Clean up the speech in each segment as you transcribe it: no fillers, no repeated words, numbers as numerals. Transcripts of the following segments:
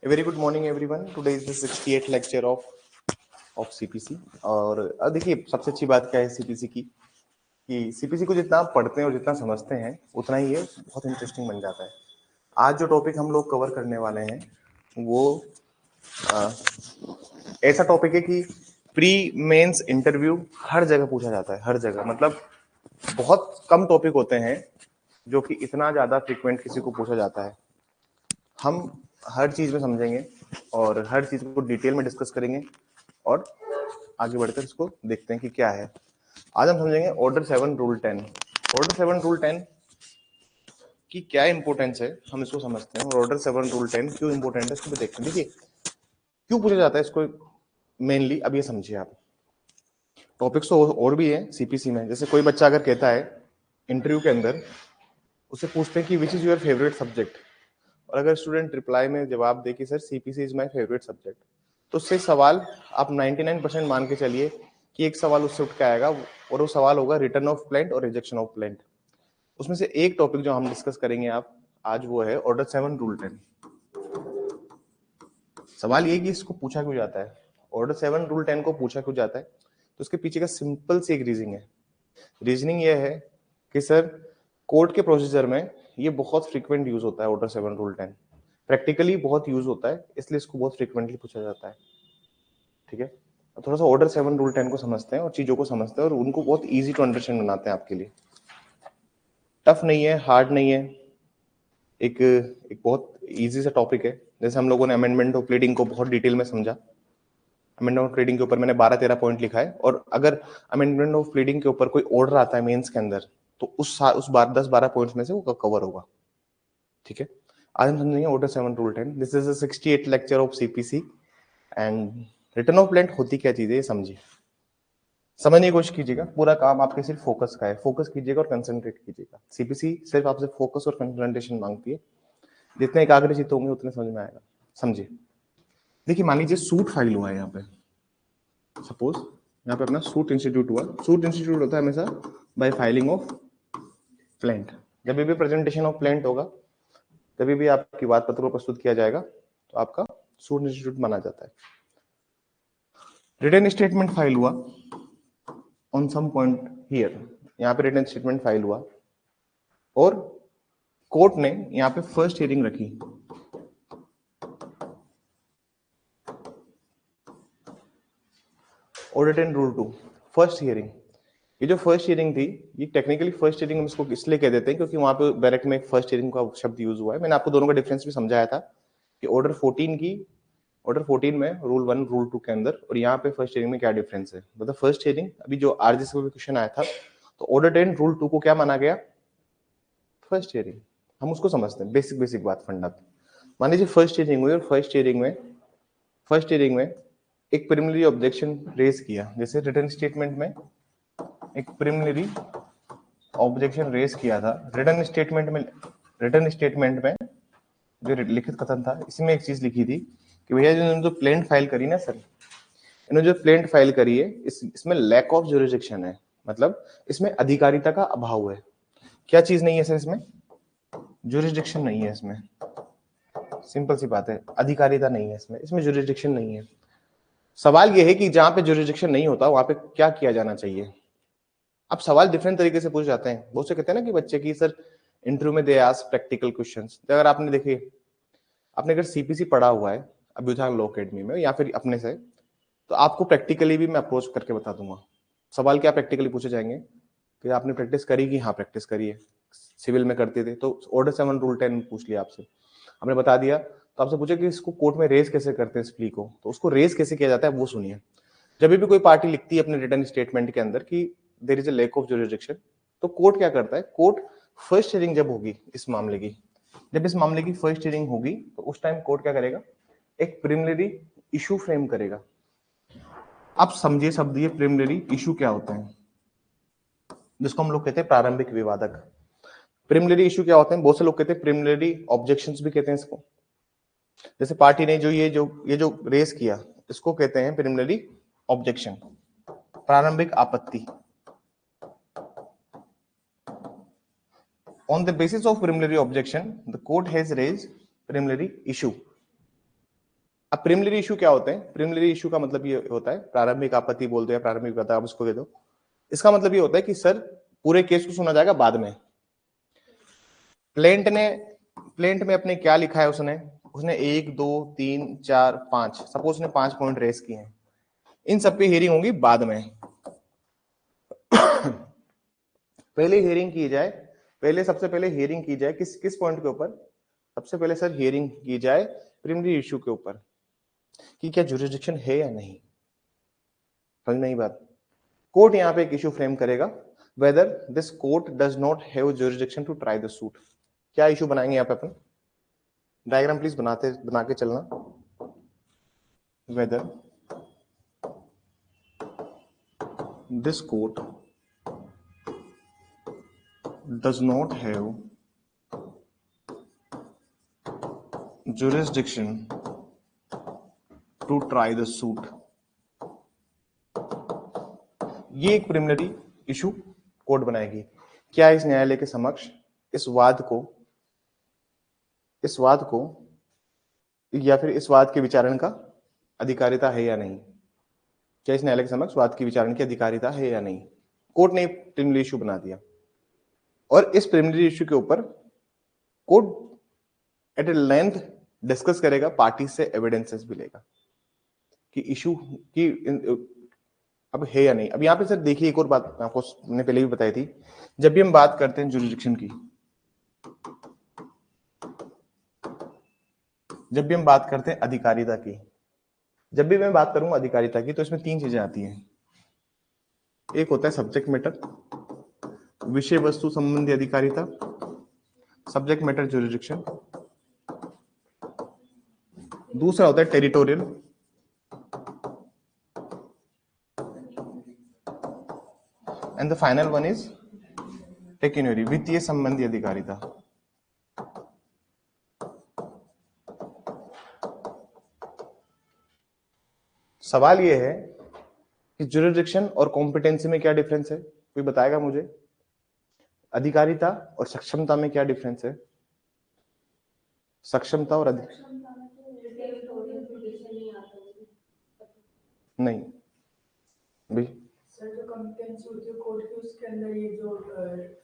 A very good morning everyone. Today is the 68th lecture of CPC. और देखिए सबसे अच्छी बात क्या है CPC की कि CPC को जितना आप पढ़ते हैं और जितना समझते हैं उतना ही ये बहुत इंटरेस्टिंग बन जाता है। आज जो टॉपिक हम लोग कवर करने वाले हैं वो ऐसा टॉपिक है कि प्री मेंस इंटरव्यू हर जगह पूछा जाता है, हर जगह। मतलब बहुत कम टॉपिक होते हैं जो कि इतना ज्यादा फ्रीक्वेंट किसी को पूछा जाता है। हम हर चीज में समझेंगे और हर चीज को डिटेल में डिस्कस करेंगे और आगे बढ़कर इसको देखते हैं कि क्या है। आज हम समझेंगे ऑर्डर 7 रूल 10। ऑर्डर 7 रूल 10 की क्या इंपॉर्टेंस है हम इसको समझते हैं और ऑर्डर 7 रूल 10 क्यों इंपॉर्टेंट है इसको भी देखते हैं। देखिए क्यों पूछा जाता है इसको मेनली, अब ये समझिए आप। टॉपिक्स तो और भी है सीपीसी में। जैसे कोई बच्चा अगर कहता है इंटरव्यू के अंदर, उससे पूछते हैं कि which is your favourite subject, और अगर स्टूडेंट रिप्लाई में जवाब दे कि sir CPC is my favourite subject, तो उससे सवाल आप 99% मान के चलिए कि एक सवाल उससे उठ के आएगा और वो सवाल होगा रिटर्न ऑफ प्लेंट और रिजेक्शन ऑफ प्लेंट। उसमें से एक टॉपिक जो हम डिस्कस करेंगे आप आज वो है ऑर्डर 7 रूल 10। सवाल ये कि इसको पूछा क्यों जाता है, ऑर्डर 7 रूल 10 को पूछा क्यों जाता है, तो उसके पीछे का सिंपल सी एक रीजनिंग है। रीजनिंग ये है कि सर कोर्ट के प्रोसीजर में ये बहुत फ्रीक्वेंट यूज होता है ऑर्डर 7 रूल 10। प्रैक्टिकली बहुत यूज होता है, इसलिए इसको बहुत फ्रीक्वेंटली पूछा जाता है। ठीक है, थोड़ा सा ऑर्डर 7 रूल 10 को समझते हैं और चीजों को समझते हैं और उनको बहुत इजी टू अंडरस्टैंड बनाते हैं आपके लिए। टफ नहीं है, हार्ड नहीं है, एक बहुत इजी सा टॉपिक है। जैसे हम लोगों ने अमेंडमेंट ऑफ प्लीडिंग को बहुत डिटेल में समझा। अमेंडमेंट ऑफ प्लीडिंग के ऊपर मैंने 12-13 पॉइंट लिखा है, और अगर अमेंडमेंट ऑफ प्लीडिंग के ऊपर कोई ऑर्डर आता है मेंस के अंदर तो उस 10-12 पॉइंट्स में से वो कवर होगा। ठीक है, आज हम समझेंगे order 7 rule 10। This is the 68th lecture of CPC and return of plaint होती क्या चीज है ये समझिए, समझने की कोशिश कीजिएगा। पूरा काम आपके सिर्फ फोकस का है, फोकस कीजिएगा और कंसंट्रेट कीजिएगा। सीपीसी सिर्फ आपसे फोकस और कंसंट्रेशन मांगती है, जितने एकाग्रचित्त होंगे उतने समझ में आएगा। समझिए, देखिए मान लीजिए सूट फाइल हुआ है यहाँ पे, सपोज यहाँ पे अपना सूट इंस्टीट्यूट हुआ। सूट इंस्टीट्यूट होता है हमेशा बाय फाइलिंग ऑफ प्लेंट। जब भी प्रेजेंटेशन ऑफ प्लेंट होगा, तभी भी आपकी बात पत्र को प्रस्तुत किया जाएगा तो आपका सूट इंस्टीट्यूट माना जाता है। रिटन स्टेटमेंट फाइल हुआ ऑन सम पॉइंट हियर, यहाँ पे रिटन स्टेटमेंट फाइल हुआ और कोर्ट ने यहाँ पे फर्स्ट हियरिंग रखी। Order 10 rule 2 first hearing. ये जो फर्स्ट हियरिंग थी, ये टेक्निकली फर्स्ट हियरिंग हम इसको इसलिए कह देते हैं क्योंकि वहां पे डायरेक्ट में फर्स्ट हियरिंग का शब्द यूज हुआ है। मैंने आपको दोनों का डिफरेंस भी समझाया था कि ऑर्डर 14 में रूल 1 रूल 2 के अंदर और यहाँ पे फर्स्ट हियरिंग में क्या डिफरेंस है। मतलब फर्स्ट हियरिंग अभी जो आरजीसी में क्वेश्चन आया था, तो ऑर्डर 10 रूल 2 को क्या माना गया, फर्स्ट हियरिंग। हम उसको समझते हैं, बेसिक बेसिक बात, फंडा। मान लीजिए फर्स्ट हियरिंग हुई और फर्स्ट हियरिंग में एक प्रिलिमिनरी ऑब्जेक्शन रेज किया। जैसे रिटन स्टेटमेंट में एक प्रिलिमिनरी ऑब्जेक्शन रेज किया था। रिटन स्टेटमेंट में जो लिखित कथन था, इसमें एक चीज लिखी थी कि भैया जिन्होंने जो प्लेंट फाइल करी ना सर, इन्होंने जो प्लेंट फाइल करी है इसमें लैक ऑफ ज्यूरिसडिक्शन है, मतलब इसमें अधिकारिता का अभाव है। क्या चीज नहीं है सर इसमें, ज्यूरिसडिक्शन नहीं है इसमें। सिंपल सी बात है, अधिकारिता नहीं है इसमें, इसमें ज्यूरिसडिक्शन नहीं है। सवाल यह है कि जहां पे ज्यूरिसडिक्शन नहीं होता वहां पे क्या किया जाना चाहिए। अब सवाल डिफरेंट तरीके से पूछ जाते हैं। बहुत से कहते हैं ना कि बच्चे की सर इंटरव्यू में दे आस्क प्रैक्टिकल क्वेश्चंस। अगर आपने देखे, आपने अगर सीपीसी पढ़ा हुआ है अभ्युत्थान लॉ अकेडमी में या फिर अपने से, तो आपको प्रैक्टिकली भी मैं अप्रोच करके बता दूंगा। सवाल क्या प्रैक्टिकली पूछे जाएंगे कि आपने प्रैक्टिस करी कि हाँ प्रैक्टिस करी है, सिविल में करते थे तो ऑर्डर 7 रूल 10 पूछ लिया आपसे, हमने बता दिया। तो आपसे पूछे कि इसको कोर्ट में रेज कैसे करते हैं इस प्ली को, तो उसको रेज कैसे किया जाता है वो सुनिए। जब भी कोई पार्टी लिखती है अपने रिटर्न स्टेटमेंट के अंदर कि there is a lack of jurisdiction, तो कोर्ट क्या करता है, कोर्ट फर्स्ट हियरिंग जब होगी इस मामले की, जब इस मामले की फर्स्ट हियरिंग होगी तो उस टाइम कोर्ट क्या करेगा, एक प्रिलिमिनरी इशू फ्रेम करेगा। आप समझिए शब्द, ये प्रिलिमिनरी इशू क्या होते हैं, जिसको हम लोग कहते हैं प्रारंभिक विवादक। प्रिलिमिनरी इशू क्या होते हैं, बहुत से लोग कहते हैं प्रिलिमिनरी ऑब्जेक्शंस भी कहते हैं इसको। जैसे पार्टी ने ये जो रेस किया, इसको कहते हैं प्रिलिमिनरी ऑब्जेक्शन, प्रारंभिक आपत्ति। On the basis of preliminary objection, the court has raised preliminary issue. अब प्रिलिमिनरी इशू क्या होते हैं? प्रिलिमिनरी इशू का मतलब ये होता है, प्रारंभिक आपत्ति बोल दो या प्रारंभिक बता, आप उसको दे दो। इसका मतलब ये होता है कि सर पूरे केस को सुना जाएगा बाद में। प्लेंट में अपने क्या लिखा है, उसने 1 2 3 4 5, सपोज उसने 5 पॉइंट रेस किए हैं, इन सब पे हियरिंग होगी बाद में। पहले हियरिंग की जाए, सबसे पहले हियरिंग की जाए किस पॉइंट के ऊपर? सबसे पहले सर हियरिंग की जाए प्रिलिमिनरी इशू के ऊपर कि क्या जुरिसडिक्शन है या नहीं। समझ नहीं बात? कोर्ट यहाँ पे एक इशू फ्रेम करेगा, whether this court does not have jurisdiction to try the suit. क्या इशू बनाएंगे यहाँ पे अपन? डायग्राम प्लीज बना के चलना। Whether this court does not have jurisdiction to try the suit। ये एक प्रिलिमिनरी इशू कोर्ट बनाएगी। क्या इस न्यायालय के समक्ष इस वाद को या फिर इस वाद के विचारण का अधिकारिता है या नहीं? क्या इस न्यायालय के समक्ष वाद की विचारण की अधिकारिता है या नहीं? कोर्ट ने प्रिलिमिनरी इशू बना दिया और इस प्रिलिमिनरी इशू के ऊपर court at A length discuss करेगा, पार्टी से एविडेंसेस भी लेगा कि इशू की अब है या नहीं। अब यहाँ पे सर देखिए एक और बात आपको मैंने पहले भी बताई थी, जब भी हम बात करते हैं जुरिसडिक्शन की, जब भी हम बात करते हैं अधिकारिता की, जब भी मैं बात करूंगा अधिकारिता की, तो इसमें 3 चीजें आती हैं। एक होता है सब्जेक्ट मैटर, विषय वस्तु संबंधी अधिकारिता, सब्जेक्ट मैटर जुरिसडिक्शन। दूसरा होता है territorial, and the final one is pecuniary, वित्तीय संबंधी अधिकारिता। सवाल यह है कि जुरिसडिक्शन और कॉम्पिटेंसी में क्या डिफरेंस है? कोई बताएगा मुझे? अधिकारिता और सक्षमता में क्या डिफरेंस है? सक्षमता और नहीं भाई, सर जो कॉम्पिटेंसी होती है कोर्ट की, उसके अंदर ये जो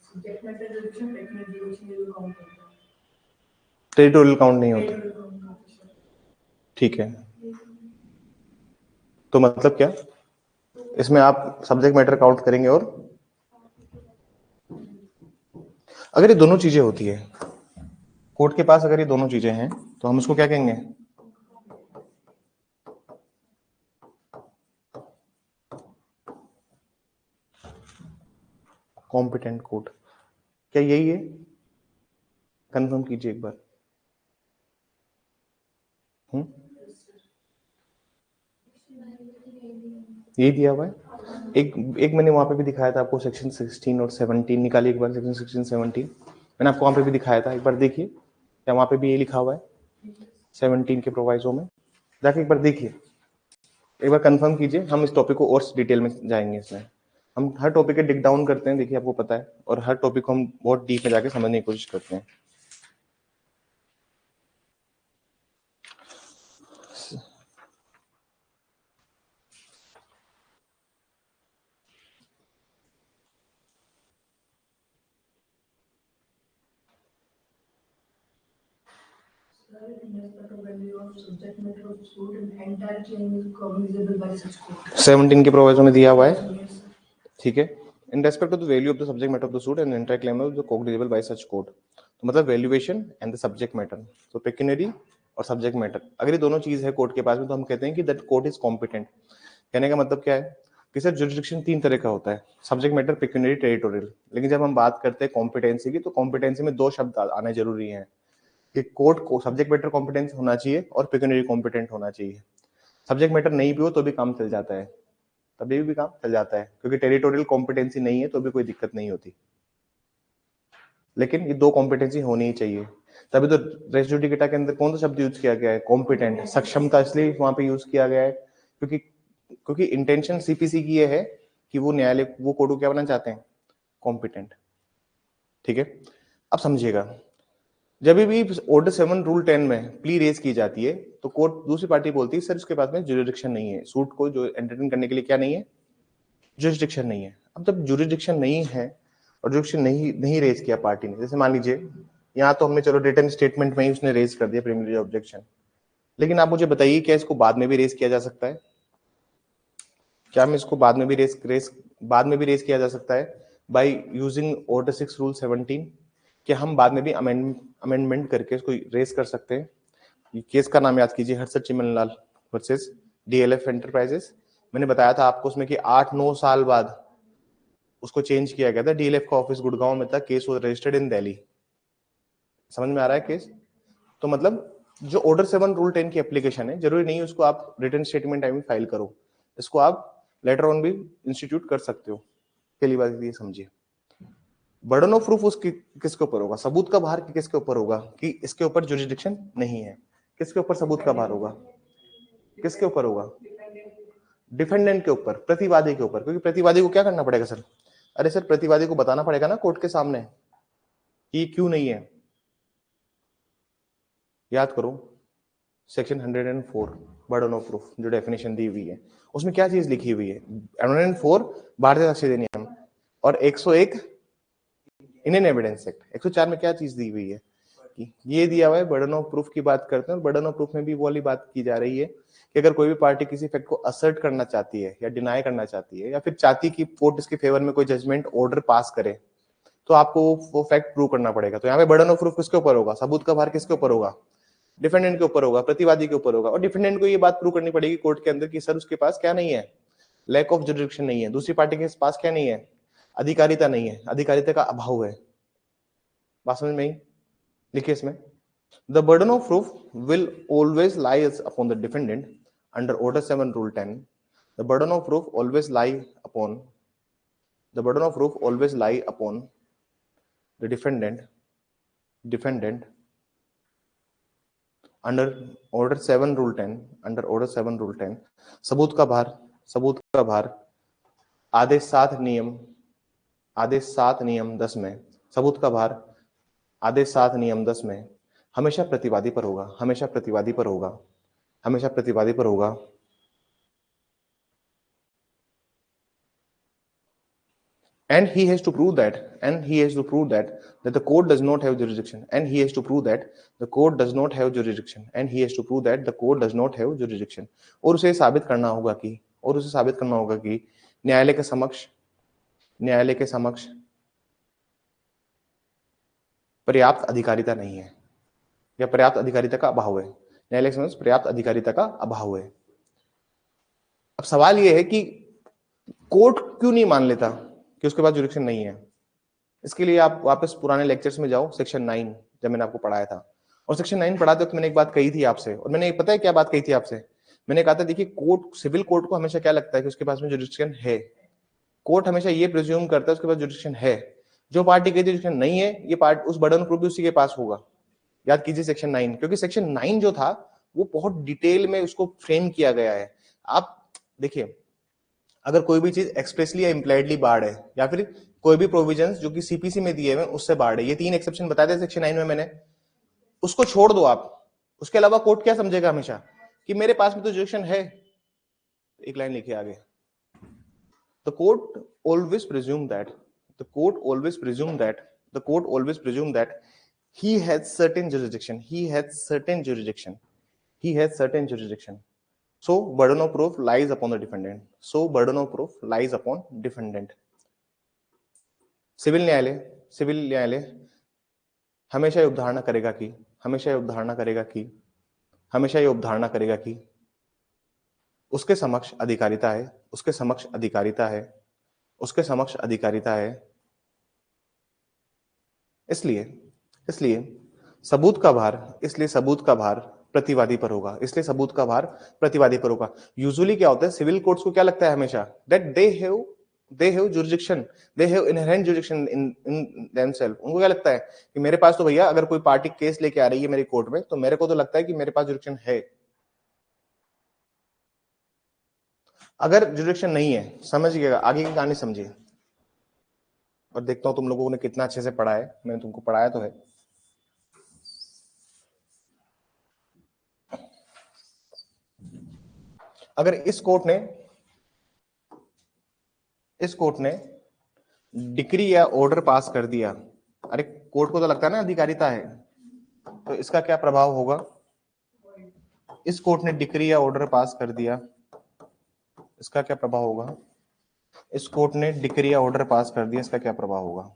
subject matter jurisdiction, technical jurisdiction, ये काउंट होता है, टेरिटोरियल काउंट नहीं होता। ठीक है, तो मतलब क्या, इसमें आप सब्जेक्ट मैटर काउंट करेंगे और अगर ये दोनों चीजें होती है कोर्ट के पास, अगर ये दोनों चीजें हैं तो हम उसको क्या कहेंगे? Competent court. क्या यही है? कंफर्म कीजिए एक बार। यही दिया हुआ है। एक मैंने वहां पे भी दिखाया था आपको, सेक्शन 16 और 17 निकालिए एक बार। सेक्शन 16 17 मैंने आपको वहां पे भी दिखाया था, एक बार देखिए क्या वहां पे भी ये लिखा हुआ है 17 के प्रोवाइजो में, जाके एक बार देखिए, एक बार कंफर्म कीजिए। हम इस टॉपिक को और डिटेल में जाएंगे। इसमें हम हर टॉपिक के डिग डाउन करते हैं, देखिए आपको पता है, और हर टॉपिक को हम बहुत डीप में जाके समझने की कोशिश करते हैं। subject matter of suit and entire claim is cognizable by such court। 17 के प्रोविजन में दिया हुआ है, ठीक है। In respect of the value of the subject matter of the suit and entire claim of the cognizable bye such court. तो मतलब valuation and the subject matter, तो पेक्यूनियरी और सब्जेक्ट मैटर, अगर ये दोनों चीज है कोर्ट के पास में, तो हम कहते हैं कि दैट कोर्ट इज कॉम्पिटेंट। कहने का मतलब क्या है कि सर जुरिसडिक्शन 3 तरह का होता है, सब्जेक्ट मैटर, पेक्यूनियरी, टेरिटोरियल। लेकिन जब हम बात करते हैं कॉम्पिटेंसी की, तो कॉम्पिटेंसी में 2 शब्द आने जरूरी है कि कोर्ट को सब्जेक्ट मैटर कॉम्पिटेंस होना चाहिए और पेक्यूनियरी कॉम्पिटेंट होना चाहिए। सब्जेक्ट मैटर नहीं भी हो तो भी काम चल जाता है, तभी भी काम चल जाता है, क्योंकि टेरिटोरियल कॉम्पिटेंसी नहीं है तो भी कोई दिक्कत नहीं होती। लेकिन ये 2 कॉम्पिटेंसी होनी ही चाहिए। तभी तो रेस जुडिकेटा के अंदर कौन सा शब्द यूज किया गया है? कॉम्पिटेंट। सक्षमता इसलिए वहां पे यूज किया गया है क्योंकि इंटेंशन सीपीसी की ये है कि वो न्यायालय, वो कोर्ट को क्या बनाना चाहते हैं? कॉम्पिटेंट। ठीक है, अब समझिएगा, जब भी ऑर्डर 7 रूल 10 में प्ली रेज की जाती है तो कोर्ट दूसरी पार्टी बोलती है सर उसके पास में जुरिडिक्शन नहीं है, सूट को जो एंटरटेन करने के लिए क्या नहीं है, जुरिडिक्शन नहीं है। अब जब जुरिडिक्शन नहीं है और जुरिडिक्शन नहीं रेज किया पार्टी ने, जैसे मान लीजिए यहाँ तो हमने चलो रिटर्न स्टेटमेंट में ही उसने रेज कर दिया प्रीलिमिनरी ऑब्जेक्शन, लेकिन आप मुझे बताइए क्या इसको बाद में भी रेज किया जा सकता है? क्या मैं इसको बाद में भी रेज किया जा सकता है बाय यूजिंग ऑर्डर 6 रूल 17? कि हम बाद में भी अमेंडमेंट करके इसको रेज कर सकते हैं। ये केस का नाम याद कीजिए, Harshad Chimanlal versus DLF enterprises. मैंने बताया था आपको उसमें कि 8-9 साल बाद उसको चेंज किया गया था, डीएलएफ का ऑफिस गुड़गांव में था, case was registered in Delhi. समझ में आ रहा है केस? तो मतलब जो ऑर्डर 7 रूल 10 की एप्लीकेशन है, जरूरी नहीं उसको आप रिटर्न स्टेटमेंट टाइम में फाइल करो, इसको आप लेटर ऑन भी इंस्टीट्यूट कर सकते हो। पहली बात ये समझिए, बर्डन ऑफ प्रूफ उसकी किसके ऊपर होगा, सबूत का भार किसके ऊपर होगा कि इसके ऊपर जुरिडिक्शन नहीं है, किसके ऊपर सबूत का भार होगा, किसके ऊपर होगा, डिफेंडेंट के ऊपर, प्रतिवादी के ऊपर। क्योंकि प्रतिवादी को क्या करना पड़ेगा सर, अरे सर प्रतिवादी को बताना पड़ेगा ना कोर्ट के सामने कि क्यों नहीं है। याद करो सेक्शन 104 बर्डन ऑफ प्रूफ जो डेफिनेशन दी हुई है उसमें क्या चीज लिखी हुई है, 104 भारतीय साक्ष्य अधिनियम और 101 इंडियन एविडेंस एक्ट, 104 में क्या चीज दी हुई है कि ये दिया हुआ है बर्डन ऑफ प्रूफ की बात करते हैं। और बर्डन ऑफ प्रूफ में भी वो वाली बात की जा रही है कि अगर कोई भी पार्टी किसी फैक्ट को असर्ट करना चाहती है या डिनाई करना चाहती है या फिर चाहती कि कोर्ट इसके फेवर में कोई जजमेंट ऑर्डर पास करे तो आपको वो फैक्ट प्रूव करना पड़ेगा। तो यहाँ पे बर्डन ऑफ प्रूफ किसके ऊपर होगा, सबूत का भार किसके ऊपर होगा, डिफेंडेंट के ऊपर होगा, प्रतिवादी के ऊपर होगा। और डिफेंडेंट को ये बात प्रूव करनी पड़ेगी कोर्ट के अंदर कि सर उसके पास क्या नहीं है, लैक ऑफ जुरिडिक्शन नहीं है, दूसरी पार्टी के पास क्या नहीं है, अधिकारिता नहीं है, अधिकारिता का अभाव है। बात समझ में आई? लिखिए इसमें, the burden of proof will always lies upon the defendant under order 7 rule 10. The burden of proof always lie upon the defendant under order 7 rule 10 सबूत का भार आदेश 7 नियम 10 में, सबूत का भार आदेश 7 नियम 10 में हमेशा प्रतिवादी पर होगा। And he has to prove that the court does not have jurisdiction, और उसे साबित करना होगा कि न्यायालय के समक्ष पर्याप्त अधिकारिता नहीं है या पर्याप्त अधिकारिता का अभाव है, न्यायालय के समक्ष पर्याप्त अधिकारिता का अभाव है। अब सवाल यह है कि कोर्ट क्यों नहीं मान लेता कि उसके पास जुरिडिक्शन नहीं है? इसके लिए आप वापस पुराने लेक्चर्स में जाओ, सेक्शन 9 जब मैंने आपको पढ़ाया था, और सेक्शन 9 पढ़ाते वक्त मैंने एक बात कही थी आपसे, और मैंने पता है क्या बात कही थी आपसे, मैंने कहा था देखिए कोर्ट, सिविल कोर्ट को हमेशा क्या लगता है कि उसके पास में जुरिडिक्शन है, कोर्ट हमेशा ये प्रिज्यूम करता है उसके पास जुरिडिक्शन है। जो पार्टी के जुरिडिक्शन नहीं है, ये पार्ट उस बर्डन ऑफ प्रूफ भी उसी के पास होगा। याद कीजिए सेक्शन 9, क्योंकि सेक्शन 9 जो था वो बहुत डिटेल में उसको फ्रेम किया गया है। आप देखिए, अगर कोई भी चीज एक्सप्रेसली या इम्प्लाइडली बार्ड है या फिर कोई भी प्रोविजंस जो कि सीपीसी में दिए हुए उससे बार्ड है, ये 3 एक्सेप्शन बताए थे सेक्शन 9 में मैंने, उसको छोड़ दो आप। उसके अलावा कोर्ट क्या समझेगा हमेशा कि मेरे पास में तो जुरिडिक्शन है। एक लाइन लिखिए आगे, the court always presume that he has certain jurisdiction. So burden of proof lies upon the defendant. Civil न्यायालय हमेशा ये उपधारणा करेगा कि उसके समक्ष अधिकारिता है। इसलिए सबूत का भार प्रतिवादी पर होगा। यूजुअली क्या होता है, सिविल कोर्ट्स को क्या लगता है हमेशा, that they have jurisdiction, they have inherent jurisdiction in themselves. उनको क्या लगता है कि मेरे पास तो भैया अगर कोई पार्टी केस लेके आ रही है मेरी कोर्ट में तो मेरे को तो लगता है कि मेरे पास जुरिडिक्शन है। अगर जुरिडिक्शन नहीं है, समझिएगा, आगे की कहानी समझिए, और देखता हूं तुम लोगों ने कितना अच्छे से पढ़ा है। मैंने तुमको पढ़ाया तो है। अगर इस कोर्ट ने डिक्री या ऑर्डर पास कर दिया, अरे कोर्ट को तो लगता है ना अधिकारिता है, तो इसका क्या प्रभाव होगा? इस कोर्ट ने डिक्री या ऑर्डर पास कर दिया, इसका क्या प्रभाव होगा? इस कोर्ट ने डिक्री या ऑर्डर पास कर दिया, इसका क्या प्रभाव होगा?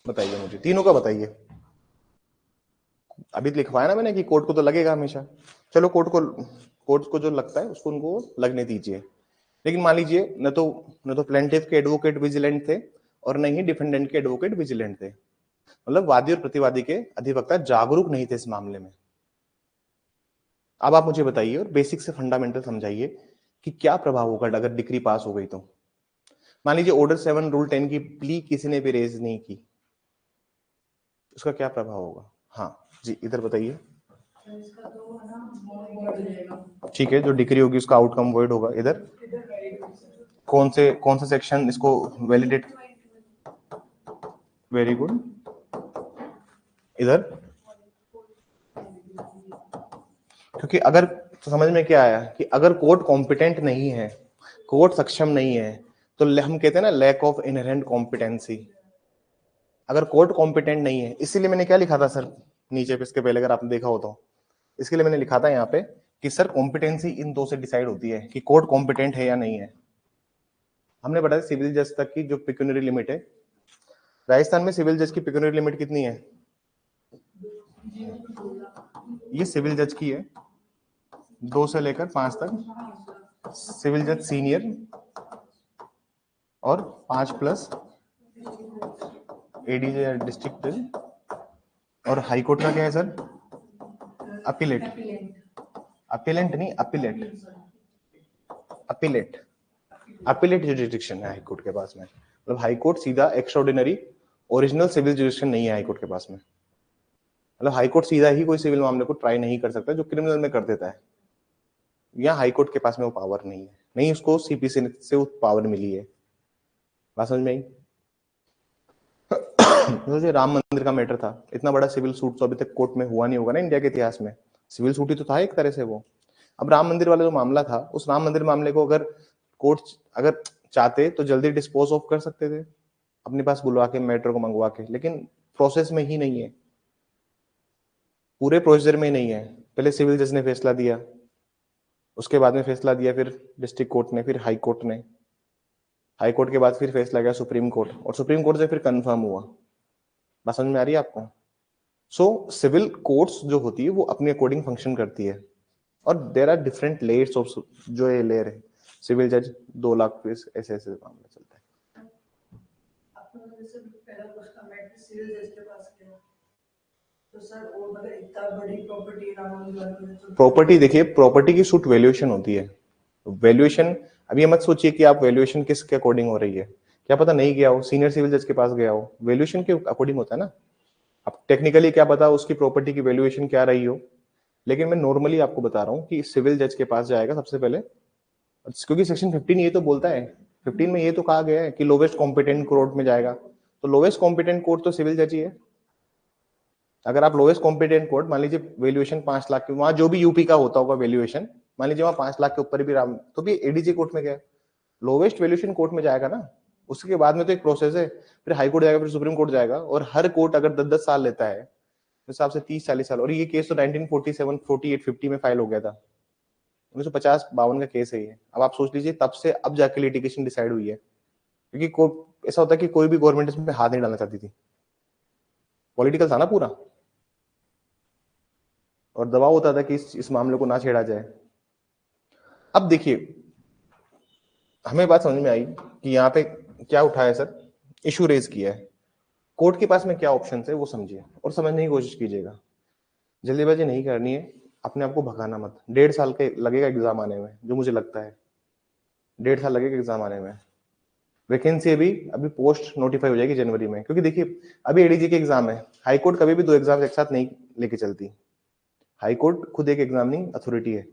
बताइए मुझे, तीनों का बताइए। अभी लिखवाया ना मैंने कि कोर्ट को तो लगेगा हमेशा। चलो कोर्ट को जो लगता है उसको उनको लगने दीजिए, लेकिन मान लीजिए न तो प्लेंटिफ के एडवोकेट विजिलेंट थे और न ही डिफेंडेंट के एडवोकेट विजिलेंट थे, मतलब वादी और प्रतिवादी के अधिवक्ता जागरूक नहीं थे इस मामले में। अब आप मुझे बताइए और बेसिक से फंडामेंटल समझाइए कि क्या प्रभाव होगा अगर डिक्री पास हो गई तो। मान लीजिए ऑर्डर 7 रूल 10 की प्ली किसी ने भी रेज नहीं की, उसका क्या प्रभाव होगा? हाँ जी, इधर बताइए। ठीक है, जो डिक्री होगी उसका आउटकम वॉइड होगा। इधर कौन सा सेक्शन इसको वैलिडेट? Very good. इधर क्योंकि अगर तो समझ में क्या आया कि अगर कोर्ट कॉम्पिटेंट नहीं है, कोर्ट सक्षम नहीं है, तो हम कहते हैं ना लैक ऑफ इनहेरेंट कॉम्पिटेंसी। अगर कोर्ट कॉम्पिटेंट नहीं है, इसीलिए मैंने क्या लिखा था सर नीचे पे, इसके पहले अगर आपने देखा हो तो, इसके लिए मैंने लिखा था यहाँ पे कि सर कॉम्पिटेंसी इन दो से डिसाइड होती है कि कोर्ट कॉम्पिटेंट है या नहीं है। हमने बताया सिविल जज तक की जो पिक्यूनरी लिमिट है, राजस्थान में सिविल जज की पिक्यूनरी लिमिट कितनी है? ये सिविल जज की है, 2 से लेकर 5 तक सिविल जज सीनियर और 5 प्लस एडीजे डिस्ट्रिक्ट जज। और हाई कोर्ट का क्या है सर? अपीलेट। अपीलेंट नहीं, अपीलेट। अपीलेट अपीलेट जुरिडिक्शन है हाई कोर्ट के पास में। मतलब हाई कोर्ट सीधा एक्स्ट्राऑर्डिनरी ओरिजिनल सिविल जुरिडिक्शन नहीं है हाई कोर्ट के पास में। मतलब हाई कोर्ट सीधा ही कोई सिविल मामले को ट्राई नहीं कर सकता जो क्रिमिनल में कर देता है। यहाँ हाई कोर्ट के पास में वो पावर नहीं है, नहीं उसको सीपीसी से वो पावर मिली है। बात समझ में आई? जो राम मंदिर का मैटर था, इतना बड़ा सिविल सूट तो अभी तक कोर्ट में हुआ नहीं होगा ना इंडिया के इतिहास में। सिविल सूट ही तो था एक तरह से वो। अब राम मंदिर वाला जो मामला था, उस राम मंदिर मामले को अगर कोर्ट अगर चाहते तो जल्दी डिस्पोज ऑफ कर सकते थे अपने पास बुलवा के, मैटर को मंगवा के, लेकिन प्रोसेस में ही नहीं है, पूरे प्रोसीजर में ही नहीं है। पहले सिविल जज ने फैसला दिया, उसके बाद में फैसला दिया फिर डिस्ट्रिक्ट कोर्ट ने, फिर हाई कोर्ट ने, हाई कोर्ट के बाद फिर फैसला गया सुप्रीम कोर्ट, और सुप्रीम कोर्ट से फिर कंफर्म हुआ। बात समझ में आ रही है आपको? सो सिविल कोर्ट्स जो होती है वो अपने अकॉर्डिंग फंक्शन करती है, और there are different layers of जो ये लेयर है। सिविल जज 2 लाख फीस ऐसे ऐसे मामला चलता है। प्रॉपर्टी देखिए, प्रॉपर्टी की सूट वैल्यूएशन होती है। वैल्यूएशन अभी ये मत सोचिए कि आप वैल्यूएशन किसके अकॉर्डिंग हो रही है, क्या पता नहीं गया हो, सीनियर सिविल जज के पास गया हो, वैल्यूएशन के अकॉर्डिंग होता है ना। अब टेक्निकली क्या पता उसकी प्रॉपर्टी की वैल्यूएशन क्या रही हो, लेकिन मैं नॉर्मली आपको बता रहा हूँ कि सिविल जज के पास जाएगा सबसे पहले, क्योंकि सेक्शन 15 ये तो बोलता है, 15 में ये तो कहा गया है कि लोवेस्ट कॉम्पिटेंट कोर्ट में जाएगा, तो लोवेस्ट कॉम्पिटेंट कोर्ट तो सिविल जज ही है। अगर आप लोवेस्ट कॉम्पिटेंट कोर्ट, मान लीजिए वैल्यूएशन 5 लाख की, वहां जो भी यूपी का होता होगा वैल्यूएशन, मान लीजिए वहां 5 लाख के ऊपर भी राम, तो भी एडीजे कोर्ट में गया, लोवेस्ट वैल्यूएशन कोर्ट में जाएगा ना। उसके बाद में तो एक प्रोसेस है, फिर हाई कोर्ट जाएगा, फिर सुप्रीम कोर्ट जाएगा, और हर कोर्ट अगर 10-10 साल लेता है, हिसाब से 30-40 साल। और ये केस तो 1947, 48, 50 में फाइल हो गया था, 1950-52 का केस है ये। अब आप सोच लीजिए तब से अब जाके लिटिगेशन डिसाइड हुई है, क्योंकि ऐसा होता है कि कोई भी गवर्नमेंट इसमें हाथ नहीं डालना चाहती थी, पॉलिटिकल था ना पूरा, और दबाव होता था कि इस मामले को ना छेड़ा जाए। अब देखिए हमें बात समझ में आई कि यहाँ पे क्या उठाया सर, इशू रेज किया है, कोर्ट के पास में क्या ऑप्शन है वो समझिए और समझने की कोशिश कीजिएगा। जल्दीबाजी नहीं करनी है, अपने आप को भगाना मत। 1.5 साल के लगेगा एग्जाम आने में, जो मुझे लगता है 1.5 साल लगेगा एग्जाम आने में। वैकेंसी अभी पोस्ट नोटिफाई हो जाएगी जनवरी में, क्योंकि देखिए अभी एडीजी के एग्जाम है, हाई कोर्ट कभी भी 2 एग्जाम एक साथ नहीं लेके चलती। हाई कोर्ट खुद एक एग्जामिनिंग अथॉरिटी है।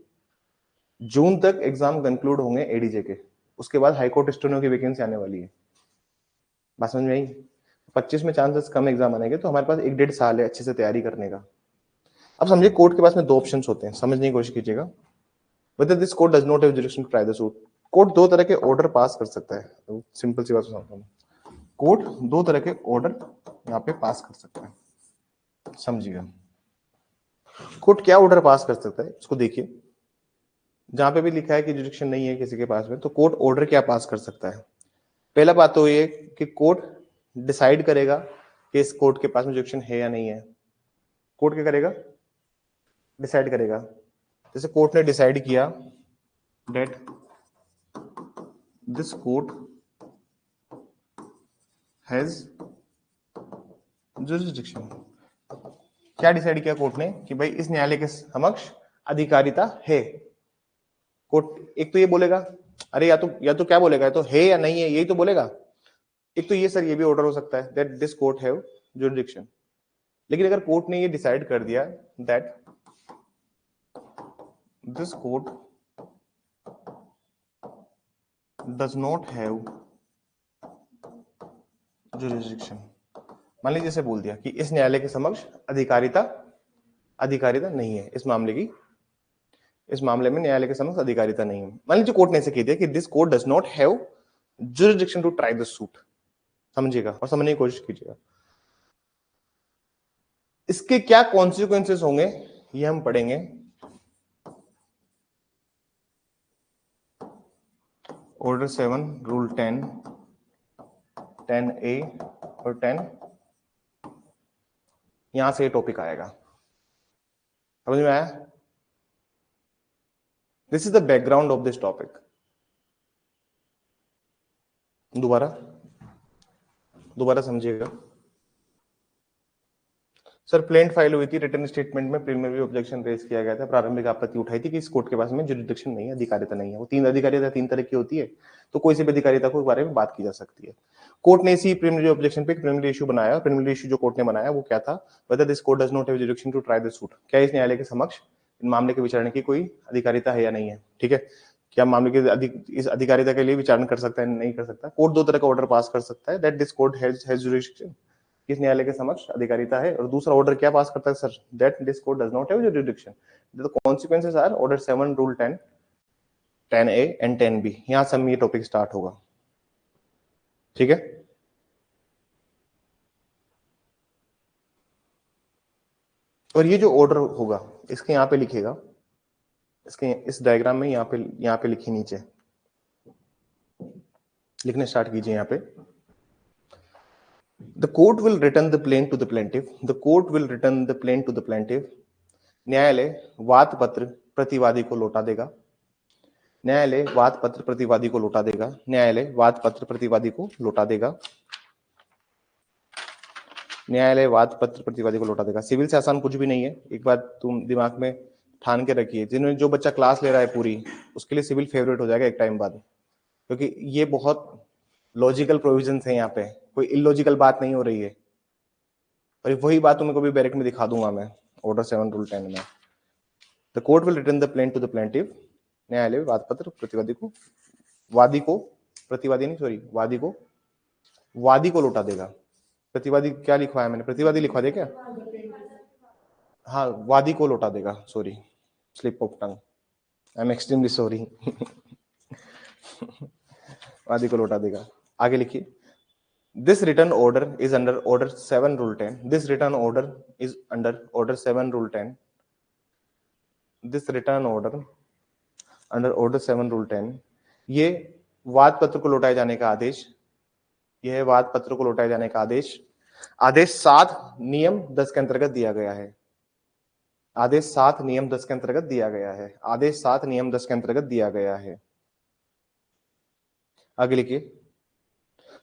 जून तक एग्जाम कंक्लूड होंगे एडीजे के, उसके बाद हाई कोर्ट स्टेनो की वैकेंसी आने वाली है। बात समझ में आई? 25 में चांसेस कम एग्जाम आने के, तो हमारे पास 1-1.5 साल है अच्छे से तैयारी करने का। अब समझिए कोर्ट के पास में 2 ऑप्शंस होते हैं, समझने की कोशिश कीजिएगा। Whether this court does not have jurisdiction to try the suit. Court 2 तरह के ऑर्डर पास कर सकता है, तो सिंपल सी बात समझाता हूं। कोर्ट 2 तरह के ऑर्डर यहाँ पे पास कर सकता है, समझिएगा। कोर्ट क्या ऑर्डर पास कर सकता है इसको देखिए, जहां पे भी लिखा है कि जुरिडिक्शन नहीं है किसी के पास में, तो कोर्ट ऑर्डर क्या पास कर सकता है। पहला बात तो ये कि कोर्ट डिसाइड करेगा कि इस कोर्ट के पास में जुरिडिक्शन है या नहीं है। कोर्ट क्या करेगा, डिसाइड करेगा। जैसे कोर्ट ने डिसाइड किया that this court has jurisdiction. क्या डिसाइड किया कोर्ट ने कि भाई इस न्यायालय के समक्ष अधिकारिता है। कोर्ट एक तो ये बोलेगा, अरे या तो क्या बोलेगा, या तो है या नहीं है यही तो बोलेगा। एक तो ये सर ये भी ऑर्डर हो सकता है that this court have jurisdiction. लेकिन अगर कोर्ट ने ये डिसाइड कर दिया that this court does not have jurisdiction, मान लीजिए जैसे बोल दिया कि इस न्यायालय के समक्ष अधिकारिता नहीं है, इस मामले में न्यायालय के समक्ष अधिकारिता नहीं है। मान लीजिए कोर्ट ने ऐसे कह दिया कि this court does not have jurisdiction to try the suit, समझिएगा और समझने की कोशिश कीजिएगा। इसके क्या कॉन्सिक्वेंसेस होंगे ये हम पढ़ेंगे। ऑर्डर 7 रूल 10, 10A और 10, यहां से टॉपिक आएगा, समझ में आया। This is the background of this topic. दोबारा समझिएगा। सर प्लेंट फाइल हुई थी, रिटर्न स्टेटमेंट में प्रीलिमिनरी ऑब्जेक्शन रेज किया गया था, प्रारंभिक आपत्ति उठाई थी कि इस कोर्ट के पास में जुरिडिक्शन नहीं है, अधिकारिता नहीं है। वो 3 अधिकारिता 3 तरह की होती है, तो कोई सी भी अधिकारिता को बारे में बात की जा सकती है। कोर्ट ने इसी प्रीलिमिनरी ऑब्जेक्शन पे प्रीलिमिनरी इशू बनाया। प्रीलिमिनरी इशू जो कोर्ट ने बनाया वो क्या था, whether this court does not have jurisdiction to try the suit, क्या इस न्यायालय के समक्ष इन मामले के विचारण की कोई अधिकारिता है या नहीं है। ठीक है, क्या मामले के इस अधिकारिता के लिए विचारण कर सकता है नहीं कर सकता। कोर्ट 2 तरह का ऑर्डर पास कर सकता है, that this court has jurisdiction, किस न्यायालय के समक्ष अधिकारिता है। और दूसरा ऑर्डर क्या पास करता है sir, that this court does not have jurisdiction. The consequences are order 7 rule 10, 10A and 10B। यहां से ये टॉपिक स्टार्ट होगा, ठीक है। और ये जो ऑर्डर होगा इसके यहाँ पे लिखेगा, इसके इस डायग्राम में यहाँ पे लिखिए, नीचे लिखने स्टार्ट कीजिए। यहाँ पे the court will return the plaint to the plaintiff, the court will return the plaint to the plaintiff. न्यायालय वाद पत्र प्रतिवादी को लौटा देगा, न्यायालय वाद पत्र प्रतिवादी को लौटा देगा, न्यायालय वाद पत्र प्रतिवादी को लौटा देगा, न्यायालय वाद पत्र प्रतिवादी को लौटा देगा। सिविल से आसान कुछ भी नहीं है, एक बात तुम दिमाग में ठान के रखिए, जिन्होंने जो बच्चा क्लास ले रहा है पूरी, उसके लिए सिविल फेवरेट हो जाएगा एक टाइम बाद, क्योंकि ये बहुत लॉजिकल प्रोविजंस है, यहाँ पे कोई इलॉजिकल बात नहीं हो रही है। और वही बात तुमको भी बैरेक्ट में दिखा दूंगा मैं, ऑर्डर 7 रूल 10 में। The court will return the plaint to the plaintiff, न्यायालय वाद पत्र प्रतिवादी को, वादी को, प्रतिवादी नहीं सॉरी, वादी को लौटा देगा। प्रतिवादी क्या लिखवाया मैंने, प्रतिवादी लिखवा दे क्या, हाँ वादी को लौटा देगा, sorry slip of tongue, I am extremely sorry. वादी को लौटा देगा। आगे लिखिए, this return order is under order 7 rule 10, this return order is under order 7 rule 10, this return order under order 7 rule 10। ये वाद पत्र को लौटाए जाने का आदेश, यह वाद पत्र को लौटाए जाने का आदेश आदेश 7 नियम 10 के अंतर्गत दिया गया है, आदेश 7 नियम 10 के अंतर्गत दिया गया है, आदेश 7 नियम 10 के अंतर्गत दिया गया है। आगे लिखिए,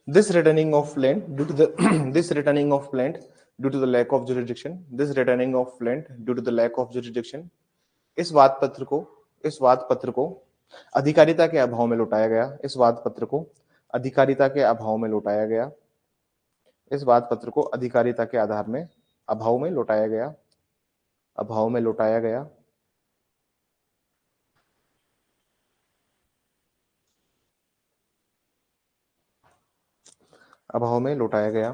this returning of plaint due to the this returning of plaint due to the lack of jurisdiction, this returning of plaint due to the lack of jurisdiction. इस वाद पत्र को अधिकारिता के अभाव में लौटाया गया, इस वाद पत्र को अधिकारिता के अभाव में लौटाया गया, इस वाद पत्र को अधिकारिता के आधार में अभाव में लौटाया गया, अभाव में लौटाया गया। अभाव में लौटाया गया।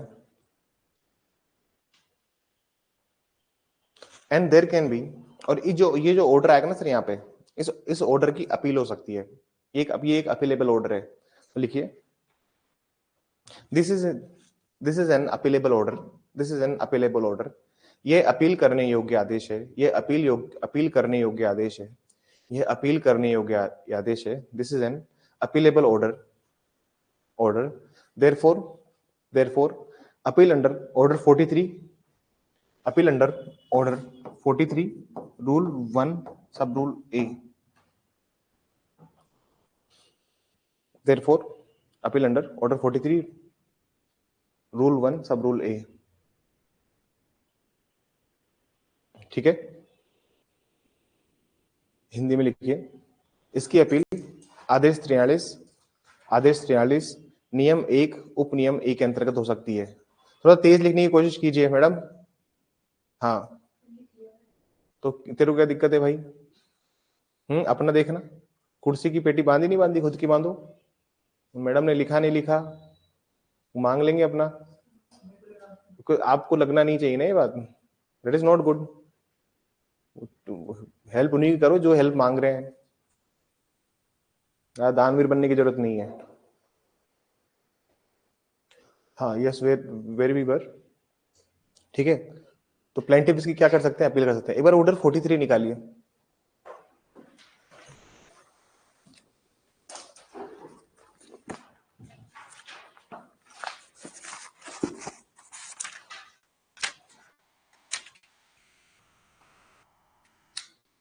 एंड देयर कैन बी, और ये जो ऑर्डर आएगा ना सर यहाँ पे, इस ऑर्डर की अपील हो सकती है। ये एक अपीलेबल ऑर्डर है, तो लिखिए this is an appealable order, this is an appealable order. ये अपील करने योग्य आदेश है, ये अपील करने योग्य आदेश है, ये अपील करने योग्य आदेश है। This is an appealable order therefore appeal under order 43, appeal under order 43 rule 1 sub rule A, therefore appeal under order 43 rule 1 sub rule a। ठीक है, हिंदी में लिखिए, इसकी अपील आदेश 43 नियम 1 उप नियम 1 के अंतर्गत हो सकती है। थोड़ा तेज लिखने की कोशिश कीजिए मैडम। हाँ, तो तेरे को क्या दिक्कत है भाई? अपना देखना, कुर्सी की पेटी बांधी नहीं बांधी, खुद की बांधो। मैडम ने लिखा नहीं लिखा मांग लेंगे अपना, आपको लगना नहीं चाहिए ना ये बात, that is not good. Help उन्हीं की करो जो हेल्प मांग रहे हैं, दानवीर बनने की जरूरत नहीं है। हाँ यस वेरी वीवर, ठीक है। तो प्लेंटिव इसकी क्या कर सकते हैं, अपील कर सकते हैं। एक बार ऑर्डर 43 निकालिए।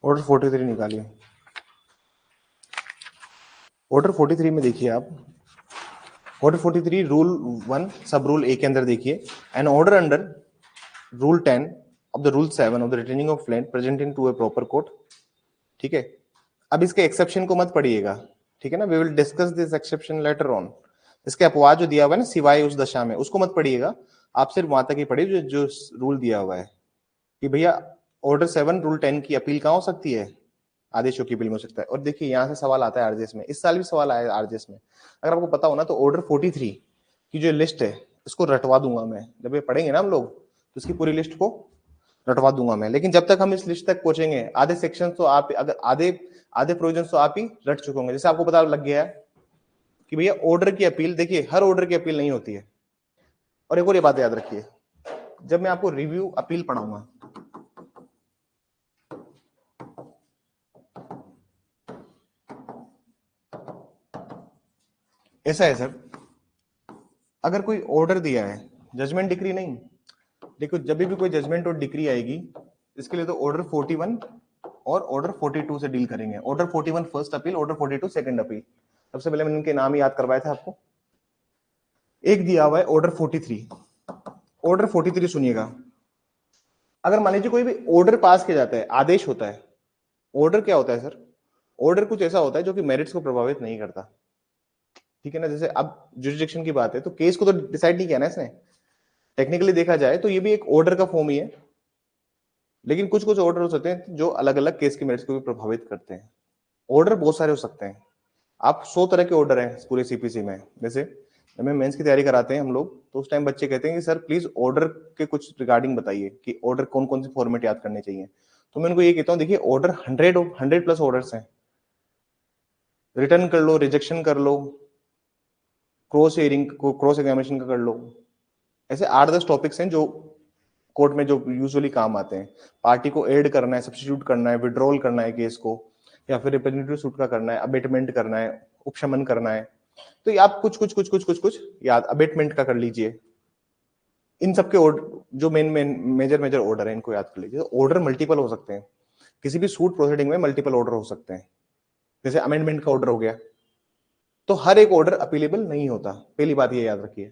ऑर्डर 43 निकालिए। ऑर्डर 43 में देखिए आप, ऑर्डर 43 रूल 1 सब रूल ए के अंदर देखिए, an order under rule 10 of the rule 7 of the returning of land present in to a proper court. ठीक है, अब इसके एक्सेप्शन को मत पढ़िएगा, ठीक है ना, we will discuss this exception later on. इसके अपवाद जो दिया हुआ है ना, सिवाय उस दशा में, उसको मत पढ़िएगा, आप सिर्फ वहां तक ही पढ़िए जो रूल दिया हुआ है कि भैया ऑर्डर 7 रूल 10 की अपील कहां हो सकती है, आदेशों की अपील में हो सकता है। और देखिए यहां से सवाल आता है आरजेएस में, इस साल भी सवाल आया आरजेएस में, अगर आपको पता हो ना, तो ऑर्डर 43 की जो लिस्ट है इसको रटवा दूंगा मैं, जब ये पढ़ेंगे ना हम लोग तो इसकी पूरी लिस्ट को रटवा दूंगा मैं। लेकिन जब तक हम इस लिस्ट तक पहुंचेंगे, आधे सेक्शन तो आप, अगर आधे प्रोविजन तो आप ही रट चुके होंगे। जैसे आपको पता लग गया है कि भैया ऑर्डर की अपील, देखिए हर ऑर्डर की अपील नहीं होती है। और एक और ये बात याद रखिए, जब मैं आपको रिव्यू अपील पढ़ाऊंगा, ऐसा है सर, अगर कोई ऑर्डर दिया है, जजमेंट डिक्री नहीं, देखो जब भी कोई जजमेंट और डिक्री आएगी, इसके लिए तो ऑर्डर 41 और ऑर्डर 42 से डील करेंगे। Order 41 first appeal, order 42 second appeal. सबसे पहले मैंने इनके नाम याद करवाए थे आपको। एक दिया हुआ है ऑर्डर 43, ऑर्डर 43 सुनिएगा, अगर मान लीजिए कोई भी ऑर्डर पास किया जाता है, आदेश होता है, ऑर्डर क्या होता है सर, ऑर्डर कुछ ऐसा होता है जो कि मेरिट्स को प्रभावित नहीं करता, ठीक है ना। जैसे अब जुरिडिक्शन की बात है, तो केस को तो डिसाइड नहीं किया ना इसने, टेक्निकली देखा जाए तो ये भी एक ऑर्डर का फॉर्म ही है, लेकिन कुछ कुछ ऑर्डर हो सकते हैं जो अलग अलग केस के मेरिट्स को भी प्रभावित करते हैं। ऑर्डर बहुत सारे हो सकते हैं, आप 100 तरह के ऑर्डर हैं पूरे सीपीसी में। जैसे जब मैं मेंस की तैयारी कराते हैं हम लोग, तो उस टाइम बच्चे कहते हैं कि सर प्लीज ऑर्डर के कुछ रिगार्डिंग बताइए कि ऑर्डर कौन कौन से फॉर्मेट याद करने चाहिए। तो मैं उनको ये कहता हूँ, देखिए ऑर्डर 100 प्लस ऑर्डर्स हैं, रिटर्न कर लो, रिजेक्शन कर लो, क्रॉस हियरिंग क्रॉस एग्जामिनेशन का कर लो। ऐसे 8-10 टॉपिक्स हैं जो कोर्ट में जो यूजुअली काम आते हैं। पार्टी को एड करना है, सब्स्टिट्यूट करना है, विड्रॉल करना है केस को, या फिर रिप्रेजेंटेटिव सूट का करना है, अबेटमेंट करना है, उपशमन करना है। तो ये आप कुछ याद अबेटमेंट का कर लीजिए। इन सबके जो मेजर ऑर्डर है इनको याद कर लीजिए। ऑर्डर मल्टीपल हो सकते हैं, किसी भी सूट प्रोसीडिंग में मल्टीपल ऑर्डर हो सकते हैं। जैसे अमेंडमेंट का ऑर्डर हो गया, तो हर एक ऑर्डर अपीलेबल नहीं होता, पहली बात ये याद रखिए,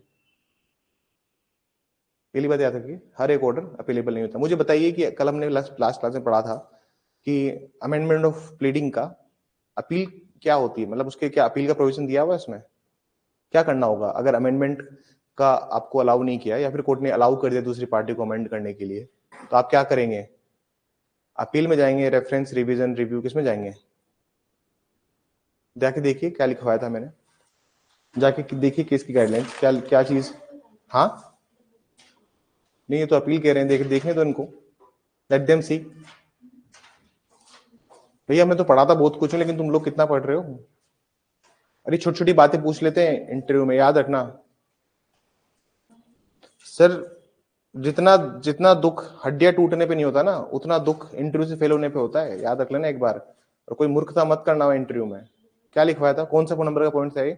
पहली बात याद रखिए, हर एक ऑर्डर अपीलेबल नहीं होता। मुझे बताइए कि कल हमने लास्ट क्लास में पढ़ा था कि अमेंडमेंट ऑफ प्लीडिंग का अपील क्या होती है, मतलब उसके क्या अपील का प्रोविजन दिया हुआ है उसमें, क्या करना होगा अगर अमेंडमेंट का आपको अलाउ नहीं किया, या फिर कोर्ट ने अलाउ कर दिया दूसरी पार्टी को अमेंड करने के लिए, तो आप क्या करेंगे, अपील में जाएंगे, रेफरेंस, रिवीजन, रिव्यू, किसमें जाएंगे? जाके देखिए क्या लिखवाया था मैंने, जाके देखिए केस की गाइडलाइन क्या क्या चीज। हाँ नहीं, ये तो अपील कह रहे हैं, देखने तो इनको लेट देम सी। भैया मैं तो पढ़ाता बहुत कुछ हूँ, लेकिन तुम लोग कितना पढ़ रहे हो? अरे छोटी छोटी बातें पूछ लेते हैं इंटरव्यू में, याद रखना। सर जितना जितना दुख हड्डियां टूटने पे नहीं होता ना, उतना दुख इंटरव्यू से फेल होने पे होता है, याद रख लेना एक बार। और कोई मूर्खता मत करना हो इंटरव्यू में। क्या लिखवाया था? कौन सा नंबर का पॉइंट था ये?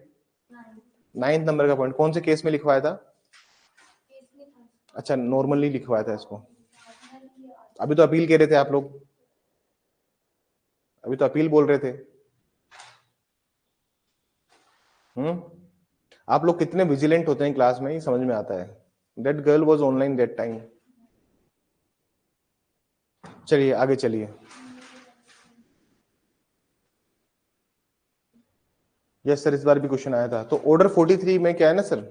9th नंबर का पॉइंट। कौन से केस में लिखवाया था? अच्छा, नॉर्मली लिखवाया था इसको। अभी तो अपील कह रहे थे आप लोग, अभी तो अपील बोल रहे थे। आप लोग कितने विजिलेंट होते हैं क्लास में, ये समझ में आता है। That girl was online that time. चलिए आगे चलिए। यस सर, इस बार भी क्वेश्चन आया था। तो ऑर्डर 43 में क्या है ना सर,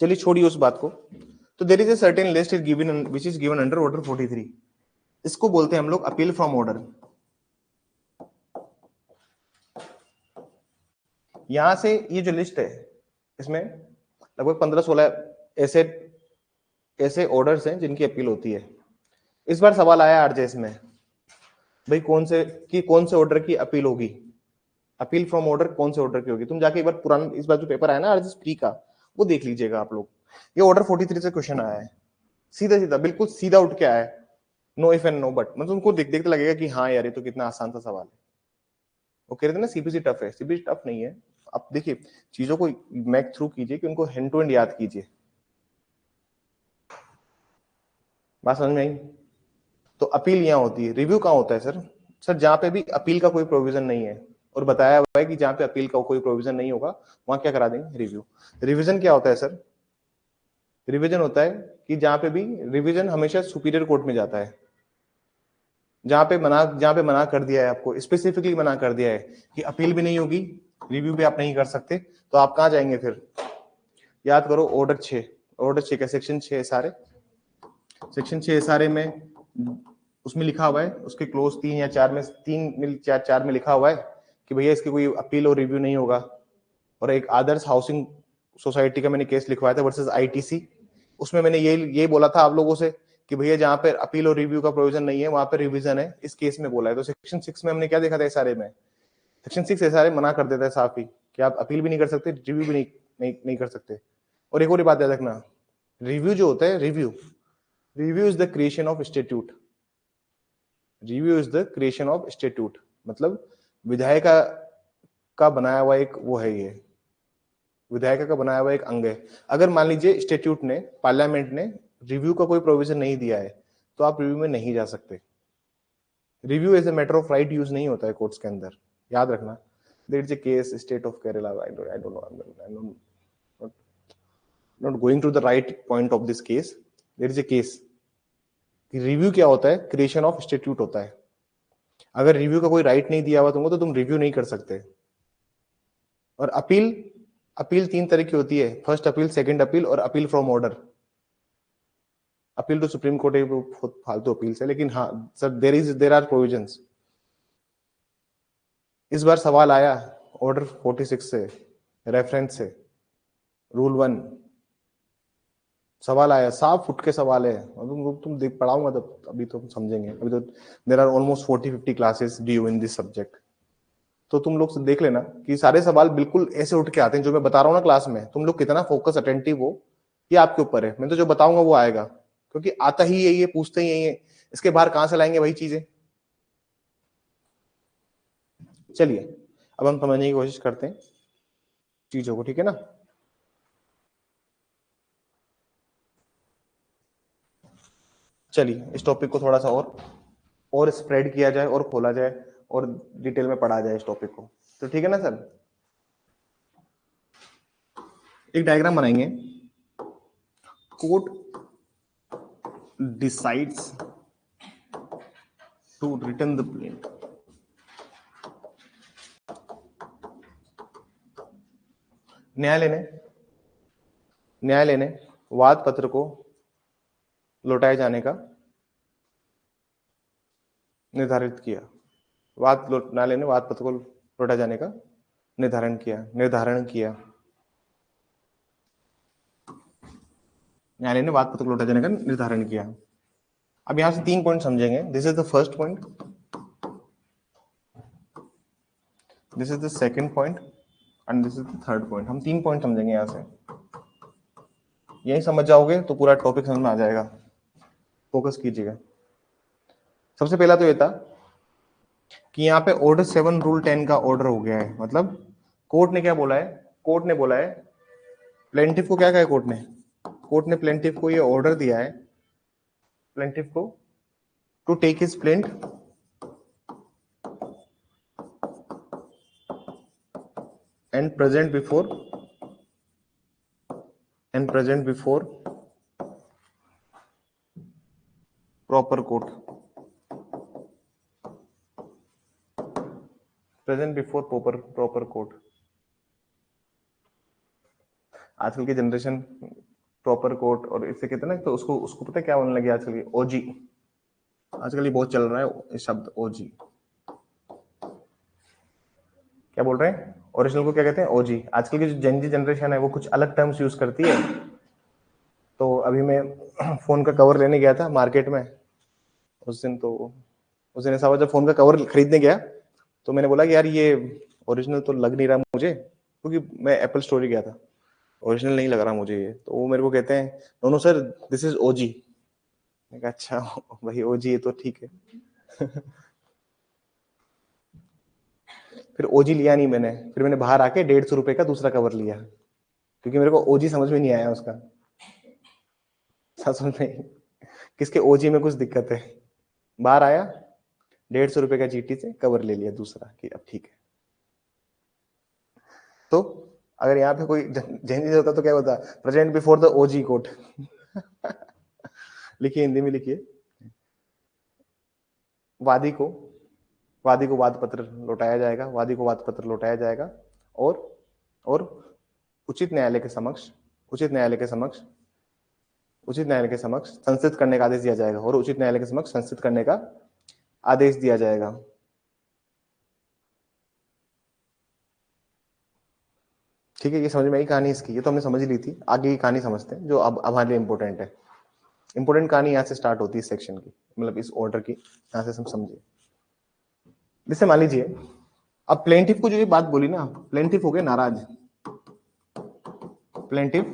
चलिए छोड़िए उस बात को। तो there is a certain list is given which is given under order 43। इसको बोलते हैं हम लोग अपील फ्रॉम ऑर्डर। यहां से ये जो लिस्ट है, इसमें लगभग 15-16 ऐसे ऐसे ऑर्डर्स हैं जिनकी अपील होती है। इस बार सवाल आया आरजेएस में, भाई कौन से ऑर्डर की अपील होगी? अपील फ्रॉम ऑर्डर कौन से ऑर्डर की होगी? तुम जाके एक बार पुराना इस बार जो पेपर आया ना आरजेएस प्री का, वो देख लीजिएगा आप लोग। ये ऑर्डर 43 से क्वेश्चन आया है, सीधा सीधा बिल्कुल सीधा उठ के आया है। No if and no but, मतलब तुमको देखते लगेगा कि हाँ यार ये तो कितना आसान सा सवाल है। वो कह रहे थे ना सीपीसी टफ है, सीपीसी टफ नहीं है। आप देखिए चीजों को मैक थ्रू कीजिए कि उनको हैंड टू हैंड याद कीजिए। बात समझ में आई? तो अपील यहाँ होती है। रिव्यू कहाँ होता है सर? सर जहां पे भी अपील का कोई प्रोविजन नहीं है, और बताया हुआ है कि जहां पे अपील का कोई प्रोविजन नहीं होगा वहां क्या करा देंगे? रिव्यू। रिवीजन क्या होता है सर? रिवीजन होता है कि जहां पे भी रिवीजन हमेशा सुपीरियर कोर्ट में जाता है। जहां पे मना कर दिया है, आपको स्पेसिफिकली मना कर दिया है कि अपील भी नहीं होगी, रिव्यू भी आप नहीं कर सकते, तो आप कहां जाएंगे फिर? याद करो ऑर्डर 6। ऑर्डर 6 का सेक्शन 6 सारे, सेक्शन 6 सारे में उसमें लिखा हुआ है, उसके क्लोज 3 या 4 में 4 में लिखा हुआ है कि भैया इसकी कोई अपील और रिव्यू नहीं होगा। और एक आदर्श हाउसिंग सोसाइटी का मैंने केस लिखवाया था वर्सेस आईटीसी, उसमें मैंने ये बोला था आप लोगों से कि भैया जहां पर अपील और रिव्यू का प्रोविजन नहीं है वहां पर रिवीजन है, इस केस में बोला है। तो सेक्शन 6 में हमने क्या देखा था सारे में? सेक्शन 6 सारे मना कर देता है साफ ही कि आप अपील भी नहीं कर सकते, रिव्यू भी नहीं कर सकते। और एक और बात याद रखना, रिव्यू जो होता है, review is the creation of statute. Review is the creation of statute, मतलब विधायक का बनाया हुआ एक वो है, ये विधायक का बनाया हुआ एक अंग है। अगर मान लीजिए स्टेट्यूट ने, पार्लियामेंट ने रिव्यू का कोई प्रोविजन नहीं दिया है, तो आप रिव्यू में नहीं जा सकते। Review as a matter of right use नहीं होता है कोर्ट्स के अंदर, याद रखना। There is a case state of Kerala, I don't know, not going to the right point of this case. There is a case, review क्या होता है? क्रिएशन ऑफ स्टेट्यूट होता है। अगर रिव्यू का कोई राइट नहीं दिया हुआ तुमको तो तुम रिव्यू नहीं कर सकते। और अपील, अपील 3 तरह की होती है, फर्स्ट अपील, सेकंड अपील और अपील फ्रॉम ऑर्डर। अपील तो सुप्रीम कोर्ट बहुत फालतू अपील है, लेकिन हाँ सर देर आर प्रोविजंस। इस बार सवाल आया ऑर्डर 46 से, रेफरेंस से, रूल 1 सवाल आया, साफ उठ के सवाल है। तुम देख पढ़ाऊंगा तब, अभी तो समझेंगे। अभी तो there are almost 40-50 classes due in this subject. तो तुम लोग देख लेना कि सारे सवाल बिल्कुल ऐसे उठ के आते हैं जो मैं बता रहा हूँ ना क्लास में। तुम लोग कितना फोकस अटेंटिव हो ये आपके ऊपर है। मैं तो जो बताऊंगा वो आएगा, क्योंकि आता ही यही है, पूछते ही यही है। इसके बाहर कहां से लाएंगे वही चीजें? चलिए अब हम समझने की कोशिश करते हैं चीजों को, ठीक है ना? चलिए इस टॉपिक को थोड़ा सा और स्प्रेड किया जाए और खोला जाए और डिटेल में पढ़ा जाए इस टॉपिक को, तो ठीक है ना सर? एक डायग्राम बनाएंगे। Court decides to return the plaint. न्यायालय ने वाद पत्र को लौटाए जाने का निर्धारित किया। न्यायालय ने वाद पत्र को लौटाए जाने का निर्धारण किया। न्यायालय ने वाद पत्र को लौटाए जाने का निर्धारण किया। अब यहां से 3 पॉइंट समझेंगे. This is the first point, this is the second point and this is the third point. हम 3 पॉइंट समझेंगे यहां से. यही समझ जाओगे तो पूरा टॉपिक समझ में आ जाएगा. फोकस कीजिएगा. सबसे पहला तो ये था कि यहाँ पे ऑर्डर 7 रूल 10 का ऑर्डर हो गया है. मतलब कोर्ट ने क्या बोला है? कोर्ट ने बोला है, प्लेंटिफ को क्या कहा है कोर्ट ने? कोर्ट ने प्लेंटिफ को ये ऑर्डर दिया है, प्लेंटिफ को to take his plaint and present before proper court. Present before proper court. आजकल की जनरेशन प्रॉपर कोर्ट और इससे कहते हैं ना, तो उसको उसको पता है क्या बोलने लगी आजकल? ओजी. आजकल ये बहुत चल रहा है ये शब्द ओजी. क्या बोल रहे हैं? ओरिजिनल को क्या कहते हैं? ओजी. आजकल की जो जेनजी जनरेशन है वो कुछ अलग टर्म्स यूज करती है. तो अभी मैं फोन का कवर लेने गया था मार्केट में उस दिन ऐसा हुआ, जब फोन का कवर खरीदने गया तो मैंने बोला कि यार ये ओरिजिनल तो लग नहीं रहा मुझे, क्योंकि मैं एप्पल स्टोर ही गया था. ओरिजिनल नहीं लग रहा मुझे ये. तो वो मेरे को कहते हैं no no sir this is OG. मैंने कहा अच्छा भाई ओजी है तो ठीक है. फिर ओजी लिया नहीं मैंने. फिर मैंने बाहर आके 150 रुपए का दूसरा कवर लिया, क्योंकि मेरे को ओजी समझ में नहीं आया उसका. सच में किसके ओजी में कुछ दिक्कत है. बाहर आया 150 रुपए का जीटी से कवर ले लिया दूसरा कि अब ठीक है. तो अगर यहाँ पे कोई चेंजेस होता तो क्या होता? Present before the OG court. लिखिए, हिंदी में लिखिए. वादी को वाद पत्र लौटाया जाएगा. वादी को वाद पत्र लौटाया जाएगा और उचित न्यायालय के समक्ष संस्थित करने का आदेश दिया जाएगा. और उचित न्यायालय के समक्ष संस्थित करने का आदेश दिया जाएगा. ठीक है, ये समझ में आई कहानी इसकी. ये तो हमने समझ ली थी. आगे की कहानी समझते हैं जो अब हमारे लिए इंपॉर्टेंट है. इंपॉर्टेंट कहानी यहाँ से स्टार्ट होती है इस सेक्शन की, मतलब इस ऑर्डर की. यहाँ से हम समझिए. जैसे मान लीजिए अब प्लेंटिफ को जो ये बात बोली ना, प्लेंटिफ हो गए नाराज. Plaintiff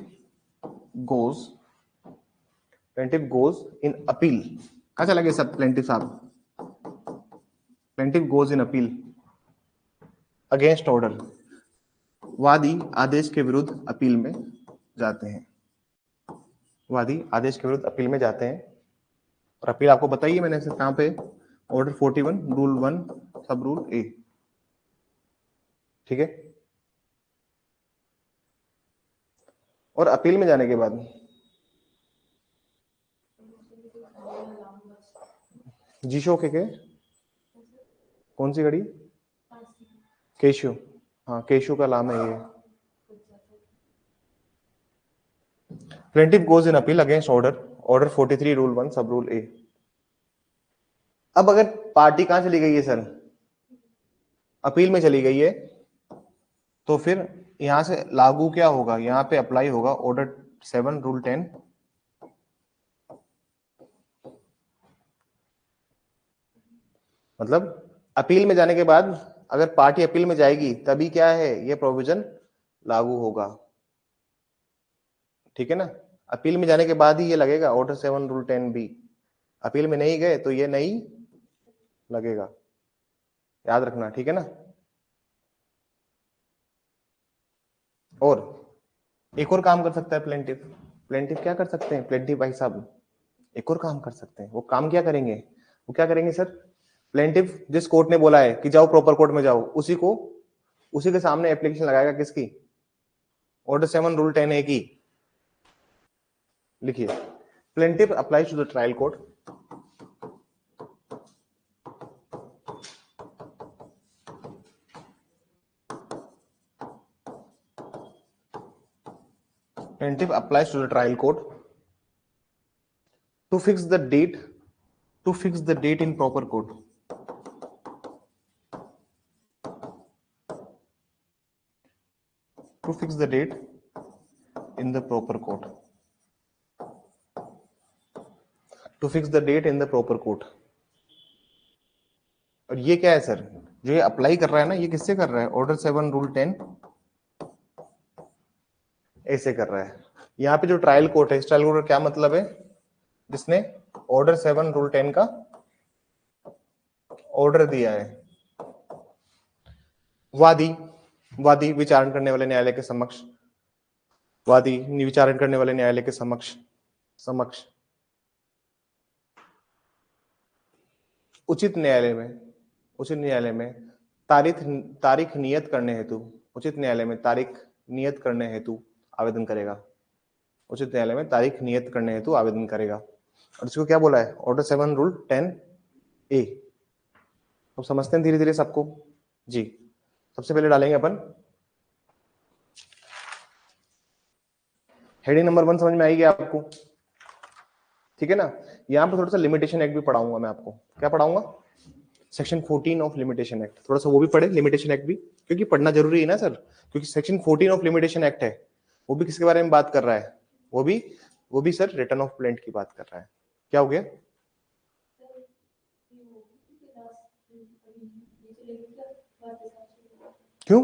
goes in appeal. कहा चला गया सब? प्लेंटिफ साहब. Plaintiff goes in appeal against order. वादी आदेश के विरुद्ध अपील में जाते हैं. वादी आदेश के विरुद्ध अपील में जाते हैं. और अपील आपको बताइए मैंने सिर्फ कहां पे? ऑर्डर 41 रूल 1 सब रूल ए. ठीक है. और अपील में जाने के बाद जीशो के कौन सी घड़ी? केशु. हाँ, केशु का नाम है ये. Plaintiff goes in appeal against order 43 rule 1 sub rule ए. अब अगर पार्टी कहां चली गई है सर? अपील में चली गई है, तो फिर यहां से लागू क्या होगा? यहां पे अप्लाई होगा ऑर्डर 7 रूल 10. मतलब अपील में जाने के बाद अगर पार्टी अपील में जाएगी तभी क्या है, ये प्रोविजन लागू होगा. ठीक है ना? अपील में जाने के बाद ही ये लगेगा ऑर्डर 7 रूल 10 बी. अपील में नहीं गए तो ये नहीं लगेगा. याद रखना. ठीक है ना? और एक और काम कर सकता है प्लेंटिफ. प्लेंटिफ क्या कर सकते हैं? प्लेंटिफ भाई साहब एक और काम कर सकते हैं. वो काम क्या करेंगे? वो क्या करेंगे सर? प्लेंटिफ जिस कोर्ट ने बोला है कि जाओ प्रॉपर कोर्ट में जाओ, उसी के सामने एप्लीकेशन लगाएगा. किसकी? ऑर्डर 7 रूल 10 ए की. लिखिए, plaintiff applies to the trial court. Plaintiff applies to the trial court to fix the date in proper court. To fix the date in the proper court. To fix the date in the proper court. और ये क्या है sir, जो ये apply कर रहा है ना, ये किससे कर रहा है, ऑर्डर 7 रूल 10 ऐसे कर रहा है। यहाँ पे जो ट्रायल कोर्ट है, इस ट्रायल कोर्ट का क्या मतलब है, जिसने ऑर्डर 7 रूल 10 का ऑर्डर दिया है, वादी विचारण करने वाले न्यायालय के समक्ष, वादी विचारण करने वाले न्यायालय के समक्ष उचित न्यायालय में तारीख नियत करने हेतु, उचित न्यायालय में तारीख नियत करने हेतु आवेदन करेगा, उचित न्यायालय में तारीख नियत करने हेतु आवेदन करेगा। और इसको क्या बोला है, ऑर्डर 7 रूल 10 ए। तो समझते हैं धीरे धीरे सबको जी। सबसे पहले डालेंगे अपन हेडिंग नंबर 1, समझ में आएगी आपको, ठीक है ना। यहाँ पर थोड़ा सा लिमिटेशन एक्ट भी पढ़ाऊंगा मैं आपको। क्या पढ़ाऊंगा, सेक्शन 14 ऑफ लिमिटेशन एक्ट, थोड़ा सा वो भी पढ़े, लिमिटेशन एक्ट भी, क्योंकि पढ़ना जरूरी है ना सर, क्योंकि सेक्शन 14 ऑफ लिमिटेशन एक्ट है, वो भी किसके बारे में बात कर रहा है, वो भी सर रिटर्न ऑफ प्लेंट की बात कर रहा है। क्या हो गया, क्यों,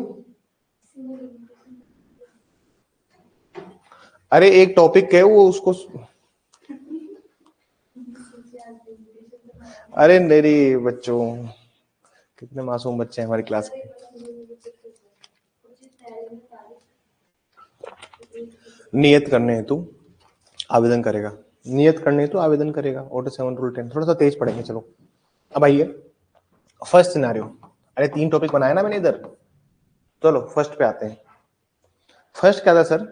अरे एक टॉपिक है वो, उसको अरे मेरी बच्चों, कितने मासूम बच्चे हैं हमारी क्लास में। नियत करने हेतु आवेदन करेगा, नियत करने हेतु आवेदन करेगा, ऑर्डर 7 रूल 10। थोड़ा सा तेज पढ़ेंगे, चलो अब आइए फर्स्ट सिनेरियो। अरे 3 टॉपिक बनाया ना मैंने इधर, चलो फर्स्ट पे आते हैं। फर्स्ट क्या था सर,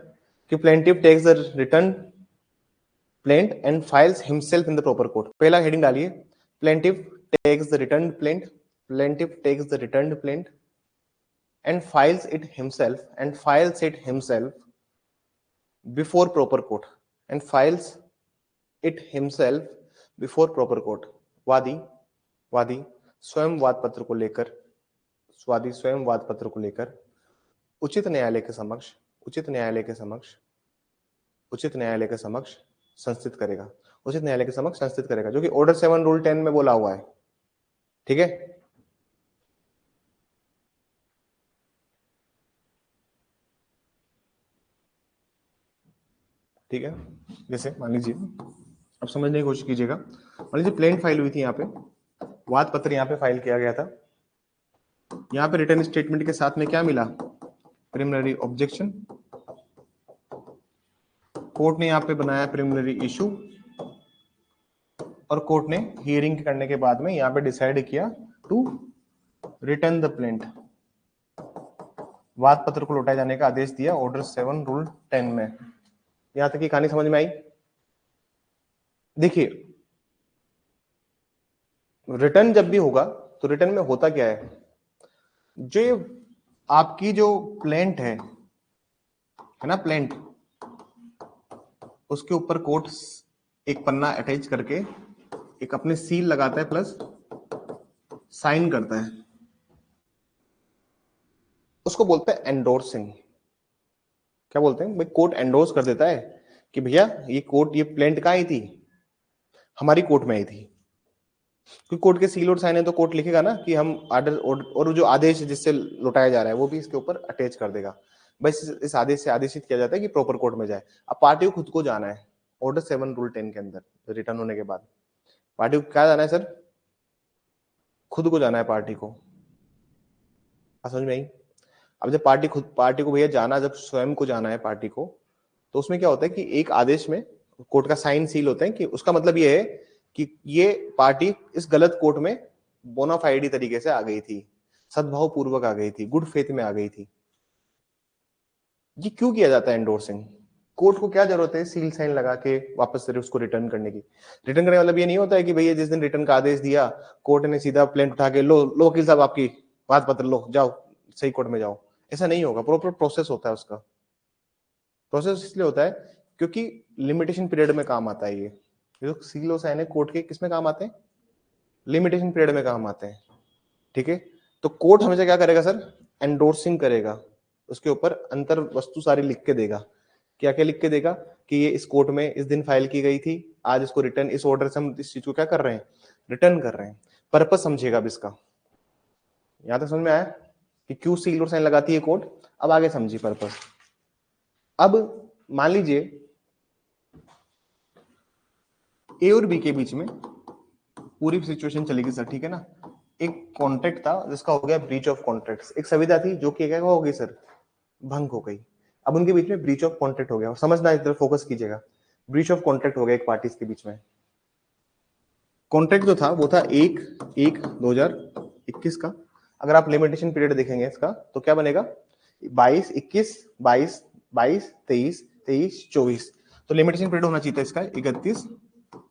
कि plaintiff takes the return plaint and files himself in the proper court. पहला हेडिंग डालिए, plaintiff takes the return plaint, plaintiff takes the return plaint and files it himself before proper court, and files it himself before proper court। वादी स्वयं वाद पत्र को लेकर उचित न्यायालय के समक्ष संस्थित करेगा, जो कि ऑर्डर 7 रूल 10 में बोला हुआ है, ठीक है। ठीक है, जैसे मान लीजिए, अब समझने की कोशिश कीजिएगा, मान लीजिए प्लेंट फाइल हुई थी, यहाँ पे वाद पत्र यहाँ पे फाइल किया गया था, यहाँ पे रिटर्न स्टेटमेंट के साथ में क्या मिला, प्रिलिमिनरी ऑब्जेक्शन, कोर्ट ने यहाँ पे बनाया प्रिलिमिनरी इशू, और कोर्ट ने हियरिंग करने के बाद में यहाँ पे डिसाइड किया टू रिटर्न द प्लेंट, वाद पत्र को लौटाए जाने का आदेश दिया ऑर्डर 7 रूल 10 में। यहां तक की कहानी समझ में आई। देखिए रिटर्न जब भी होगा तो रिटर्न में होता क्या है, जो आपकी जो प्लेंट है ना, प्लेंट, उसके ऊपर कोर्ट एक पन्ना अटैच करके एक अपने सील लगाता है प्लस साइन करता है, उसको बोलते हैं एंडोर्सिंग। क्या बोलते हैं भाई, कोर्ट एंडोर्स कर देता है कि भैया ये कोर्ट, ये प्लेंट कहाँ आई थी, हमारी कोर्ट में आई थी। क्योंकि कोर्ट के सील और साइन है तो कोर्ट लिखेगा ना कि हम ऑर्डर, और जो आदेश जिससे लौटाया जा रहा है वो भी इसके ऊपर अटैच कर देगा। बस इस आदेश से आदेशित किया जाता है कि प्रॉपर कोर्ट में जाए। अब पार्टी को खुद को जाना है ऑर्डर 7 रूल 10 के अंदर, रिटर्न होने के बाद पार्टी को क्या जाना है सर, खुद को जाना है पार्टी को। समझ में आई। अब जब पार्टी को भैया जाना, जब स्वयं को जाना है पार्टी को, तो उसमें क्या होता है कि एक आदेश में कोर्ट का साइन सील होते हैं, कि उसका मतलब ये है कि ये पार्टी इस गलत कोर्ट में बोनाफाइडी तरीके से आ गई थी, सद्भाव पूर्वक आ गई थी, गुड फेथ में आ गई थी। ये क्यों किया जाता है एंडोर्सिंग, कोर्ट को क्या जरूरत है सील साइन लगा के वापस से उसको रिटर्न करने की। रिटर्न करने मतलब ये नहीं होता है कि भैया जिस दिन रिटर्न का आदेश दिया कोर्ट ने सीधा प्लेंट उठा के लो वकील साहब आपकी वाद पत्र लो, जाओ सही कोर्ट में जाओ, ऐसा नहीं होगा। प्रॉपर प्रोसेस होता है उसका। प्रोसेस इसलिए होता है क्योंकि लिमिटेशन पीरियड में काम आता है। ये जो सील और साइन है कोर्ट के, किस में काम आते हैं, लिमिटेशन पीरियड में काम आते हैं, ठीक है। तो कोर्ट हमेशा क्या करेगा सर, एंडोर्सिंग करेगा, उसके ऊपर अंतर वस्तु सारी लिख के देगा। क्या क्या लिख के देगा कि ये इस कोर्ट में इस दिन फाइल की गई थी, आज इसको रिटर्न, इस ऑर्डर से हम इस चीज को क्या कर रहे हैं, रिटर्न कर रहे हैं। पर्पस समझिएगा अब इसका, यहां तक समझ में आया कि क्यों सील और साइन लगाती है कोर्ट। अब आगे समझिए पर्पस। अब मान लीजिए ए और बी के बीच में पूरी सिचुएशन चलेगी सर, ठीक है ना। एक कॉन्ट्रैक्ट था जिसका हो गया ब्रीच ऑफ कॉन्ट्रैक्ट, एक संविदा थी जो कि क्या हो गई सर, भंग हो गई। अब उनके बीच में ब्रीच ऑफ कॉन्ट्रैक्ट हो गया, समझना इधर फोकस कीजिएगा। ब्रीच ऑफ कॉन्ट्रैक्ट हो गया एक पार्टीज के बीच में। कॉन्ट्रैक्ट जो था वो था 1/1/2021 का। अगर आप लिमिटेशन पीरियड देखेंगे इसका तो क्या बनेगा, 22, 21, 22, 22, 23, 23, 24। तो लिमिटेशन पीरियड होना चाहिए था इसका 31,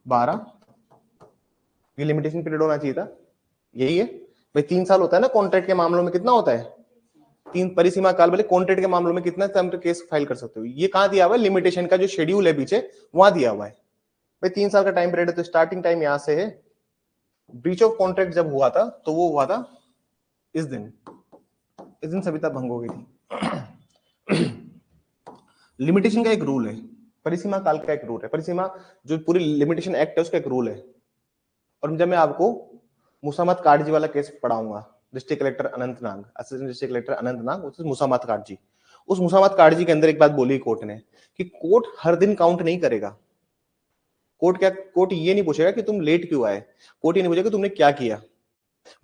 12, ये लिमिटेशन पीरियड होना चाहिए था। यही है भाई, 3 साल होता है ना कॉन्ट्रैक्ट के मामलों में, कितना होता है 3 परिसीमा काल। बोले कॉन्ट्रैक्ट के मामलों में कितना टाइम तक केस फाइल कर सकते हो, ये कहां दिया हुआ है, लिमिटेशन का जो शेड्यूल है पीछे वहां दिया हुआ है भाई। 3 साल का टाइम पीरियड है, तो स्टार्टिंग टाइम यहां से है। ब्रीच ऑफ कॉन्ट्रैक्ट जब हुआ था तो वो हुआ था इस दिन सविता भंग हो गई थी। लिमिटेशन का एक रूल है, परिसीमा काल का एक रूल है, परिसीमा जो पूरी लिमिटेशन एक्ट है उसका एक रूल है। और जब मैं आपको मुसामत काटजी वाला केस पढ़ाऊंगा, district collector Anantnag, assistant district collector Anantnag, मुसामत काटजी, उस मुसामत काटजी के अंदर एक बात बोली कोर्ट ने कि कोर्ट हर दिन काउंट नहीं करेगा। कोर्ट ये नहीं पूछेगा कि तुम लेट क्यों आए, कोर्ट ये नहीं पूछेगा कि तुमने क्या किया।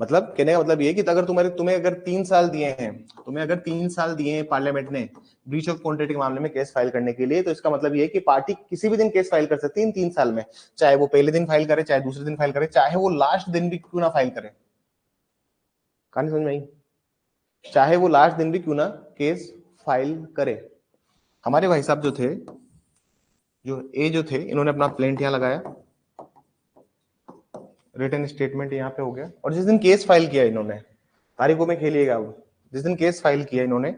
मतलब कहने का मतलब ये कि अगर तुम्हें अगर 3 साल दिए हैं पार्लियामेंट ने ब्रीच ऑफ कॉन्ट्रैक्ट के मामले में केस फाइल करने के लिए, तो इसका मतलब ये है कि पार्टी किसी भी दिन केस फाइल कर सकती है इन 3 साल में, चाहे वो पहले दिन फाइल करे, चाहे दूसरे दिन फाइल करे, चाहे वो लास्ट दिन भी क्यों ना फाइल करे। कहानी समझ में आई, चाहे वो लास्ट दिन भी क्यों ना केस फाइल करे। हमारे भाई साहब जो थे, जो थे इन्होंने अपना प्लेंट यहां लगाया, रिटन स्टेटमेंट यहाँ पे हो गया, और जिस दिन केस फाइल किया इन्होंने, तारीखों में खेलिएगा, अब जिस दिन केस फाइल किया इन्होंने,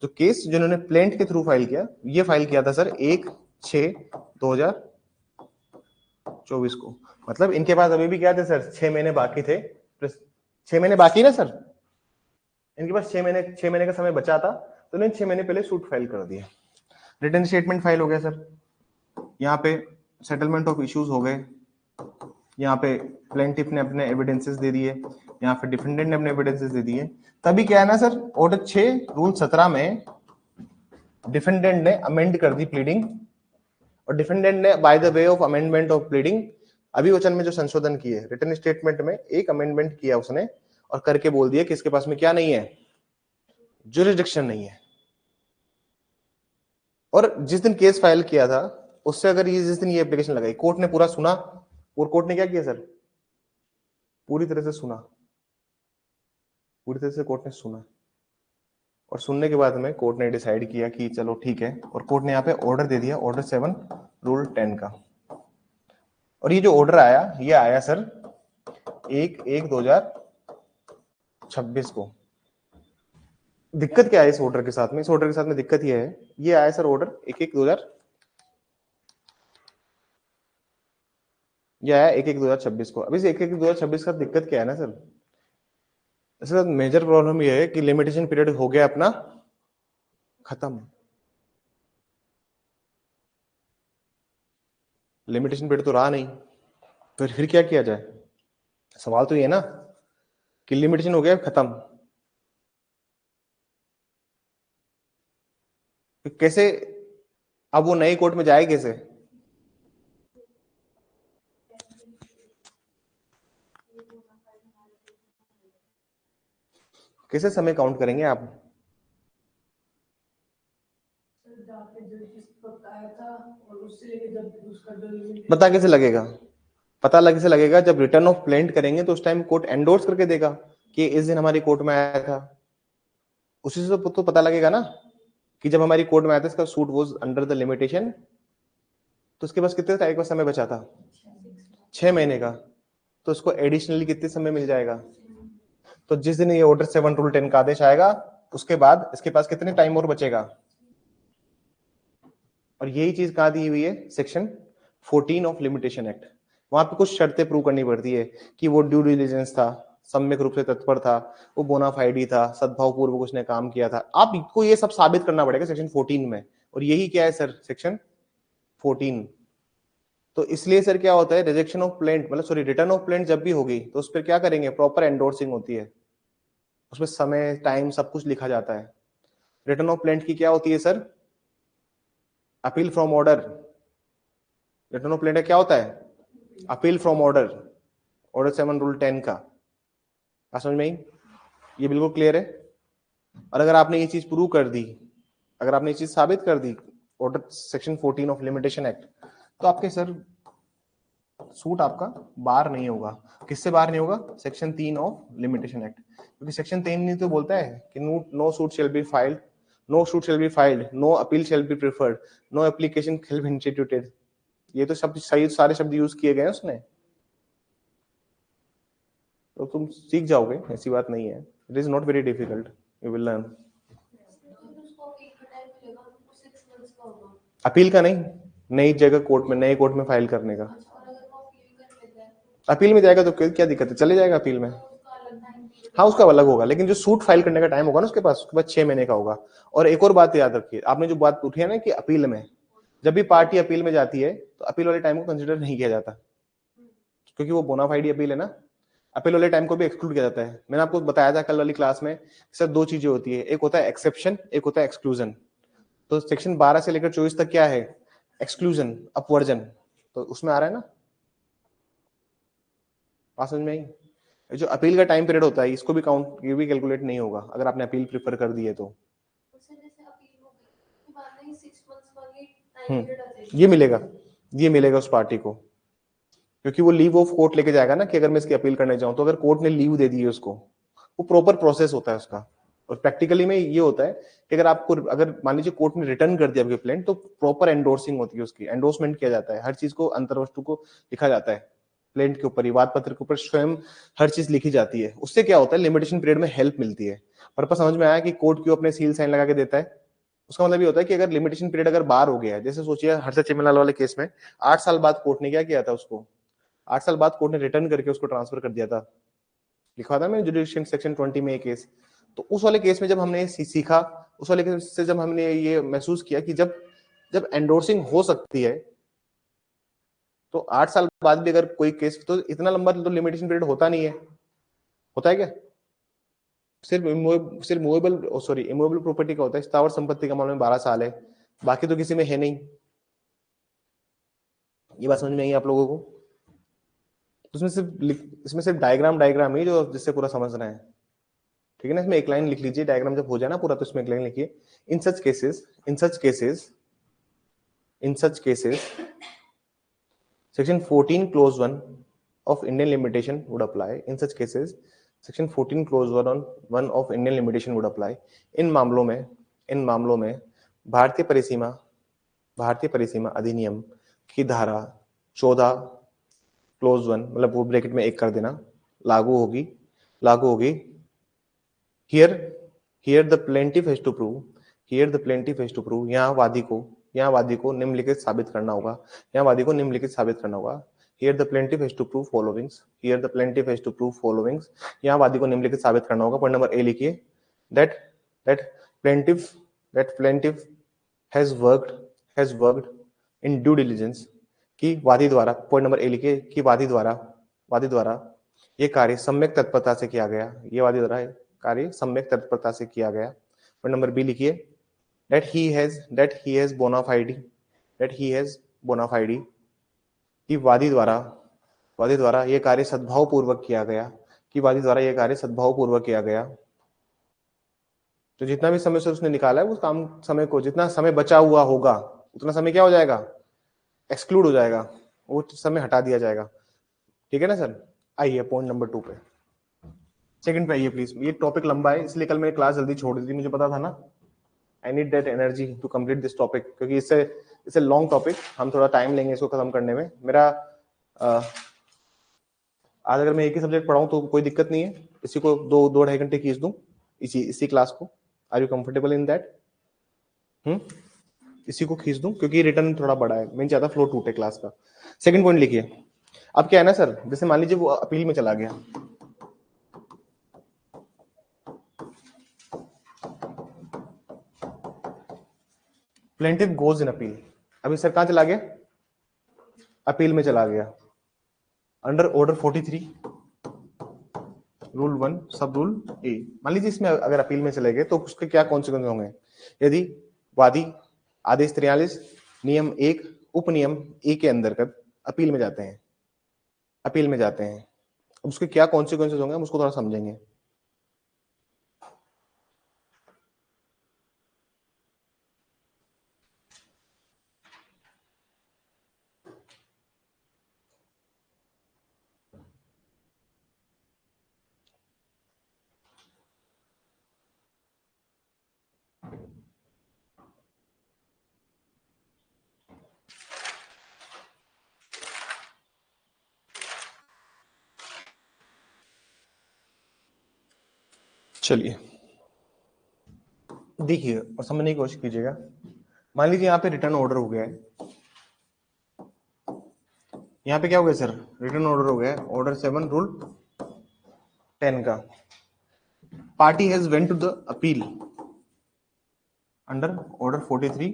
जो केस जो इन्होंने प्लेंट के थ्रू फाइल किया, ये फाइल किया था सर 1/6/2024 को। मतलब इनके पास अभी भी क्या थे सर, 6 महीने बाकी थे, 6 महीने बाकी ना सर, इनके पास 6 महीने का समय बचा था, तो इन्होंने 6 महीने पहले सूट फाइल कर दिया। रिटन स्टेटमेंट फाइल हो गया सर, यहाँ पे सेटलमेंट ऑफ इश्यूज हो गए, यहाँ पे प्लेंटिफ ने अपने एविडेंसेस दे दिए, यहाँ पे डिफेंडेंट ने अपने एविडेंसेस दे दिए। तभी क्या है ना सर, ऑर्डर 6 रूल 17 में डिफेंडेंट ने अमेंड कर दी प्लीडिंग, और डिफेंडेंट ने by the way of amendment of pleading अभिवचन में जो संशोधन किए, रिटन स्टेटमेंट में एक अमेंडमेंट किया उसने, और करके बोल दिया कि इसके पास में क्या नहीं है, जुरिसडिक्शन नहीं है। और जिस दिन केस फाइल किया था उससे अगर ये जिस दिन ये एप्लीकेशन लगाई, कोर्ट ने पूरा सुना, और कोर्ट ने क्या किया सर, पूरी तरह से सुना, पूरी तरह से कोर्ट ने सुना, और सुनने के बाद में कोर्ट ने डिसाइड किया कि चलो ठीक है, और कोर्ट ने यहाँ पे ऑर्डर दे दिया, ऑर्डर 7 रूल 10 का। और ये जो ऑर्डर आया, ये आया सर 1/1/2026 को। दिक्कत क्या है इस ऑर्डर के साथ में, इस ऑर्डर के साथ में दिक्कत ये है, ये आया सर ऑर्डर 1/1/2000, ये आया 1/1/2026 को। अब इस 1/1/2026 का दिक्कत क्या है ना सर, इसका मेजर प्रॉब्लम ये है कि लिमिटेशन पीरियड हो गया अपना खत्म। लिमिटेशन पीरियड तो रहा नहीं, फिर क्या किया जाए, सवाल तो ये है ना कि लिमिटेशन हो गया खत्म, तो कैसे अब वो नई कोर्ट में जाए, कैसे समय काउंट करेंगे आप, पता कैसे लगेगा, पता लगे से लगेगा जब रिटर्न ऑफ प्लेंट करेंगे तो उस टाइम कोर्ट एंडोर्स करके देगा कि इस दिन हमारी कोर्ट में आया था, उसी से तो पता लगेगा ना कि जब हमारी कोर्ट में आया था इसका suit was under the limitation, तो उसके पास कितने टाइम का समय बचा था, 6 महीने का, तो उसको एडिशनली कितने समय मिल जाएगा। तो जिस दिन ये ऑर्डर 7 रूल 10 का आदेश आएगा उसके बाद इसके पास कितने टाइम और बचेगा। और यही चीज कहां दी हुई है, सेक्शन 14 ऑफ लिमिटेशन एक्ट। वहां पे कुछ शर्तें प्रूव करनी पड़ती है कि वो ड्यू डिलिजेंस था, सम्यक रूप से तत्पर था, वो बोनाफाइडी था, सद्भाव पूर्वक उसने काम किया था। आपको ये सब साबित करना पड़ेगा सेक्शन 14 में, और यही क्या है सर, सेक्शन 14 तो इसलिए सर क्या होता है, रिजेक्शन ऑफ प्लेंट मतलब सॉरी रिटर्न ऑफ प्लेंट जब भी होगी तो उस पर क्या करेंगे, प्रॉपर एंडोर्सिंग होती है, उसमें समय टाइम सब कुछ लिखा जाता है। रिटर्न ऑफ प्लेंट की क्या होती है sir, appeal from order. Return of plaint क्या होता है, appeal from order, order 7 rule 10 का। बात समझ में आई, ये बिल्कुल क्लियर है। और अगर आपने ये चीज प्रूव कर दी, अगर आपने ये चीज साबित कर दी order section 14 of limitation act, तो आपके सर सूट आपका बार नहीं होगा। किससे बार नहीं होगा, सेक्शन 3 ऑफ लिमिटेशन एक्ट, क्योंकि सेक्शन 3 नहीं तो बोलता है कि no suit shall be filed, no suit shall be filed, no appeal shall be preferred, no application shall be instituted. ये तो शब्द सही, सारे शब्द यूज किए गए हैं उसने, तो तुम सीख जाओगे, ऐसी बात नहीं है। It is not very difficult, you will learn. Appeal का नहीं, नई जगह कोर्ट में, नए कोर्ट में फाइल करने का। अपील में जाएगा तो क्या दिक्कत है, चले जाएगा अपील में। हाँ उसका अलग होगा, लेकिन जो सूट फाइल करने का टाइम होगा ना उसके पास, उसके बाद 6 महीने का होगा। और एक और बात याद रखिए, आपने जो बात उठी है ना कि अपील में, जब भी पार्टी अपील में जाती है तो अपील वाले टाइम को कंसिडर नहीं किया जाता, क्योंकि वो बोनाफाइड अपील है ना। अपील वाले टाइम को भी एक्सक्लूड किया जाता है। मैंने आपको बताया था कल वाली क्लास में, सर दो चीजें होती है, एक होता है एक्सेप्शन, एक होता है एक्सक्लूजन। तो सेक्शन 12 से लेकर 24 तक क्या है, एक्सक्लूजन, अपवर्जन, तो उसमें आ रहा है ना, बात समझ में आई। जो अपील का टाइम पीरियड होता है इसको भी काउंट, ये भी कैलकुलेट नहीं होगा अगर आपने अपील प्रेफर कर दी है तो। ये मिलेगा, ये मिलेगा उस पार्टी को, क्योंकि वो लीव ऑफ कोर्ट लेके जाएगा ना कि अगर मैं इसकी अपील करने जाऊं, तो अगर कोर्ट ने लीव दे दी है उसको, वो प्रॉपर प्रोसेस होता है उसका। और प्रैक्टिकली में ये होता है कि अगर आपको, अगर मान लीजिए कोर्ट ने रिटर्न कर दिया आपके प्लेन, तो प्रॉपर एंडोर्सिंग होती है उसकी, एंडोर्समेंट किया जाता है, हर चीज को, अंतरवस्तु को लिखा जाता है प्लेंट के ऊपर ही, वाद पत्र के ऊपर स्वयं हर चीज लिखी जाती है। उससे क्या होता है, लिमिटेशन पीरियड में हेल्प मिलती है। पर्पस समझ में आया कि कोर्ट क्यों अपने सील साइन लगा के देता है। उसका मतलब ये होता है कि अगर लिमिटेशन पीरियड अगर बार हो गया है, जैसे सोचिए हर्षद चिमनलाल वाले केस में 8 साल बाद कोर्ट ने क्या किया था उसको, 8 साल बाद कोर्ट ने रिटर्न करके उसको ट्रांसफर कर दिया था, लिखा था मैंने जुडिशियल सेक्शन 20 में ये केस। तो उस वाले केस में जब हमने सीखा, उस वाले केस से जब हमने ये महसूस किया कि जब जब एंडोर्सिंग हो सकती है, तो 8 साल बाद भी अगर कोई केस, तो इतना लंबा तो लिमिटेशन पीरियड होता नहीं है, होता है क्या, सिर्फ मूवेबल, सॉरी इमूवेबल प्रॉपर्टी का होता है, स्थावर संपत्ति का मामले में 12 साल है, बाकी तो किसी में है नहीं। ये बात समझ में आई आप लोगों को। तो इसमें सिर्फ डायग्राम डायग्राम ही जो जिससे पूरा समझ रहे हैं, ठीक है ना। इसमें एक लाइन लिख लीजिए, डायग्राम जब हो जाए ना पूरा, तो इसमें एक लाइन लिखिए, in such cases, in such cases, in such cases section 14 clause 1 of Indian limitation would apply. In such cases section 14 clause 1 of Indian limitation would apply. इन मामलों में भारतीय परिसीमा अधिनियम की धारा 14 क्लोज 1, मतलब वो ब्रैकेट में एक कर देना, लागू होगी। Here here the plaintiff has to prove, here the plaintiff has to prove, यहाँ वादी को निम्नलिखित साबित करना होगा, यहाँ वादी को निम्नलिखित साबित करना होगा। Here the plaintiff has to prove followings, here the plaintiff has to prove followings, यहाँ वादी को निम्नलिखित साबित करना होगा। पॉइंट नंबर ए लिखिए, that that plaintiff has worked in due diligence, कि वादी द्वारा, पॉइंट नंबर ए लिखिए, कि वादी द्वारा ये कार्य सम्यक तत्परता से किया गया, ये वादी द्वारा कार्य सम्यक तत्परता से किया गया। पॉइंट नंबर बी लिखिए, that he has bona fide, कि वादी द्वारा ये कार्य सद्भाव पूर्वक किया गया, कि वादी द्वारा ये कार्य सद्भाव पूर्वक किया गया। तो जितना भी समय से उसने निकाला है, उस काम समय को, जितना समय बचा हुआ होगा उतना समय क्या हो जाएगा, एक्सक्लूड हो जाएगा, वो समय हटा दिया जाएगा। ठीक है ना सर। आइए पॉइंट नंबर 2 पे, सेकंड पे आइए प्लीज। ये टॉपिक लंबा है, इसलिए कल मैंने क्लास जल्दी छोड़ दी थी, मुझे पता था ना, I need that energy to complete this topic, क्योंकि इससे लॉन्ग टॉपिक, हम थोड़ा टाइम लेंगे इसको खत्म करने में। मेरा आज अगर मैं एक ही सब्जेक्ट पढ़ाऊं तो कोई दिक्कत नहीं है, इसी को 2-2.5 घंटे खींच दूं, इसी क्लास को। Are you comfortable in that? इसी को खींच दूं, क्योंकि रिटर्न थोड़ा बड़ा है, मैं चाहता फ्लो टूटे क्लास का। सेकंड पॉइंट लिखिए। अब क्या है ना सर, जैसे मान लीजिए वो अपील में चला गया, प्लेंटिफ गोज इन अपील। अभी सर कहां चला गया, अपील में चला गया under order 43 rule 1 sub rule ए। मान लीजिए इसमें अगर अपील में चले गए तो उसके क्या कॉन्सिक्वेंस होंगे? यदि वादी आदेश 43 नियम 1 उपनियम ए के अंतर्गत अपील में जाते हैं, उसके क्या कॉन्सिक्वेंसेस होंगे हम उसको थोड़ा समझेंगे। चलिए देखिए और समझने की कोशिश कीजिएगा। मान लीजिए यहाँ पे रिटर्न ऑर्डर हो गया है, यहाँ पे क्या हो गया सर? रिटर्न ऑर्डर हो गया, ऑर्डर 7 रूल 10 का। Party has went to the appeal under order 43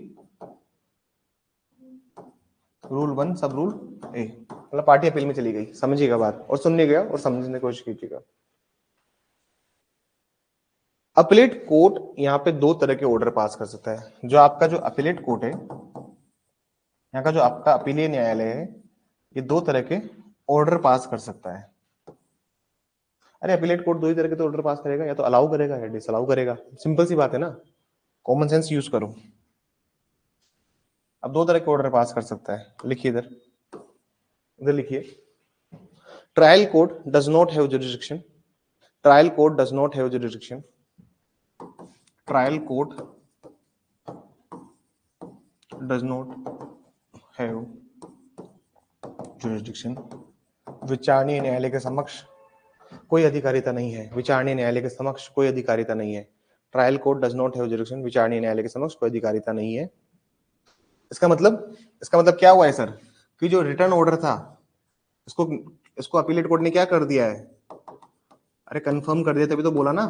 rule 1 sub rule ए। मतलब पार्टी अपील में चली गई, समझिएगा बात और सुनने और समझने की कोशिश कीजिएगा। अपीलेट कोर्ट यहाँ पे दो तरह के ऑर्डर पास कर सकता है। जो आपका जो अपीलेट कोर्ट है, यहाँ का जो आपका अपीलीय न्यायालय है, ये दो तरह के ऑर्डर पास कर सकता है। अरे अपीलेट कोर्ट दो ही तरह के तो ऑर्डर पास करेगा, या तो अलाउ करेगा या डिसअलाउ करेगा। सिंपल सी बात है ना, कॉमन सेंस यूज करो। अब दो तरह के ऑर्डर पास कर सकता है, लिखिए इधर लिखिए। Trial court does not have jurisdiction, trial court does not have jurisdiction, trial court does not have jurisdiction. विचारणीय न्यायालय के समक्ष कोई अधिकारिता नहीं है, विचारणीय न्यायालय के समक्ष कोई अधिकारिता नहीं है। Trial court does not have jurisdiction, विचारणीय न्यायालय के समक्ष कोई अधिकारिता नहीं है। इसका मतलब क्या हुआ है सर? कि जो रिटर्न ऑर्डर था इसको अपीलेट कोर्ट ने क्या कर दिया है? अरे कंफर्म कर दिया, तभी तो बोला ना,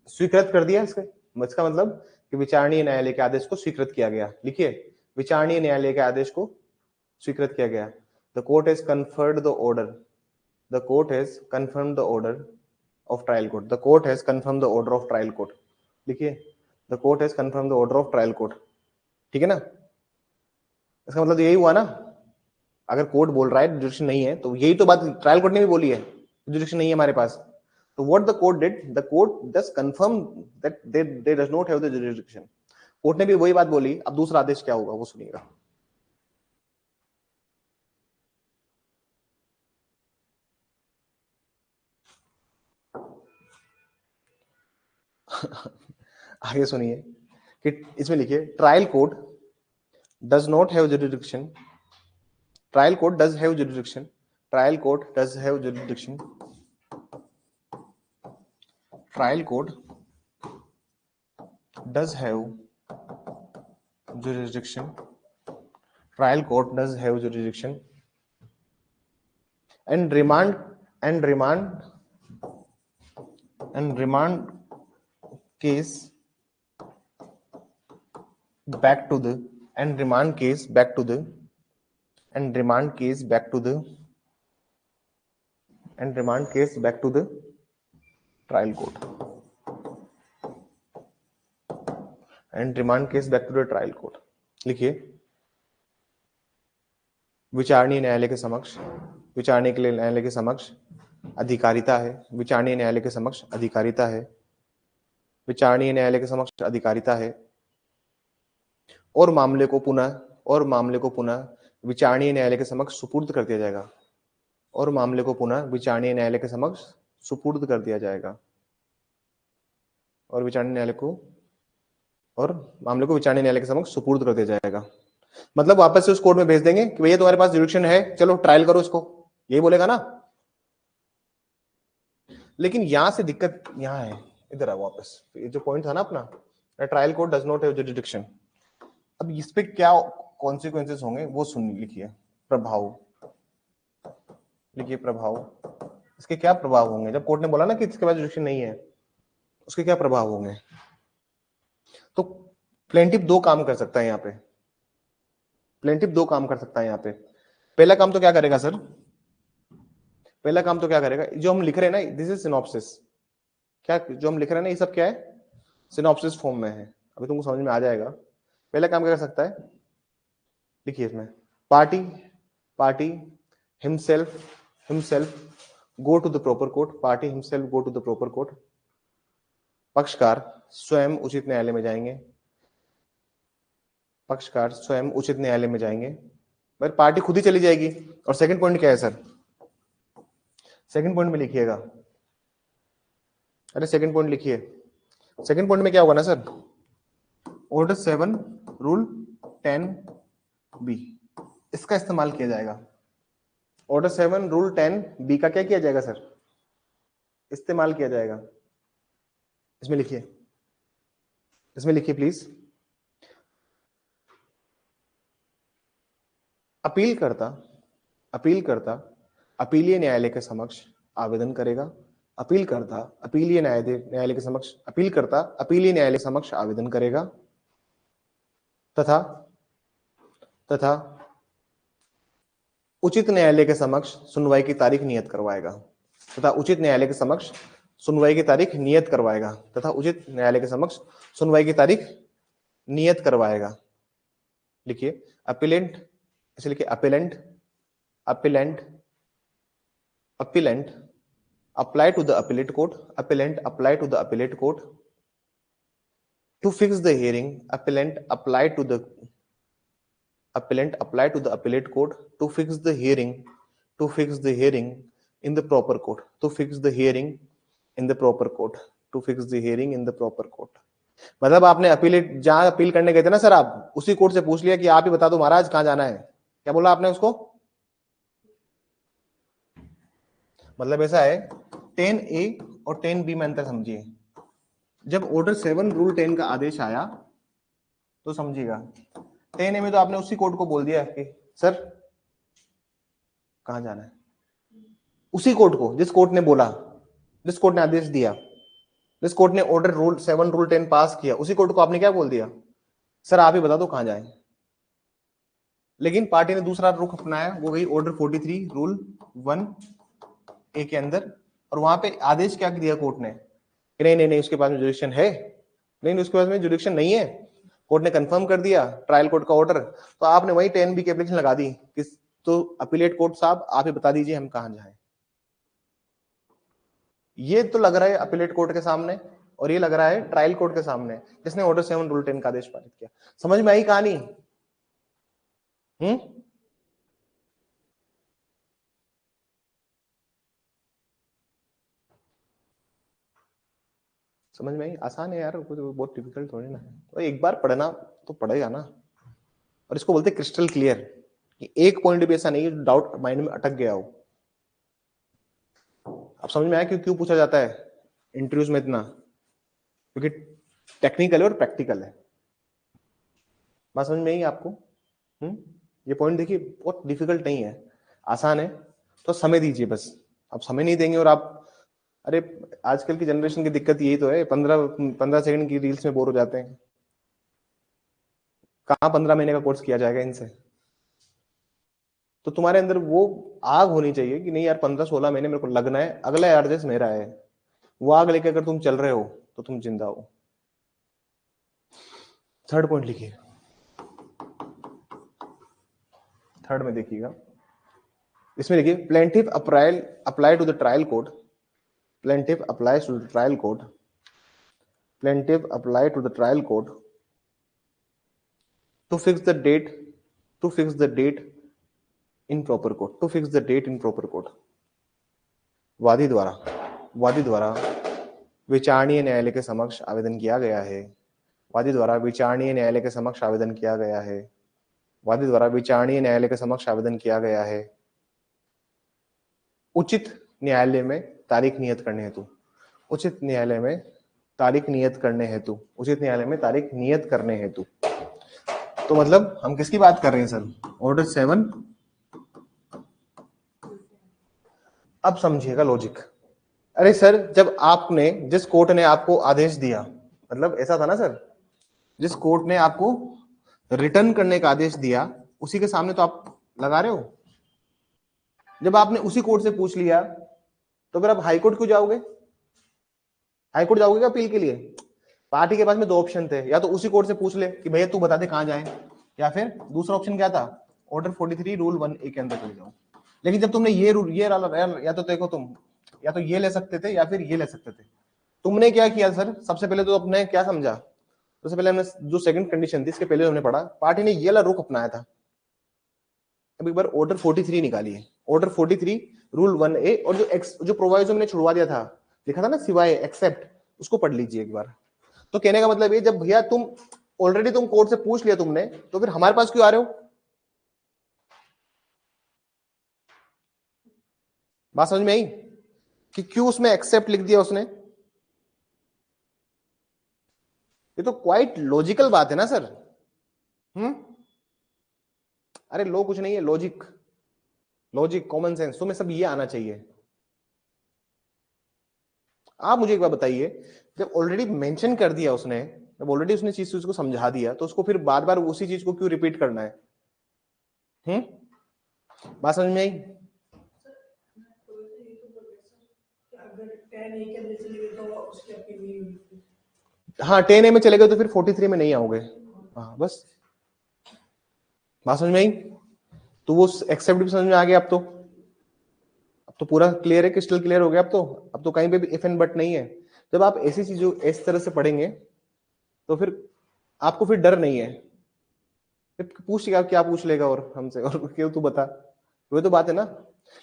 स्वीकृत कर दिया। इसका मतलब कि विचारणीय न्यायालय के आदेश को स्वीकृत किया गया। लिखिए, विचारणीय न्यायालय के आदेश को स्वीकृत किया गया। The court has conferred the order, the court has confirmed the order of trial court, the court has confirmed the order of trial court. लिखिए, the court has confirmed the order of trial court. ठीक है ना? इसका मतलब यही हुआ ना, अगर कोर्ट बोल रहा है जुडिक्शन नहीं है, तो यही तो बात ट्रायल कोर्ट ने भी बोली है, जुडिक्शन नहीं है हमारे पास। तो what the court did, the court just confirm that they does not have the जुडिक्शन। Court ने भी वही बात बोली। अब दूसरा आदेश क्या होगा वो सुनिएगा। आगे सुनिए कि इसमें लिखिए, trial court does not have jurisdiction, trial court does have jurisdiction, trial court does have jurisdiction, trial court does have jurisdiction, trial court does have jurisdiction, and remand case back to the and remand case back to the and remand case back to the and remand case back to the trial court and remand case back to the trial court। लिखिए, विचारणीय न्यायालय के समक्ष, विचारणे के लिए न्यायालय के समक्ष अधिकारिता है, विचारणीय न्यायालय के समक्ष अधिकारिता है, विचारणीय न्यायालय के समक्ष अधिकारिता है, और मामले को पुनः विचारणीय न्यायालय के समक्ष सुपुर्द कर दिया जाएगा, और मामले को पुनः विचारणीय न्यायालय के समक्ष सुपुर्द कर दिया जाएगा, और विचारणीय न्यायालय को और मामले को विचारणीय न्यायालय के समक्ष सुपुर्द कर दिया जाएगा। मतलब वापस से उस कोर्ट में भेज देंगे कि भैया तुम्हारे पास जुरिडिक्शन है, चलो ट्रायल करो इसको, यही बोलेगा ना। लेकिन यहां से दिक्कत यहां है, इधर आओ वापस, ये जो पॉइंट था ना अपना, trial court does not have jurisdiction. अब इस पे क्या कॉन्सिक्वेंसेस होंगे वो सुन लिखिए। प्रभाव लिखिए, प्रभाव, इसके क्या प्रभाव होंगे? जब कोर्ट ने बोला ना कि इसके पास जुरिडिक्शन नहीं है, उसके क्या प्रभाव होंगे? तो प्लेंटिफ दो काम कर सकता है यहाँ पे, प्लेंटिफ दो काम कर सकता है यहाँ पे। पहला काम तो क्या करेगा सर, पहला काम तो क्या करेगा, जो हम लिख रहे हैं ना, दिस इज सिनॉप्सिस, क्या जो हम लिख रहे हैं ना ये सब क्या है, सिनॉप्सिस फॉर्म में है, अभी तुमको समझ में आ जाएगा। पहला काम क्या कर सकता है, लिखिए इसमें, party party himself go to the proper court, party himself go to the proper court, पक्षकार स्वयं उचित न्यायालय में जाएंगे, पक्षकार स्वयं उचित न्यायालय में जाएंगे, पर पार्टी खुद ही चली जाएगी। और सेकंड पॉइंट क्या है सर, सेकंड पॉइंट में लिखिएगा, अरे सेकंड पॉइंट लिखिए, सेकंड पॉइंट में क्या होगा ना सर, ऑर्डर 7 रूल 10 बी, इसका इस्तेमाल किया जाएगा। ऑर्डर 7 रूल 10 बी का क्या किया जाएगा सर, इस्तेमाल किया जाएगा। इसमें लिखिए, इसमें लिखिए प्लीज, अपील करता अपीलीय न्यायालय के समक्ष आवेदन करेगा, अपील करता अपीलीय न्यायालय के समक्ष अपील करता अपीलीय न्यायालय के समक्ष आवेदन करेगा तथा उचित न्यायालय के समक्ष सुनवाई की तारीख नियत करवाएगा, तथा उचित न्यायालय के समक्ष सुनवाई की तारीख नियत करवाएगा, तथा उचित न्यायालय के समक्ष सुनवाई की तारीख नियत करवाएगा। लिखिए अपिलेंट, इसे लिखिए अपिलेंट apply to the appellate court, appellant apply to the appellate court to fix the hearing, appellant apply to the appellate court to fix the hearing in the proper court, to fix the hearing in the proper court, to fix the hearing in the proper court। मतलब आपने appellate, जहां appeal करने गए थे ना sir, आप उसी court से पूछ लिया कि आप ही बता दो महाराज कहां जाना है, क्या बोला आपने उसको, मतलब ऐसा है 10A और 10B में अंतर समझिए। जब ऑर्डर 7 रूल 10 का आदेश आया तो समझिएगा 10A में तो आपने उसी कोर्ट को बोल दिया कि सर कहां जाना है, उसी कोर्ट को, जिस कोर्ट ने बोला, जिस कोर्ट ने आदेश दिया, जिस कोर्ट ने ऑर्डर रूल 7 रूल 10 पास किया, उसी कोर्ट को आपने क्या बोल दिया, सर आप ही बता दो कहां जाएं। लेकिन पार्टी ने दूसरा रुख अपनाया, वो गई ऑर्डर 43 रूल 1A के अंदर, और वहां पे आदेश क्या दिया कोर्ट ने कि नहीं नहीं नहीं उसके पास में जुरिडिक्शन है, नहीं उसके पास में जुरिडिक्शन नहीं है, कोर्ट ने कंफर्म कर दिया ट्रायल कोर्ट का ऑर्डर, तो आपने वही 10B की एप्लीकेशन लगा दी कि तो अपीलेट कोर्ट साहब आप ही बता दीजिए हम कहां जाएं। ये तो लग रहा है अपीलेट कोर्ट के सामने, और ये लग रहा है ट्रायल कोर्ट के सामने, जिसने ऑर्डर 7 रूल 10 का आदेश पारित किया। समझ में आई कहानी? समझ में आई? आसान है यार, कुछ बहुत डिफिकल्ट थोड़ी ना है, तो एक बार पढ़ना तो पड़ेगा ना। और इसको बोलते क्रिस्टल क्लियर, कि एक पॉइंट भी ऐसा नहीं है डाउट माइंड में अटक गया हो। अब समझ में आया क्यों क्यों पूछा जाता है इंटरव्यूज में इतना, क्योंकि टेक्निकल है और प्रैक्टिकल है। बात समझ में आई आपको? ये पॉइंट देखिए बहुत डिफिकल्ट नहीं है, आसान है, तो समय दीजिए बस। आप समय नहीं देंगे और आप, अरे आजकल की जनरेशन की दिक्कत यही तो है, 15 सेकंड की रील्स में बोर हो जाते हैं। कहाँ 15 महीने का कोर्स किया जाएगा इनसे? तो तुम्हारे अंदर वो आग होनी चाहिए कि नहीं यार 15-16 महीने मेरे को लगना है, अगला एडजस्ट मेरा है। वो आग लेकर अगर तुम चल रहे हो तो तुम जिंदा हो। थर्ड पॉइंट लिखिए, थर्ड में देखिएगा, इसमें लिखिए plaintiff apply to the trial court, plaintiff applies to the trial court, plaintiff apply to the trial court to fix the date in proper court, to fix the date in proper court. वादी द्वारा विचारणीय न्यायालय के समक्ष आवेदन किया गया है, वादी द्वारा विचारणीय न्यायालय के समक्ष आवेदन किया गया है, वादी द्वारा विचारणीय न्यायालय के समक्ष आवेदन किया गया है उचित न्यायालय में तारीख नियत करने हेतु, उचित न्यायालय में तारीख नियत करने हेतु, उचित न्यायालय में तारीख नियत करने हेतु। तो मतलब हम किसकी बात कर रहे हैं सर? ऑर्डर 7। अब समझिएगा लॉजिक। अरे सर जब आपने, जिस कोर्ट ने आपको आदेश दिया, मतलब ऐसा था ना सर, जिस कोर्ट ने आपको रिटर्न करने का आदेश दिया उसी के सामने तो आप लगा रहे हो। जब आपने उसी कोर्ट से पूछ लिया तो फिर आप हाई कोर्ट क्यों जाओगे? हाई कोर्ट जाओगे क्या अपील के लिए? पार्टी के पास में दो ऑप्शन थे, या तो उसी कोर्ट से पूछ ले कि भैया तू बता दे कहां जाए, या फिर दूसरा ऑप्शन क्या था, ऑर्डर 43 रूल 1A के अंदर चले जाओ। लेकिन जब तुमने ये रूल ये या तो देखो तुम या तो ये ले सकते थे या फिर ये ले सकते थे। तुमने क्या किया सर, सबसे पहले तो अपने क्या समझा, सबसे पहले हमने जो सेकंड कंडीशन थी इसके पहले हमने पढ़ा, पार्टी ने ये वाला रुख अपनाया था। अब एक बार ऑर्डर 43 निकालिए, ऑर्डर 43 रूल 1A, और जो प्रोवाइजो मैंने छुड़वा दिया था, लिखा था ना सिवाय एक्सेप्ट, उसको पढ़ लीजिए एक बार। तो कहने का मतलब ये, जब भैया तुम ऑलरेडी तुम कोर्ट से पूछ लिया तुमने, तो फिर हमारे पास क्यों आ रहे हो? बात समझ में आई कि क्यों उसमें एक्सेप्ट लिख दिया उसने? ये तो क्वाइट लॉजिकल बात है ना सर। अरे लो कुछ नहीं है, लॉजिक, लॉजिक कॉमन सेंस, तुम्हें सब ये आना चाहिए। आप मुझे एक बार बताइए, जब ऑलरेडी मेंशन कर दिया उसने, जब ऑलरेडी उसने चीज को समझा दिया, तो उसको फिर बार बार उसी चीज को क्यों रिपीट करना है? बात समझ में आई? हाँ 10A में चले गए तो फिर 43 में नहीं आओगे। हाँ बस, बात समझ में आई? तो वो एक्सेप्ट भी समझ में आ गया। अब तो पूरा क्लियर है, क्रिस्टल क्लियर हो गया। अब तो कहीं पे भी इफ एंड बट नहीं है। जब आप ऐसी चीजों इस तरह से पढ़ेंगे तो फिर आपको फिर डर नहीं है, फिर पूछ क्या पूछ लेगा और हमसे, और क्यों तू बता, वही तो बात है ना।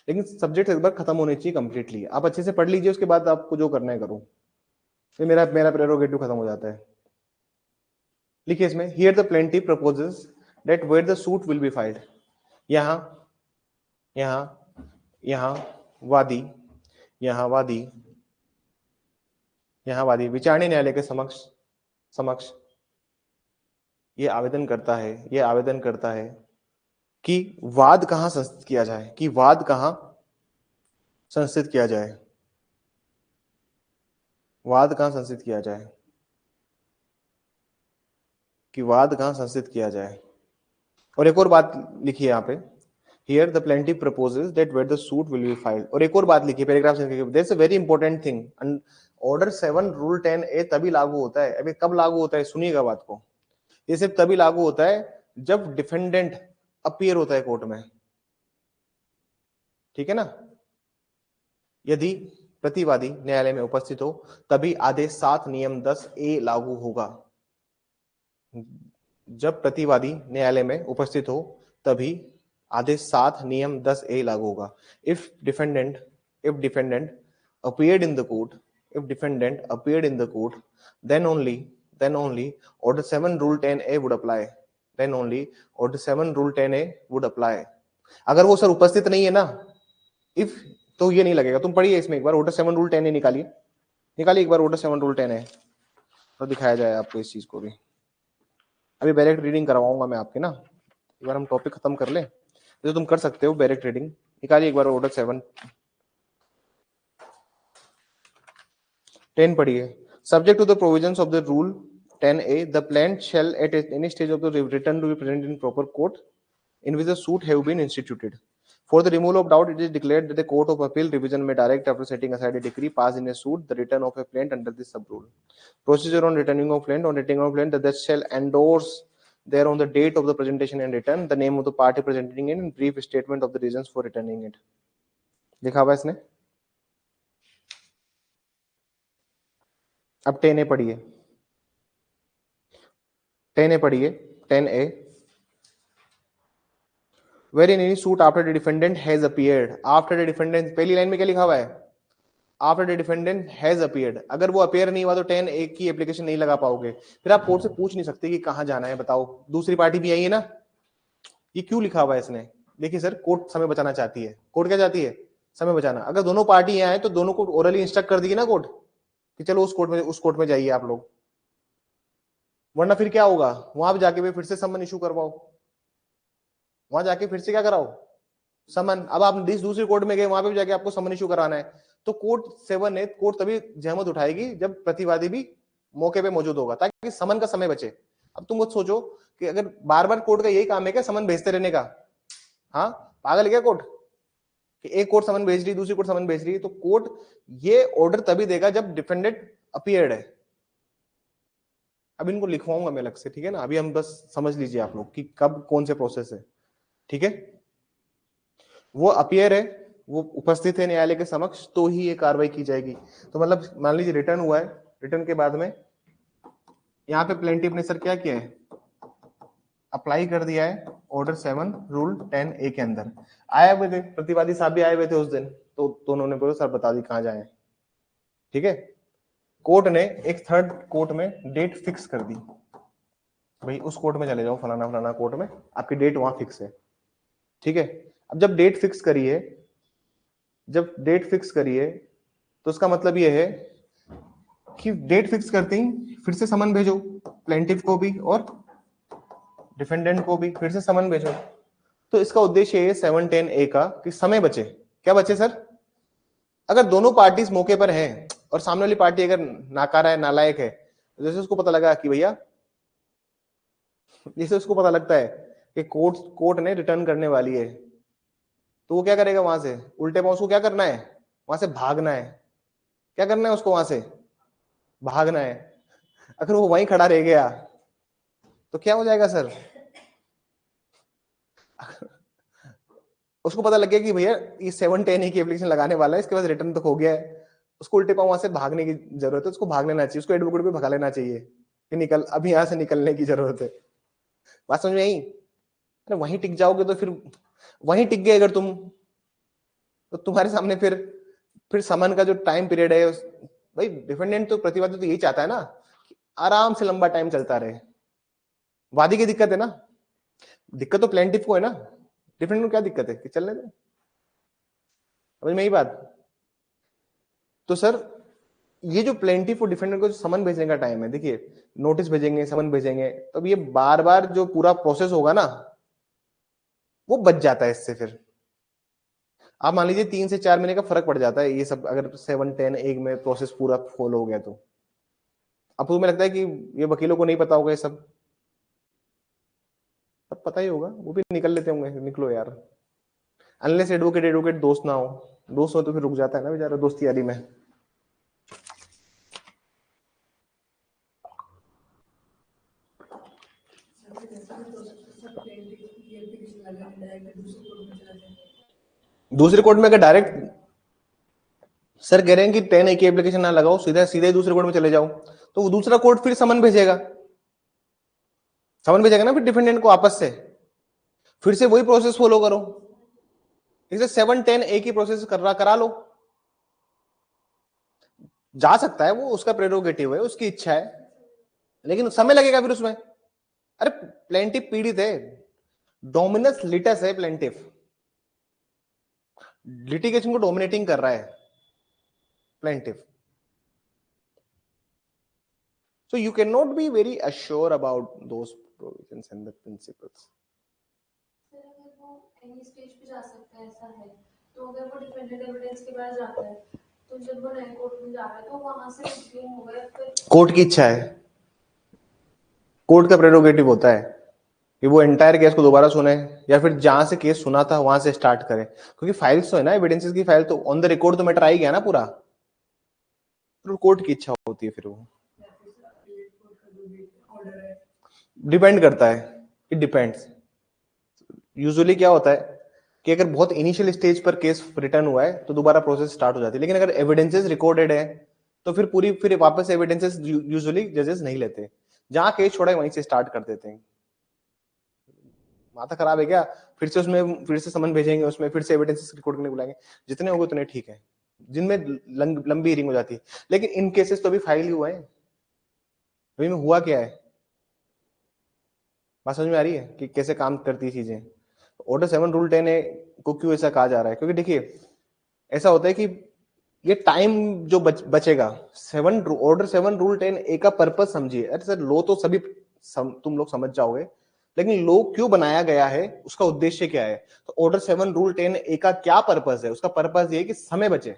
लेकिन सब्जेक्ट एक बार खत्म होने चाहिए कंप्लीटली, आप अच्छे से पढ़ लीजिए, उसके बाद आपको जो करना है करो, फिर मेरा मेरा प्रेरोगेटिव खत्म हो जाता है। लिखिए इसमें, here the plaintiff proposes that where the suit will be filed. यहां यहां यहां वादी, यहां वादी, यहां वादी विचारणीय न्यायालय के समक्ष ये आवेदन करता है कि वाद कहां संस्थित किया जाए, कि वाद कहां संस्थित किया जाए, वाद कहां संस्थित किया जाए, कि वाद कहां संस्थित किया जाए। और एक और बात लिखिए यहाँ पे, here the plaintiff proposes that where the suit will be filed. और एक और बात लिखिए पैराग्राफ से, that's a very important thing, order 7 rule 10A तभी लागू होता है। अभी कब लागू होता है, सुनिएगा बात को, ये सिर्फ तभी लागू होता है जब डिफेंडेंट अपीयर होता है कोर्ट में, ठीक है ना। यदि प्रतिवादी न्यायालय में उपस्थित हो तभी आदेश 7 नियम 10A लागू होगा। जब प्रतिवादी न्यायालय में उपस्थित हो तभी आदेश 7 नियम 10A लागू होगा। If defendant appeared in the court, if defendant appeared in the court, then only order 7 rule 10A would apply, then only order 7 rule 10A would apply। अगर वो सर उपस्थित नहीं है ना, इफ, तो ये नहीं लगेगा। तुम पढ़िए इसमें एक बार, ऑर्डर 7 रूल 10A निकालिए एक बार, ऑर्डर 7 रूल 10A, तो दिखाया जाए आपको इस चीज को भी। अभी डायरेक्ट रीडिंग करवाऊंगा मैं आपके ना, एक बार हम टॉपिक खत्म कर ले, तो तुम कर सकते हो डायरेक्ट रीडिंग। निकालिए एक बार ऑर्डर 7 10 पढ़िए। Subject to the provisions of the rule 10A, the plaintiff shall at any stage of the return to be present in proper court in which the suit have been instituted. For the removal of doubt, it is declared that the Court of Appeal Division may direct, after setting aside a decree passed in a suit, the return of a plaintiff under this sub-rule. Procedure on returning of plaintiff. On returning of plaintiff, the judge shall endorse thereon the date of the presentation and return, the name of the party presenting it, and brief statement of the reasons for returning it. लिखा हुआ इसने। अब 10A पढ़िए, 10A पढ़िए, 10A, wherein any suit after the defendant has appeared, after the defendant, पहली line में क्या लिखा हुआ है, after the defendant has appeared। अगर वो अपेयर नहीं हुआ तो 10A की एप्लीकेशन नहीं लगा पाओगे। फिर आप कोर्ट से पूछ नहीं सकते कि कहां जाना है, बताओ, दूसरी पार्टी भी आई है ना। ये क्यों लिखा हुआ है इसने? देखिए सर, कोर्ट समय बचाना चाहती है। कोर्ट क्या चाहती है? समय बचाना। अगर दोनों पार्टी यहाँ है तो दोनों को ओरली इंस्ट्रक्ट कर दी ना कोर्ट कि चलो उस कोर्ट में जाइए आप लोग, वरना फिर क्या होगा, वहां पे जाके फिर से समन इशू करवाओ, वहां जाके फिर से क्या कराओ, समन। अब आप दूसरी कोर्ट में गए, वहां पे जाके आपको समन इशू कराना है, तो कोर्ट 7 है, कोर्ट तभी जहमत उठाएगी जब प्रतिवादी भी मौके पे मौजूद होगा, ताकि समन का समय बचे। अब तुम मत सोचो कि अगर बार बार कोर्ट का यही काम है क्या, समन भेजते रहने का? हाँ, पागल है क्या कोर्ट? कि एक कोर्ट समन भेज रही, दूसरी कोर्ट समन भेज रही है, तो कोर्ट ये ऑर्डर तभी देगा जब डिफेंडेंट अपीयर्ड है। अब इनको लिखवाऊंगा मैं अलग से, ठीक है ना, अभी हम बस समझ लीजिए आप लोग कि कब कौन से प्रोसेस है, ठीक है। वो अपीयर है, वो उपस्थित है न्यायालय के समक्ष, तो ही ये कार्रवाई की जाएगी। तो मतलब मान लीजिए रिटर्न हुआ है, रिटर्न के बाद में यहाँ पे प्लेंटिफ ने सर क्या किया है, अप्लाई कर दिया है ऑर्डर 7 रूल 10 ए के अंदर। आए हुए थे प्रतिवादी साहब भी आए हुए थे उस दिन, तो उन्होंने बोला सर बता दी कहाँ जाए, ठीक है। कोर्ट ने एक थर्ड कोर्ट में डेट फिक्स कर दी, भाई उस कोर्ट में चले जाओ, फलाना फलाना कोर्ट में, आपकी डेट वहां फिक्स है, ठीक है। अब जब डेट फिक्स करी है, जब डेट फिक्स करी है, तो उसका मतलब ये है कि डेट फिक्स करते ही फिर से समन भेजो, प्लेंटिफ को भी और डिफेंडेंट को भी फिर से समन भेजो। तो इसका उद्देश्य है 710 ए का कि समय बचे। क्या बचे सर? अगर दोनों पार्टीज मौके पर हैं और सामने वाली पार्टी अगर नाकारा है, नालायक है, जैसे उसको पता लगा कि भैया, जैसे उसको पता लगता है कि कोर्ट ने रिटर्न करने वाली है, तो वो क्या करेगा, वहां से उल्टे पांव उसको क्या करना है, वहां से भागना है। क्या करना है उसको, वहां से भागना है। अगर वो वहीं खड़ा रह गया तो क्या हो जाएगा सर? उसको पता लग गया कि भैया ये 710 की एप्लीकेशन लगाने वाला है, इसके पास रिटर्न तक हो गया है, उसको उल्टे पांव वहां से भागने की जरूरत है, उसको भाग लेना चाहिए, उसको एडवोकेट पे भगा लेना चाहिए कि निकल, अभी यहां से निकलने की जरूरत है। बात समझ में आई? अरे वहीं टिक जाओगे तो फिर वहीं टिक गए अगर तुम, तो तुम्हारे सामने फिर समन का जो टाइम पीरियड है भाई डिफेंडेंट तो प्रतिवादी तो यही चाहता है ना कि आराम से लंबा टाइम चलता रहे। वादी की दिक्कत है ना, दिक्कत तो प्लेंटिफ को है ना, डिफेंडेंट को क्या दिक्कत है कि चलने दो। समझ में यही बात? तो सर ये जो प्लेंटिफ और डिफेंडेंट को समन भेजने का टाइम है, देखिए नोटिस भेजेंगे, समन भेजेंगे, तो ये बार बार जो पूरा प्रोसेस होगा ना वो बच जाता है इससे। फिर आप मान लीजिए 3 से 4 महीने का फर्क पड़ जाता है ये सब, अगर 710 एक में प्रोसेस पूरा फॉलो हो गया तो। अब तुम्हें लगता है कि ये वकीलों को नहीं पता होगा ये सब पता ही होगा, वो भी निकल लेते होंगे, निकलो यार। अनलेस एडवोकेट एडवोकेट दोस्त ना हो, दोस्त हो तो फिर रुक जाता है ना बेचारा दोस्ती यारी में। दूसरे कोर्ट में अगर डायरेक्ट सर कह रहे हैं कि 10A की एप्लीकेशन ना लगाओ, सीधा सीधे दूसरे कोर्ट में चले जाओ, तो वो दूसरा कोर्ट फिर समन भेजेगा, समन भेजेगा ना फिर डिफेंडेंट को आपस से, फिर से वही प्रोसेस फॉलो करो। इसे 710A की प्रोसेस करा लो, जा सकता है, वो उसका प्रेरोगेटिव है, उसकी इच्छा है, लेकिन समय लगेगा फिर उसमें। अरे प्लेंटिफ पीड़ित है, डोमिनस लिटस है प्लेंटिफ, लिटिगेशन को डोमिनेटिंग कर रहा है plaintiff. So you cannot be very assured about those provisions and the principles. Sir अगर वो एनी स्टेज पे जा सकता है, ऐसा है, तो अगर वो डिफेंडेंट एविडेंस के पास जाता है, तो जब वो नए कोर्ट में जा रहा है तो वहां से रिज्यूम होगा, फिर कोर्ट की इच्छा है, कोर्ट का प्रेरोगेटिव होता है कि वो एंटायर केस को दोबारा सुने या फिर जहां से केस सुना था वहां से स्टार्ट करे, क्योंकि फाइल्स तो है ना, एविडेंसेस की फाइल तो ऑन द रिकॉर्ड तो मैटर आ ही गया ना पूरा, तो कोर्ट की इच्छा होती है फिर वो डिपेंड करता है, इट डिपेंड्स। यूजुअली क्या होता है कि अगर बहुत इनिशियल स्टेज पर केस रिटर्न हुआ है तो दोबारा प्रोसेस स्टार्ट हो जाती है, लेकिन अगर एविडेंसेस रिकॉर्डेड है तो फिर वापस एविडेंसेस यूजुअली जजेस नहीं लेते, जहां केस छोड़ा है वहीं से स्टार्ट कर देते हैं। माथा खराब है क्या, फिर से समन भेजेंगे, उसमें फिर से एविडेंसेस रिकॉर्ड करने बुलाएंगे, जितने होंगे उतने ठीक है, जिनमें लंबी हियरिंग हो जाती है। लेकिन इन केसेस तो अभी फाइल ही हुआ है, अभी में हुआ क्या है, बात समझ में आ रही है कि कैसे काम करती है चीजें। ऑर्डर 7 रूल 10 को क्यों ऐसा कहा जा रहा है, क्योंकि देखिए ऐसा होता है कि ये टाइम जो बचेगा, ऑर्डर 7 रूल 10 का पर्पस समझिए। अरे सर लो तो सभी तुम लोग समझ जाओगे, लेकिन लो क्यों बनाया गया है, उसका उद्देश्य क्या है। तो ऑर्डर 7 रूल 10 का क्या पर्पस है, उसका पर्पस ये है कि समय बचे,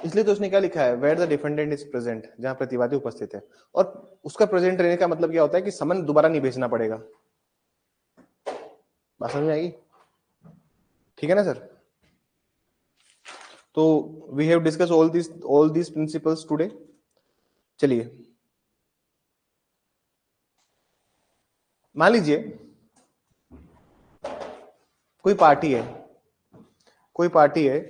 इसलिए तो उसने क्या लिखा है, where the defendant is present, जहां प्रतिवादी उपस्थित है। और उसका प्रेजेंट रहने का मतलब क्या होता है कि समन दोबारा नहीं भेजना पड़ेगा। बात समझ में आएगी? ठीक है ना सर? तो we have discuss all these principles today. चलिए, मान लीजिए कोई पार्टी है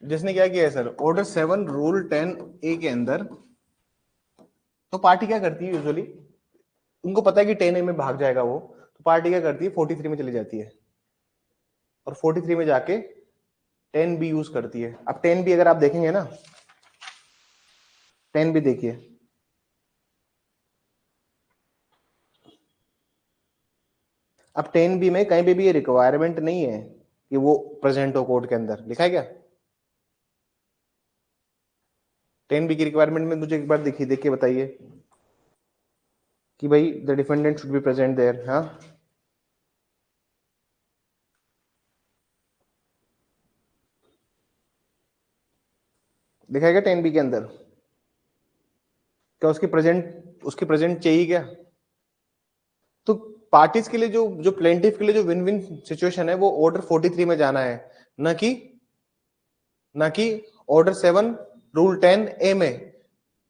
जिसने क्या किया है सर, ऑर्डर 7 रूल 10 ए के अंदर. तो पार्टी क्या करती है यूजुअली, उनको पता है कि 10 ए में भाग जाएगा वो, तो पार्टी क्या करती है 43 में चली जाती है और 43 में जाके 10 बी यूज करती है. अब 10 बी अगर आप देखेंगे ना, 10 बी देखिए, अब 10 बी में कहीं पे भी ये रिक्वायरमेंट नहीं है कि वो प्रेजेंट हो कोड के अंदर. लिखा है क्या 10 बी की रिक्वायरमेंट में? मुझे एक बार देखिए, देख के बताइए कि भाई the defendant should be present there. हाँ, लिखा है क्या 10 बी के अंदर? क्या उसकी प्रेजेंट चाहिए क्या? तो पार्टीज के लिए जो प्लेंटिफ के लिए जो विन विन सिचुएशन है वो ऑर्डर 43 में जाना है, न कि ऑर्डर 7 रूल 10 ए में.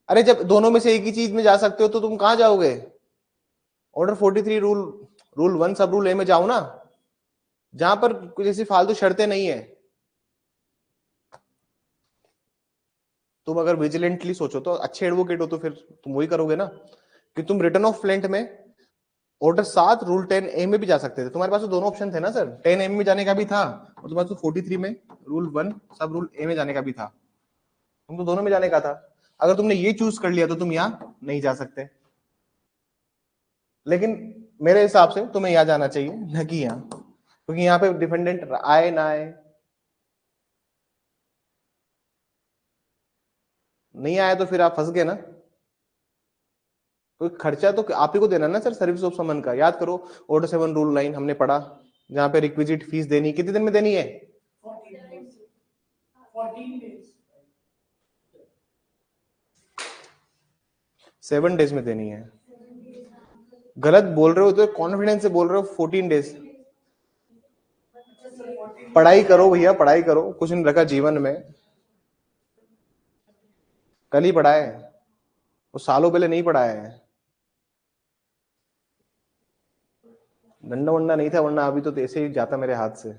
अरे जब दोनों में से एक ही चीज में जा सकते हो तो तुम कहां जाओगे? ऑर्डर 43 रूल 1 सब रूल ए में जाओ ना, जहां पर कुछ ऐसी फालतू शर्तें नहीं है. तुम अगर विजिलेंटली सोचो तो, अच्छे एडवोकेट हो तो फिर तुम वही करोगे ना कि तुम रिटर्न ऑफ प्लेंट में ऑर्डर 7 रूल 10 ए में भी जा सकते थे. तुम्हारे पास तो दोनों ऑप्शन थे ना सर, 10 ए में जाने का भी था और तुम्हारे पास 43 में रूल 1 सब रूल ए में जाने का भी था. तुम तो दोनों में जाने का था. अगर तुमने ये चूज कर लिया तो तुम यहां नहीं जा सकते. लेकिन मेरे हिसाब से तुम्हें यहां जाना चाहिए, न कि यहां, क्योंकि यहाँ पे डिफेंडेंट आए ना आए, नहीं आया तो फिर आप फंस गए ना. कोई खर्चा तो आप ही को देना ना सर, सर्विस ऑफ समन का. याद करो ऑर्डर 7 रूल 9 हमने पढ़ा, जहां पे रिक्विजिट फीस देनी कितने दिन में देनी है? 14 days. 7 डेज में देनी है. गलत बोल रहे हो तो कॉन्फिडेंस से बोल रहे हो 14 डेज. पढ़ाई करो भैया, पढ़ाई करो, कुछ नहीं रखा जीवन में. कल ही पढ़ा है, वो सालों पहले नहीं पढ़ाया है. डंडा वंडा नहीं था, वरना अभी तो ऐसे ही जाता मेरे हाथ से.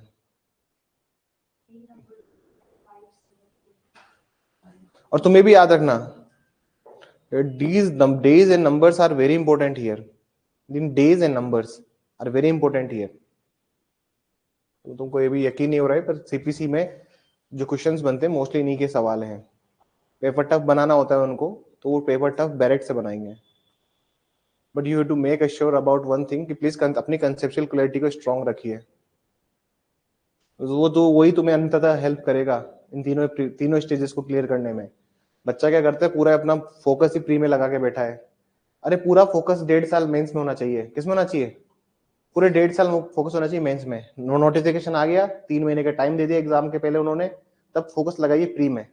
और तुम्हें भी याद रखना, days and numbers are very important here. Days and numbers are very important here. तो तुमको ये भी यकीन नहीं हो रहा है, पर सीपीसी में जो क्वेश्चंस बनते हैं मोस्टली इन्हीं के सवाल हैं. पेपर टफ बनाना होता है उनको, तो वो पेपर टफ बैरेट से बनाएंगे. But you have to make assure about one thing कि प्लीज अपनी कंसेप्चुअल क्लैरिटी को स्ट्रांग रखिए. वो तो वही तुम्हें अंततः हेल्प करेगा इन तीनों स्टेजेस को क्लियर करने में. बच्चा क्या करता है, पूरा अपना फोकस ही प्री में लगा के बैठा है. अरे पूरा फोकस 1.5 साल मेंस में होना चाहिए. किस में होना चाहिए? पूरे 1.5 साल फोकस होना चाहिए मेंस में. नोटिफिकेशन आ गया, 3 महीने का टाइम दे दिया एग्जाम के पहले उन्होंने, तब फोकस लगाइए प्री में.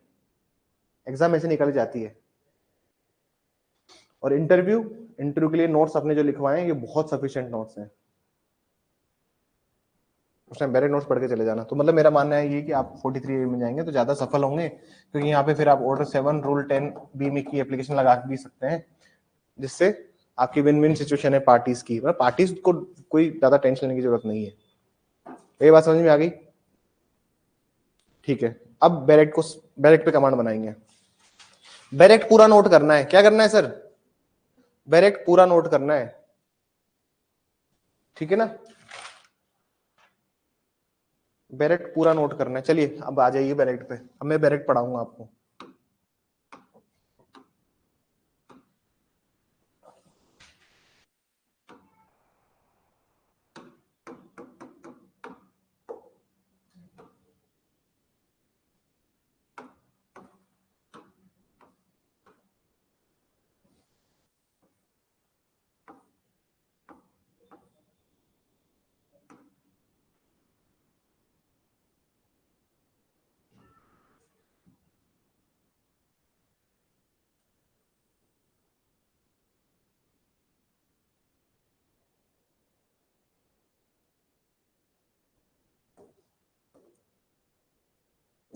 एग्जाम ऐसे निकाली जाती है. और इंटरव्यू के लिए नोट्स अपने जो लिखवाए हैं ये बहुत सफिशिएंट नोट्स हैं. उस टाइम डायरेक्ट नोट्स पढ़ के चले जाना. तो मतलब मेरा मानना है ये कि आप 43 में जाएंगे तो ज्यादा सफल होंगे, क्योंकि यहाँ पे फिर आप ऑर्डर 7 रूल 10 बी में की एप्लीकेशन लगा भी सकते हैं, जिससे आपकी विन विन सिचुएशन है पार्टीज की. मतलब पार्टीज को कोई ज्यादा टेंशन लेने की जरूरत नहीं है. ये बात समझ में आ गई? ठीक है. अब बैरेक्ट पे कमांड बनाएंगे. बैरेक्ट पूरा नोट करना है. क्या करना है सर? बैरेक्ट पूरा नोट करना है. ठीक है ना? बैरेक्ट पूरा नोट करना है. चलिए अब आ जाइए बैरेक्ट पे. अब मैं बैरेक्ट पढ़ाऊंगा आपको.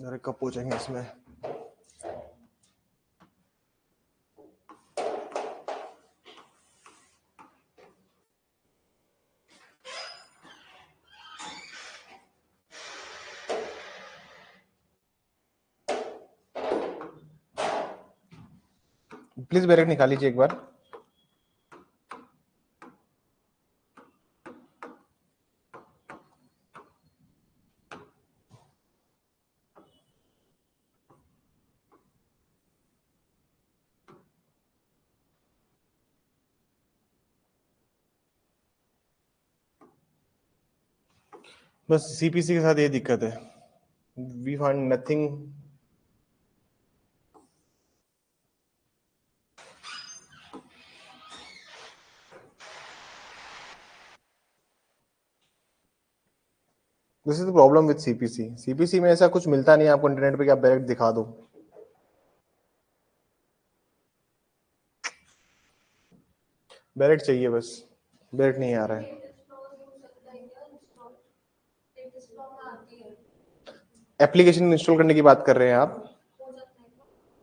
अरे कब पहुंचेंगे इसमें? प्लीज बैरेट निकाल लीजिए एक बार। बस सीपीसी के साथ ये दिक्कत है, we find nothing. This is the problem with CPC. CPC में ऐसा कुछ मिलता नहीं है आपको इंटरनेट पे कि आप डायरेक्ट दिखा दो। डायरेक्ट चाहिए बस, डायरेक्ट नहीं आ रहा है। एप्लीकेशन इंस्टॉल करने की बात कर रहे हैं आप?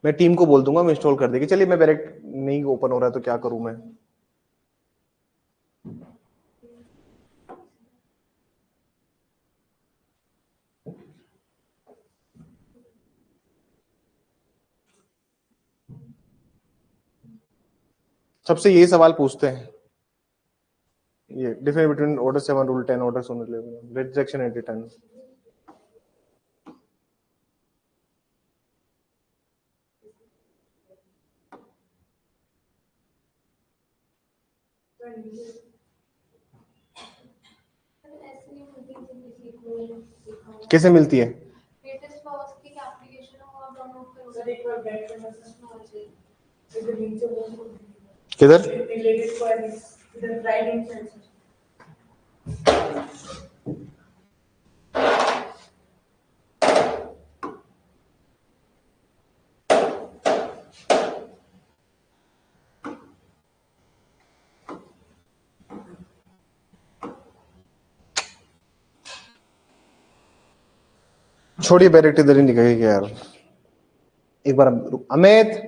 मैं टीम को बोल दूंगा, मैं इंस्टॉल कर देगी। चलिए, मैं डायरेक्ट नहीं ओपन हो रहा है तो क्या करूं मैं? सबसे ये सवाल पूछते हैं, ये difference between order 7 rule 10 order 11 rejection and return. कैसे मिलती है? सर एक बार बैक करना सर, इधर नीचे वो किधर? रिलेटेड क्वेरीज इधर राइट हैंड साइड सर। छोड़िए, डायरेक्ट इधर ही निकलेगी यार। एक बार अमित,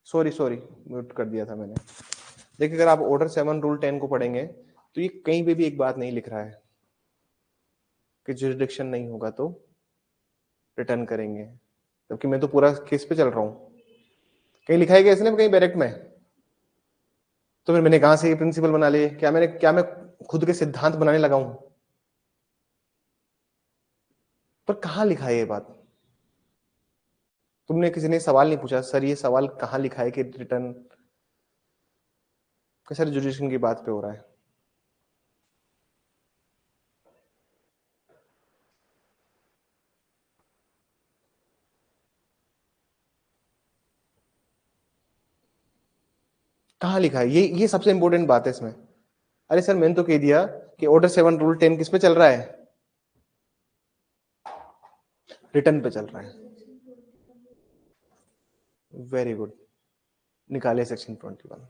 सॉरी सॉरी, म्यूट कर दिया था मैंने। देखिए, अगर आप ऑर्डर 7 रूल 10 को पढ़ेंगे तो ये कहीं पे भी एक बात नहीं लिख रहा है कि जुरिडिक्शन नहीं होगा तो रिटर्न करेंगे, क्योंकि मैं तो पूरा केस पे चल रहा हूँ। कहीं लिखा है कि इसने कहीं डायरेक्ट में? तो फिर मैंने कहां से ये प्रिंसिपल बना लिए? क्या मैं खुद के सिद्धांत बनाने लगा हूं? पर कहाँ लिखा है ये बात? तुमने किसी ने सवाल नहीं पूछा सर ये सवाल कहाँ लिखा है कि रिटर्न कैसे जुडिशन की बात पे हो रहा है? कहाँ लिखा है? ये सबसे इंपॉर्टेंट बात है इसमें। अरे सर मैंने तो कह दिया कि ऑर्डर 7 रूल 10 किस पे चल रहा है? रिटर्न पे चल रहा है। वेरी गुड, निकाले सेक्शन 21।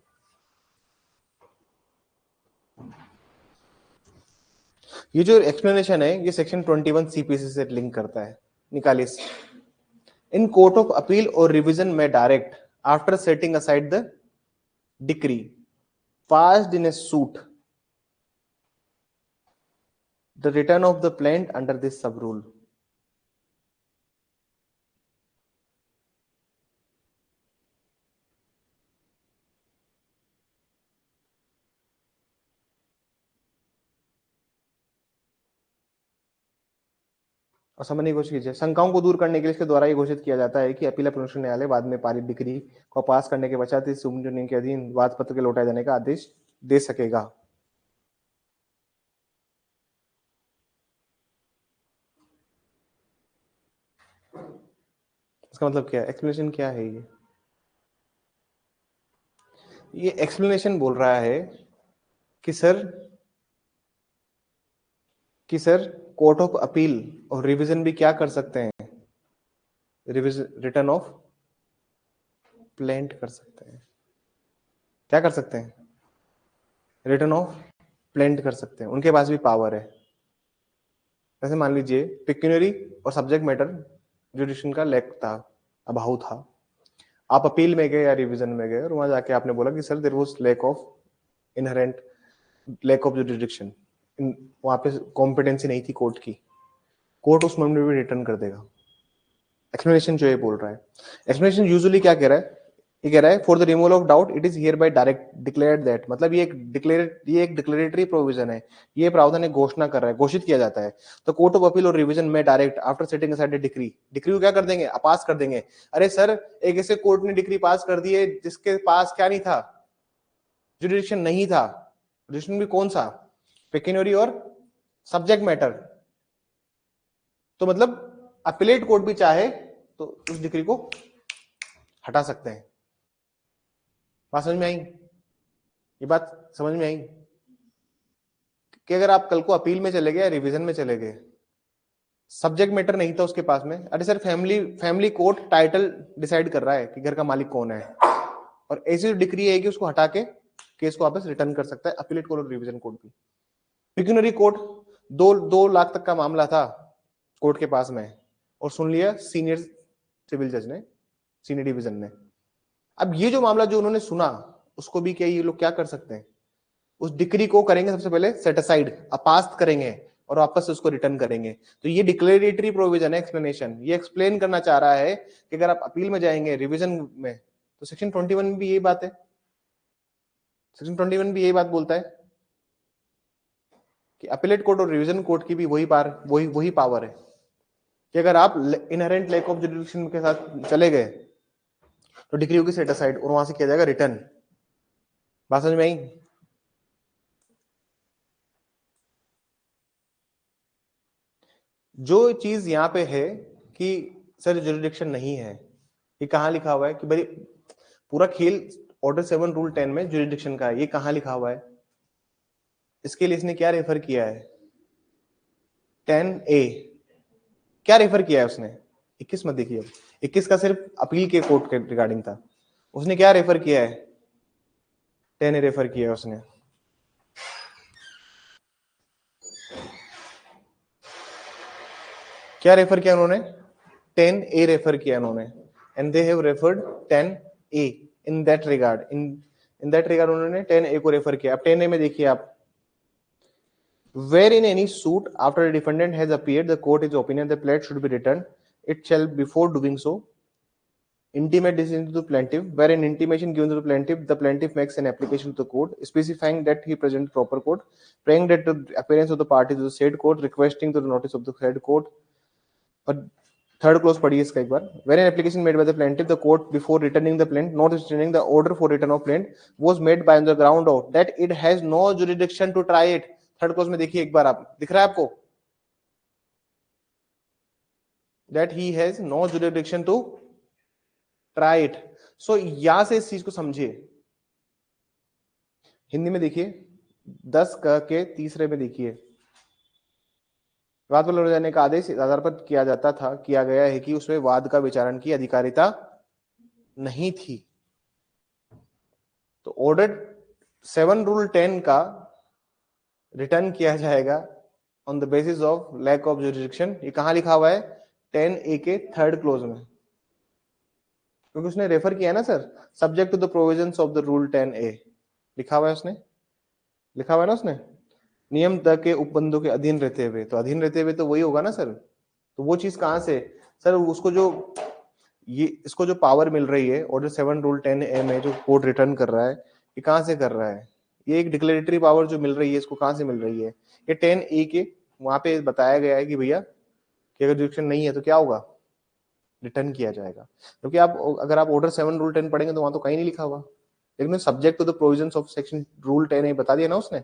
ये जो एक्सप्लेनेशन है ये सेक्शन 21 सीपीसी से लिंक करता है। निकालिए। इन कोर्ट ऑफ अपील और रिवीजन में direct after setting aside the decree passed in a suit the return of the plaintiff under this sub rule. और समझने की कोशिश कीजिए। शंकाओं को दूर करने के लिए इसके द्वारा ये घोषित किया जाता है कि अपील प्रोन्नति न्यायालय बाद में पारित डिक्री को पास करने के पश्चात इस सुनवाई के अधीन वाद पत्र के लौटाए जाने का आदेश दे सकेगा। इसका मतलब क्या है? एक्सप्लेनेशन क्या है? ये एक्सप्लेनेशन बोल रहा है कि सर कोर्ट ऑफ अपील और रिवीजन भी क्या कर सकते हैं? रिटर्न ऑफ प्लेंट कर सकते हैं। क्या कर सकते हैं? रिटर्न ऑफ प्लेंट कर सकते हैं। उनके पास भी पावर है। जैसे मान लीजिए पिक्यूनरी और सब्जेक्ट मैटर जुडिशन का लैक था, अभाव था। आप अपील में गए या रिवीजन में गए और वहां जाके आपने बोला कि sir there was lack of inherent lack of jurisdiction, वहां पे कॉम्पिटेंसी नहीं थी कोर्ट की। कोर्ट उस मामले में रिटर्न कर देगा। एक्सप्लेनेशन जो ये बोल रहा है, एक्सप्लेनेशन यूजुअली क्या कह रहा है? ये कह रहा है for the removal of doubt it is here bye direct declared that, मतलब ये एक डिक्लेरेटरी प्रोविजन है। ये प्रावधान एक घोषणा कर रहा है, घोषित किया जाता है। तो कोर्ट ऑफ अपील और रिवीजन में direct after setting aside decree को क्या कर देंगे? पास कर देंगे। अरे सर एक ऐसे कोर्ट ने डिक्री पास कर दी है जिसके पास क्या नहीं था? जुडिक्शन नहीं था। जुडिक्शन भी कौन सा? पेक्यूनरी और सब्जेक्ट मैटर। तो मतलब अपीलेट कोर्ट भी चाहे तो उस डिक्री को हटा सकते हैं। बात समझ में आई? ये बात समझ में आई कि अगर आप कल को अपील में चले गए या रिवीजन में चले गए, सब्जेक्ट मैटर नहीं था उसके पास में, अरे sir family court title decide कर रहा है कि घर का मालिक कौन है, और ऐसी डिक्री है कि उसको हटा के केस को वापस रिटर्न कर सकता है अपीलेट कोर्ट और रिवीजन कोर्ट भी। पिक्यूनरी कोर्ट 2 लाख तक का मामला था कोर्ट के पास में और सुन लिया सीनियर सिविल जज ने, सीनियर डिवीजन ने। अब ये जो मामला जो उन्होंने सुना उसको भी क्या ये लोग क्या कर सकते हैं? उस डिक्री को करेंगे सबसे पहले सेट असाइड, अपास्त करेंगे और वापस से उसको रिटर्न करेंगे। तो ये डिक्लेरेटरी प्रोविजन है। एक्सप्लेनेशन ये एक्सप्लेन करना चाह रहा है कि अगर आप अपील में जाएंगे रिवीजन में तो सेक्शन 21 में भी यही बात है। सेक्शन 21 भी यही बात बोलता है कि अपीलेट कोर्ट और रिवीजन कोर्ट की भी वही पावर है कि अगर आप इनहेरेंट लैक ऑफ जुडिक्शन के साथ चले गए तो डिक्री होगी सेट असाइड और वहां से किया जाएगा रिटर्न। बात समझ में आई? जो चीज यहाँ पे है कि सर जुरिडिक्शन नहीं है, ये कहाँ लिखा हुआ है? कि भाई पूरा खेल ऑर्डर 7 रूल 10 में जुरिडिक्शन का है। ये कहाँ लिखा हुआ है? इसके लिए इसने क्या रेफर किया है? 10A क्या रेफर किया है उसने? 21 मत देखिए, 21 का सिर्फ अपील के कोर्ट के रिगार्डिंग था। उसने क्या रेफर किया है? 10A रेफर किया है उसने। क्या रेफर किया उन्होंने? 10A रेफर किया उन्होंने, and they have referred 10A in that regard. In that regard उन्होंने 10A को रेफर किया। अब 10A में देखिए आप, where in any suit after a defendant has appeared the court is opinion the plaintiff should be returned, it shall before doing so intimate decision to the plaintiff, where an intimation given to the plaintiff makes an application to the court specifying that he present proper court, praying that the appearance of the parties to the said court, requesting the notice of the said court, और third close पढ़िए इसका एक बार. When an application made by the plaintiff, the court before returning the plaint, not returning the order for return of plaint, was made by the ground of that it has no jurisdiction to try it. Third close में देखिए एक बार, आप दिख रहा है आपको, that he has no jurisdiction to try it. So यहां से इस चीज को समझिए. हिंदी में देखिए 10 के तीसरे में देखिए, वाद पर जाने का आदेश आधार पर किया गया है कि उसमें वाद का विचारण की अधिकारिता नहीं थी. तो ऑर्डर 7 रूल 10 का रिटर्न किया जाएगा on the basis of lack of jurisdiction. ये कहां लिखा हुआ है? 10A के थर्ड क्लोज में, क्योंकि उसने रेफर किया है ना sir, subject to the provisions of the rule 10A लिखा हुआ है, उसने लिखा हुआ है ना उसने, नियम तक के उपबंधों के अधीन रहते हुए. तो अधीन रहते हुए तो वही होगा ना सर. तो वो चीज कहां से सर, उसको जो इसको जो पावर मिल रही है ऑर्डर 7 रूल 10A में, जो कोर्ट रिटर्न कर रहा है, ये कहां से कर रहा है? ये एक डिक्लेरेटरी पावर जो मिल रही है, इसको कहां से मिल रही है? ये 10A के वहां पे बताया गया है कि भैया कि अगर जुरिडिक्शन नहीं है तो क्या होगा? रिटर्न किया जाएगा. क्योंकि आप अगर आप ऑर्डर 7 रूल 10 पढ़ेंगे तो वहां तो कहीं नहीं लिखा हुआ, लेकिन subject to the provisions of section rule 10A बता दिया ना उसने,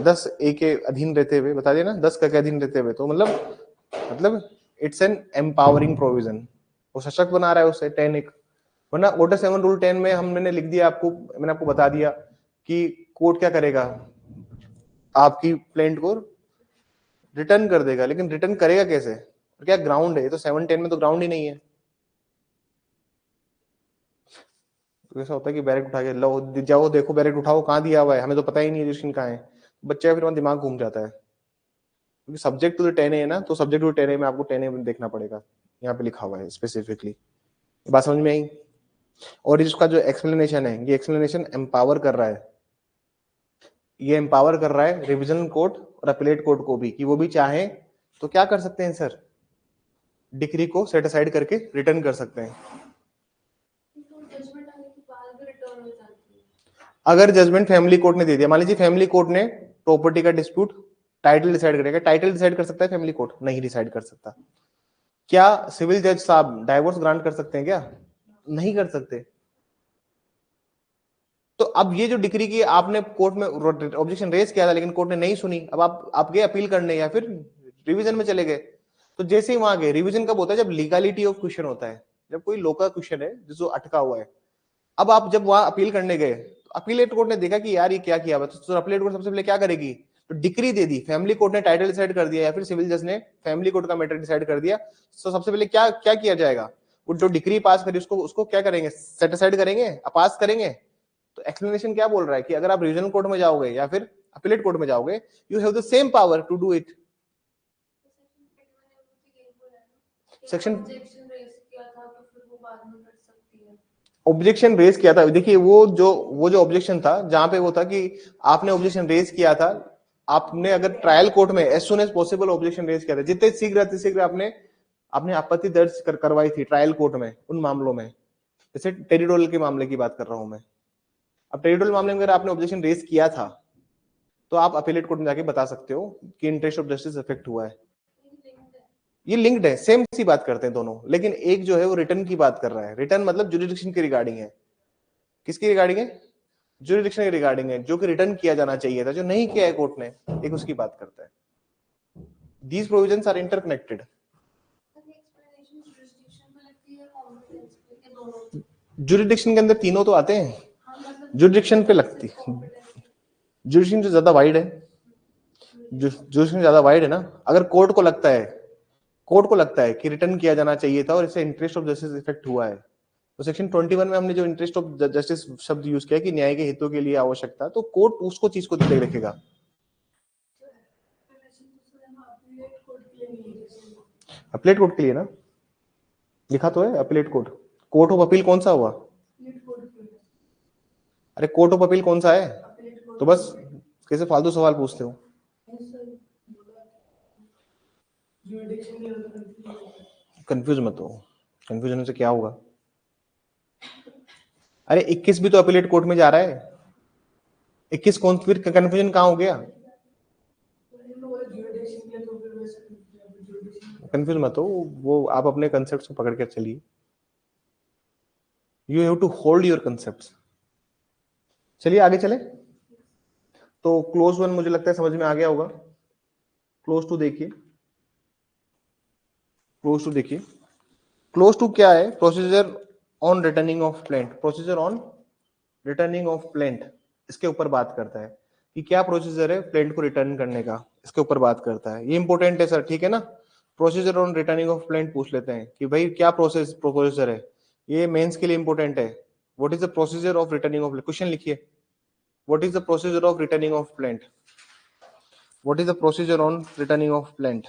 10A के अधीन रहते हुए बता दिया ना, 10 के अधीन रहते हुए. तो मतलब इट्स एन एम्पावरिंग प्रोविजन, वो सशक्त बना रहा है उसे 10A. वरना ऑर्डर 7 रूल 10 में हमने लिख दिया आपको, मैंने आपको बता दिया कि कोर्ट क्या करेगा, आपकी प्लेंट को रिटर्न कर देगा. लेकिन रिटर्न करेगा कैसे, और क्या ग्राउंड है? ये तो 710 में तो ग्राउंड ही नहीं है. तो ऐसा होता है कि बैरेट उठा के लो जाओ, देखो बैरेट उठाओ, कहाँ दिया हुआ है, हमें तो पता ही नहीं है जुरिडिक्शन कहाँ है. बच्चे का फिर वहां दिमाग घूम जाता है, क्योंकि सब्जेक्ट टू द 10A है ना, तो सब्जेक्ट टू 10A में आपको 10A में देखना पड़ेगा, यहाँ पे लिखा हुआ है स्पेसिफिकली. बात समझ में आई? और इसका जो एक्सप्लेनेशन है, ये एक्सप्लेनेशन एम्पावर कर रहा है, ये एम्पावर कर रहा है रिविजन कोर्ट और अपीलेट कोर्ट को भी, कि वो भी चाहे तो क्या कर सकते हैं सर, डिक्री को सेट असाइड करके रिटर्न कर सकते हैं. अगर जजमेंट फैमिली कोर्ट ने दे दिया, मान लीजिए फैमिली कोर्ट ने प्रॉपर्टी का डिस्प्यूट टाइटल डिसाइड करेगा, टाइटल डिसाइड कर सकता है फैमिली कोर्ट? नहीं डिसाइड कर सकता. क्या सिविल जज साहब डाइवोर्स ग्रांट कर सकते हैं क्या? नहीं कर सकते. तो अब ये जो डिक्री की आपने कोर्ट में ऑब्जेक्शन रेज किया था, लेकिन कोर्ट ने नहीं सुनी, अब आप गए अपील करने या फिर रिवीजन में चले गए. तो जैसे ही वहां गए, रिवीजन कब होता है? जब लीगलिटी ऑफ क्वेश्चन होता है, जब कोई लॉ का क्वेश्चन है जो अटका हुआ है. अब आप जब वहां अपील करने गए, तो अपीलेट कोर्ट ने देखा कि यार ये क्या किया, तो अपीलेट कोर्ट सबसे पहले क्या करेगी? तो डिक्री दे दी. फैमिली कोर्ट ने टाइटल डिसाइड कर दिया या फिर सिविल जज ने फैमिली कोर्ट का मैटर डिसाइड कर दिया, तो सबसे पहले क्या क्या किया जाएगा? वो जो डिक्री पास करी उसको क्या करेंगे? सेट असाइड करेंगे, पास करेंगे. तो एक्सप्लेनेशन क्या बोल रहा है कि अगर आप रीजनल कोर्ट में जाओगे या फिर अपीलेट कोर्ट में जाओगे, you have the same power to do it. Section objection raise किया था, देखिए वो जो ऑब्जेक्शन था, जहां पे वो था कि आपने ऑब्जेक्शन रेज किया था, आपने अगर ट्रायल कोर्ट में as soon as possible objection raise किया था, जितने शीघ्र आपने आपत्ति दर्ज करवाई थी ट्रायल कोर्ट में उन मामलों में. जैसे टेरिटोरियल के मामले की बात कर रहा हूं मैं. अब टेरिटोरियल मामले में अगर आपने ऑब्जेक्शन रेज किया था, तो आप अपीलेट कोर्ट में जाके बता सकते हो कि इंटरेस्ट ऑफ जस्टिस अफेक्ट हुआ है. ये लिंक्ड है, सेम सी बात करते हैं दोनों, लेकिन एक जो है वो रिटर्न की बात कर रहा है. रिटर्न मतलब जुरिडिक्शन के रिगार्डिंग है. किसकी रिगार्डिंग है? जुरिडिक्शन के रिगार्डिंग है, जो कि रिटर्न किया जाना चाहिए था, जो नहीं किया है कोर्ट ने, एक उसकी बात करता है. These provisions are interconnected. Jurisdiction के अंदर तीनों तो आते हैं, जुरिडिक्शन पे लगती, जुरिडिक्शन जो ज्यादा वाइड है, जुरिडिक्शन ज्यादा वाइड है ना. अगर कोर्ट को लगता है कि रिटर्न किया जाना चाहिए था और इससे इंटरेस्ट ऑफ जस्टिस इफेक्ट हुआ है, तो सेक्शन 21 में हमने जो इंटरेस्ट ऑफ जस्टिस शब्द यूज किया कि न्याय के हितों के लिए आवश्यकता, तो कोर्ट उसको चीज को देख रखेगा. अपीलेट कोर्ट के लिए ना लिखा तो है, appellate court. Court of appeal कौन सा हुआ? अरे कोर्ट ऑफ अपील कौन सा है? तो बस कैसे फालतू सवाल पूछते हो? कंफ्यूज मत हो, कंफ्यूजन से क्या होगा? अरे 21 भी तो अपीलेट कोर्ट में जा रहा है. 21 कौन, फिर कंफ्यूजन कहाँ हो गया? कंफ्यूज मत हो, वो आप अपने कंसेप्ट को पकड़ कर चलिए, you have to hold your concept. चलिए आगे चले। तो क्लोज वन मुझे लगता है समझ में आ गया होगा। क्लोज टू देखिए, क्लोज टू देखिए, क्लोज टू क्या है? Procedure on returning of plaint, procedure on returning of plaint, इसके ऊपर बात करता है कि क्या प्रोसीजर है प्लेंट को रिटर्न करने का, इसके ऊपर बात करता है। ये इंपॉर्टेंट है सर, ठीक है ना। Procedure on returning of plaint पूछ लेते हैं कि भाई क्या प्रोसीजर है, ये मेंस के लिए इंपॉर्टेंट है। What is the procedure of returning of, question लिखिए, what is the procedure of returning of plaint, what is the procedure on returning of plaint.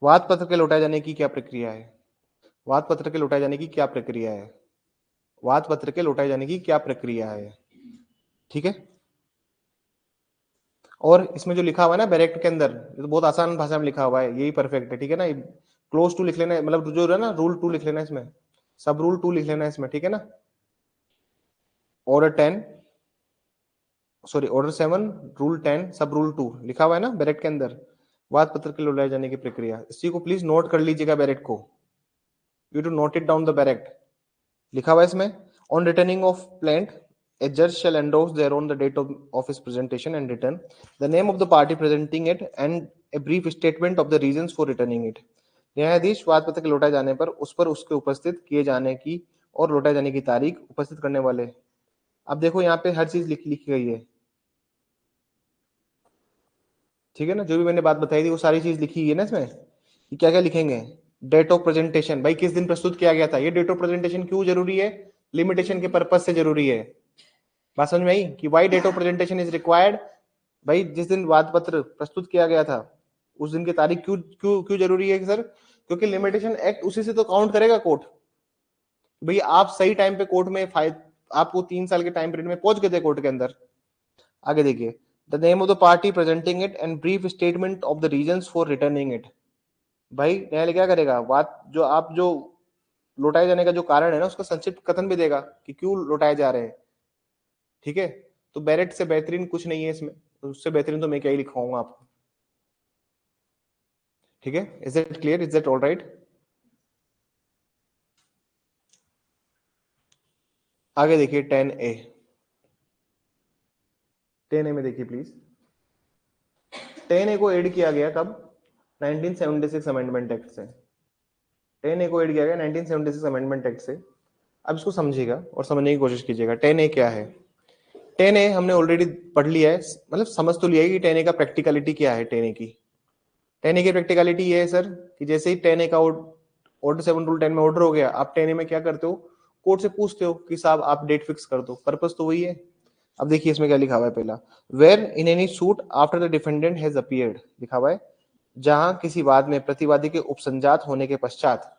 वाद पत्र के लौटाए जाने की क्या प्रक्रिया है, वाद पत्र के लौटाए जाने की क्या प्रक्रिया है, वाद पत्र के लौटाए जाने की क्या प्रक्रिया है, ठीक है। और इसमें जो लिखा हुआ है ना बैरेक्ट के अंदर, ये तो बहुत आसान भाषा में लिखा हुआ है, यही परफेक्ट है, ठीक है ना। क्लोज टू लिख लेना है, मतलब जो है ना रूल 2 लिख लेना है इसमें, सब रूल 2 लिख लेना है इसमें, ठीक है ना। ऑर्डर 10, सॉरी ऑर्डर 7 रूल 10 सब रूल 2 लिखा हुआ है ना बैरेक्ट के अंदर, वाद पत्र के लौटाए जाने की प्रक्रिया। इसी को प्लीज नोट कर लीजिएगा बैरेक्ट को, you to note it down the bare act, लिखा हुआ है इसमें। On returning of plaint a judge shall endorse thereon the date of his presentation and return, the name of the party presenting it and a brief statement of the reasons for returning it। न्यायाधीश वाद पत्र के लौटाए जाने पर उसके उपस्थित किए जाने की और लौटाए जाने की तारीख, उपस्थित करने वाले। अब देखो यहाँ पे हर चीज लिखी गई है, ठीक है ना। जो भी मैंने बात बताई थी वो सारी चीज लिखी है ना इसमें, कि क्या क्या लिखेंगे। डेट ऑफ प्रेजेंटेशन, भाई किस दिन प्रस्तुत किया गया था, ये डेट ऑफ प्रेजेंटेशन क्यों जरूरी है, लिमिटेशन के पर्पज से जरूरी है। बात समझ में आई कि why date of presentation is required, भाई जिस दिन वाद पत्र प्रस्तुत किया गया था उस दिन की तारीख क्यों क्यों क्यों जरूरी है सर, क्योंकि लिमिटेशन एक्ट उसी से तो काउंट करेगा कोर्ट। भाई आप सही टाइम पे कोर्ट में आपको 3 साल के टाइम पीरियड में पहुंच गए थे कोर्ट के अंदर। आगे देखिए, the name of the party presenting it and brief statement of the reasons for returning it. भाई न्यायालय क्या करेगा, बात जो लौटाए जाने का जो कारण है ना उसका संक्षिप्त कथन भी देगा कि क्यों लौटाए जा रहे हैं, ठीक है। तो बैरेट से बेहतरीन कुछ नहीं है इसमें, उससे बेहतरीन तो मैं क्या ही लिखवाऊंगा आपको, ठीक है। Is it clear, is it all right. आगे देखिए 10A, 10A में देखिए प्लीज, 10A को ऐड किया गया कब, 1976 अमेंडमेंट एक्ट से। 10A को ऐड किया गया 1976 अमेंडमेंट एक्ट से। अब इसको समझिएगा और समझने की कोशिश कीजिएगा 10A क्या है। 10A हमने ऑलरेडी पढ़ लिया है, मतलब समझ तो लिया है कि 10A का प्रैक्टिकलिटी क्या है। 10A की 10A की प्रैक्टिकलिटी ये है सर कि जैसे ही 10A का ऑर्डर 7 रूल 10 में ऑर्डर हो गया, आप 10A में क्या करते हो, कोर्ट से पूछते हो कि साहब आप डेट फिक्स कर दो, पर्पस तो वही है। अब देखिए इसमें क्या लिखा हुआ है, पहला where in any suit after the defendant has appeared, लिखा हुआ है जहां किसी वाद में प्रतिवादी के उपसंजात होने के पश्चात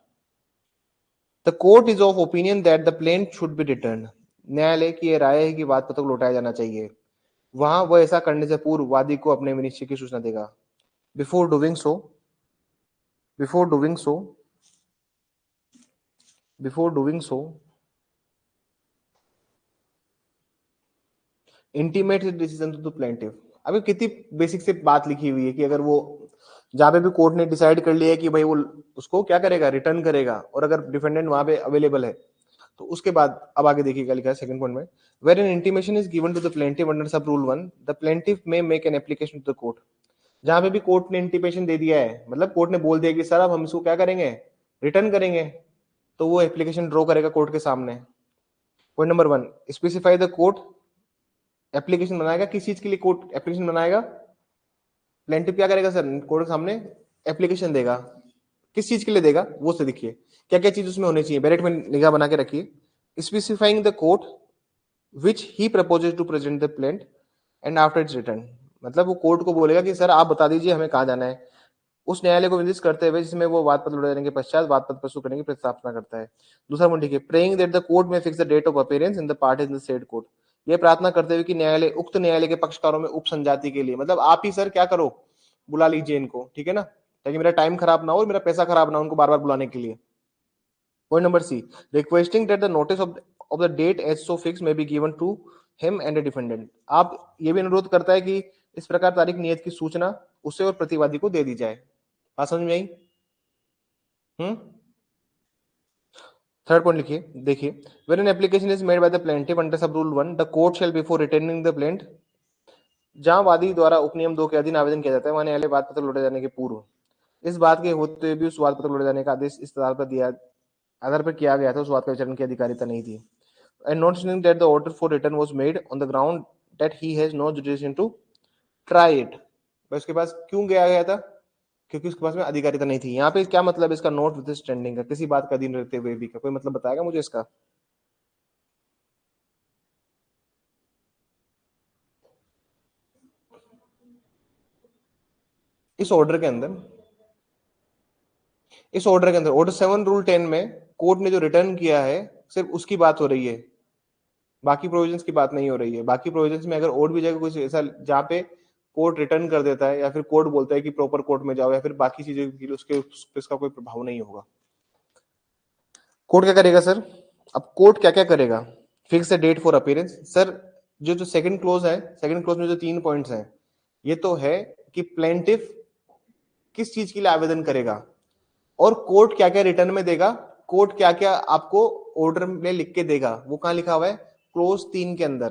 the court is of opinion that the plaint should be return, न्यायालय की यह राय है कि वाद पत्र को लौटाया जाना चाहिए, वहां वह ऐसा करने से पूर्व वादी को अपने विनिश्चय की सूचना देगा। Before doing so, before doing so, before doing so intimate decision to the plaintiff. अभी कितनी बेसिक से बात लिखी हुई है कि अगर वो जहां पे भी कोर्ट ने डिसाइड कर लिया कि भाई वो उसको क्या करेगा, रिटर्न करेगा, और अगर डिफेंडेंट वहां पे अवेलेबल है तो उसके बाद अब आगे देखिए क्या लिखा है सेकंड पॉइंट में, where an intimation is given to the plaintiff under sub rule 1 the plaintiff may make an application to the court. जहां पे भी कोर्ट ने इंटीमेशन दे दिया है, मतलब कोर्ट ने बोल दिया कि सर अब हम इसको क्या करेंगे, रिटर्न करेंगे, तो वो एप्लीकेशन ड्रॉ करेगा कोर्ट के सामने। Point number 1, specify the court, application बनाएगा, किस चीज के लिए कोर्ट एप्लीकेशन बनाएगा, प्लेंटिफ क्या करेगा सर, कोर्ट के सामने एप्लीकेशन देगा, किस चीज के लिए देगा वो से देखिए क्या क्या चीज उसमें होनी चाहिए, बैरेट में निगाह बना के रखिए। Specifying the court which he proposes to present the plaint and after its return, मतलब वो कोर्ट को बोलेगा कि सर आप बता दीजिए हमें कहाँ जाना है, उस न्यायालय को निर्देश करते हुए जिसमें वो वाद पत्र लौटाने के पश्चात वाद पत्र प्रस्तुत करने की प्रस्तावना करता है। दूसरा पॉइंट देखिए, praying that the court may fix the date of appearance in the parties in the said court, ये प्रार्थना करते हुए कि न्यायालय उक्त न्यायालय के पक्षकारों में उप संजाति के लिए, मतलब आप ही सर क्या करो, बुला लीजिए इनको, ठीक है ना, ताकि मेरा टाइम खराब ना हो, मेरा पैसा खराब ना हो उनको बार बार बुलाने के लिए। Point number C, requesting that the notice of the date as so fix may be given to him and the defendant, आप ये भी अनुरोध करता है कि इस प्रकार तारीख नियत की सूचना उसे और प्रतिवादी को दे दी जाए। बात समझ में आई? थर्ड पॉइंट लिखिए, देखिए, when an application is made by the plaintiff under sub rule 1 the court shall before returning the plaint, जहां वादी द्वारा उपनियम 2 के अधीन आवेदन किया जाता है वहां न्यायालय वाद पत्र लौटे जाने के पूर्व इस बात के होते हुए भी उस वाद पत्र लौटे जाने का आदेश इस आधार पर किया गया था उस वाद का विचारण की अधिकारिता नहीं थी। And noting that the order for return was made on the ground that he has no jurisdiction to try it, उसके पास क्यों गया था? क्योंकि उसके पास में अधिकारिता नहीं थी। यहाँ पे क्या मतलब इसका? नोट विद स्टैंडिंग का, किसी बात का अधीन रहते हुए भी का कोई मतलब बताएगा मुझे इसका? इस ऑर्डर के अंदर ऑर्डर 7 रूल 10 में कोर्ट ने जो रिटर्न किया है सिर्फ उसकी बात हो रही है, बाकी प्रोविजंस की बात नहीं हो रही है। बाकी प्रोविजंस में अगर और भी जगह कुछ ऐसा जहाँ पे कोर्ट रिटर्न कर देता है या फिर कोर्ट बोलता है कि प्रॉपर कोर्ट में जाओ या फिर बाकी चीजें की उसके इसका कोई प्रभाव नहीं होगा। कोर्ट क्या करेगा सर? अब कोर्ट क्या क्या करेगा? Fix the date for appearance. Sir जो सेकंड क्लोज है, सेकंड क्लोज में जो 3 पॉइंट्स हैं, ये तो है कि प्लेंटिफ किस चीज के लिए आवेदन करेगा और कोर्ट क्या क्या रिटर्न में देगा, कोर्ट क्या क्या आपको ऑर्डर में लिख के देगा, वो कहां लिखा हुआ है? क्लोज 3 के अंदर।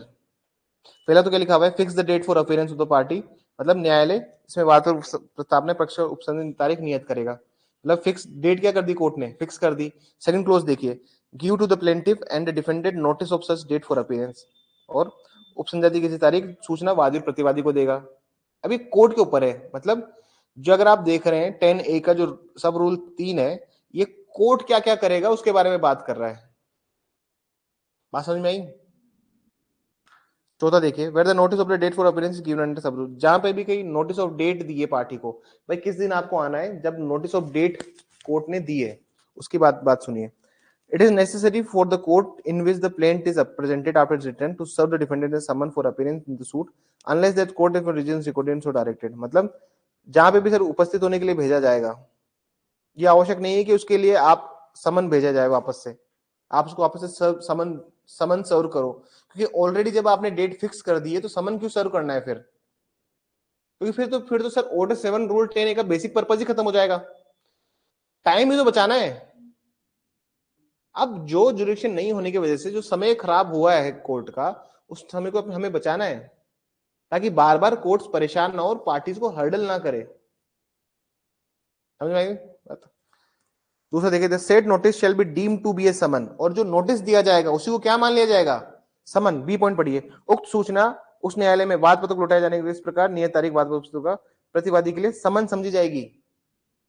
पहला तो क्या लिखा हुआ है? Fix the date for appearance of the party, मतलब न्यायालय इसमें वाद और प्रस्तावना पक्ष और उपसंहरण तारीख नियत करेगा, मतलब फिक्स डेट क्या कर दी कोर्ट ने? फिक्स कर दी। सेकंड क्लोज देखिए, give to the plaintiff and the defendant notice of such date for appearance, और उपसंहति किसी तारीख सूचना वादी और प्रतिवादी को देगा। अभी कोर्ट के ऊपर है, मतलब जो अगर आप देख रहे हैं 10A का जो सब रूल 3 है, ये कोर्ट क्या क्या करेगा उसके बारे में बात कर रहा है। बात समझ में आई? चौथा देखिए, where the notice of the date for appearance given under sub rule, जहां पे भी कहीं नोटिस ऑफ डेट दी है पार्टी को, भाई किस दिन आपको आना है, जब नोटिस ऑफ डेट कोर्ट ने दी है उसकी बात सुनिए। It is necessary for the court in which the plaintiff is presented after its return to serve the defendant as summon for appearance in the suit unless that court is for reasons recorded so directed, मतलब जहां पे भी sir उपस्थित होने के लिए भेजा जाएगा, ये आवश्यक नहीं है कि उसके लिए आप समन भेजा जाए वापस से, आप उसको वापस से समन सर्व करो, क्योंकि ऑलरेडी जब आपने डेट फिक्स कर दी है तो समन क्यों सर्व करना है फिर? क्योंकि फिर तो सर ऑर्डर 7 रूल 10 का बेसिक पर्पज ही खत्म हो जाएगा, टाइम ही तो बचाना है। अब जो जुरिडिक्शन नहीं होने की वजह से जो समय खराब हुआ है कोर्ट का, उस समय को हमें बचाना है ताकि बार बार कोर्ट्स परेशान ना हो और पार्टीज को हर्डल ना करे। समझ में आई बात? दूसरा देखिए, the set notice shall be deem to be a summon, और जो नोटिस दिया जाएगा उसी को क्या मान लिया जाएगा? समन। बी पॉइंट पढ़िए, उक्त सूचना उस न्यायालय में वाद पत्र लौटाए जाने के इस प्रकार नियत तारीख वाद पत्र का प्रतिवादी के लिए समन समझी जाएगी।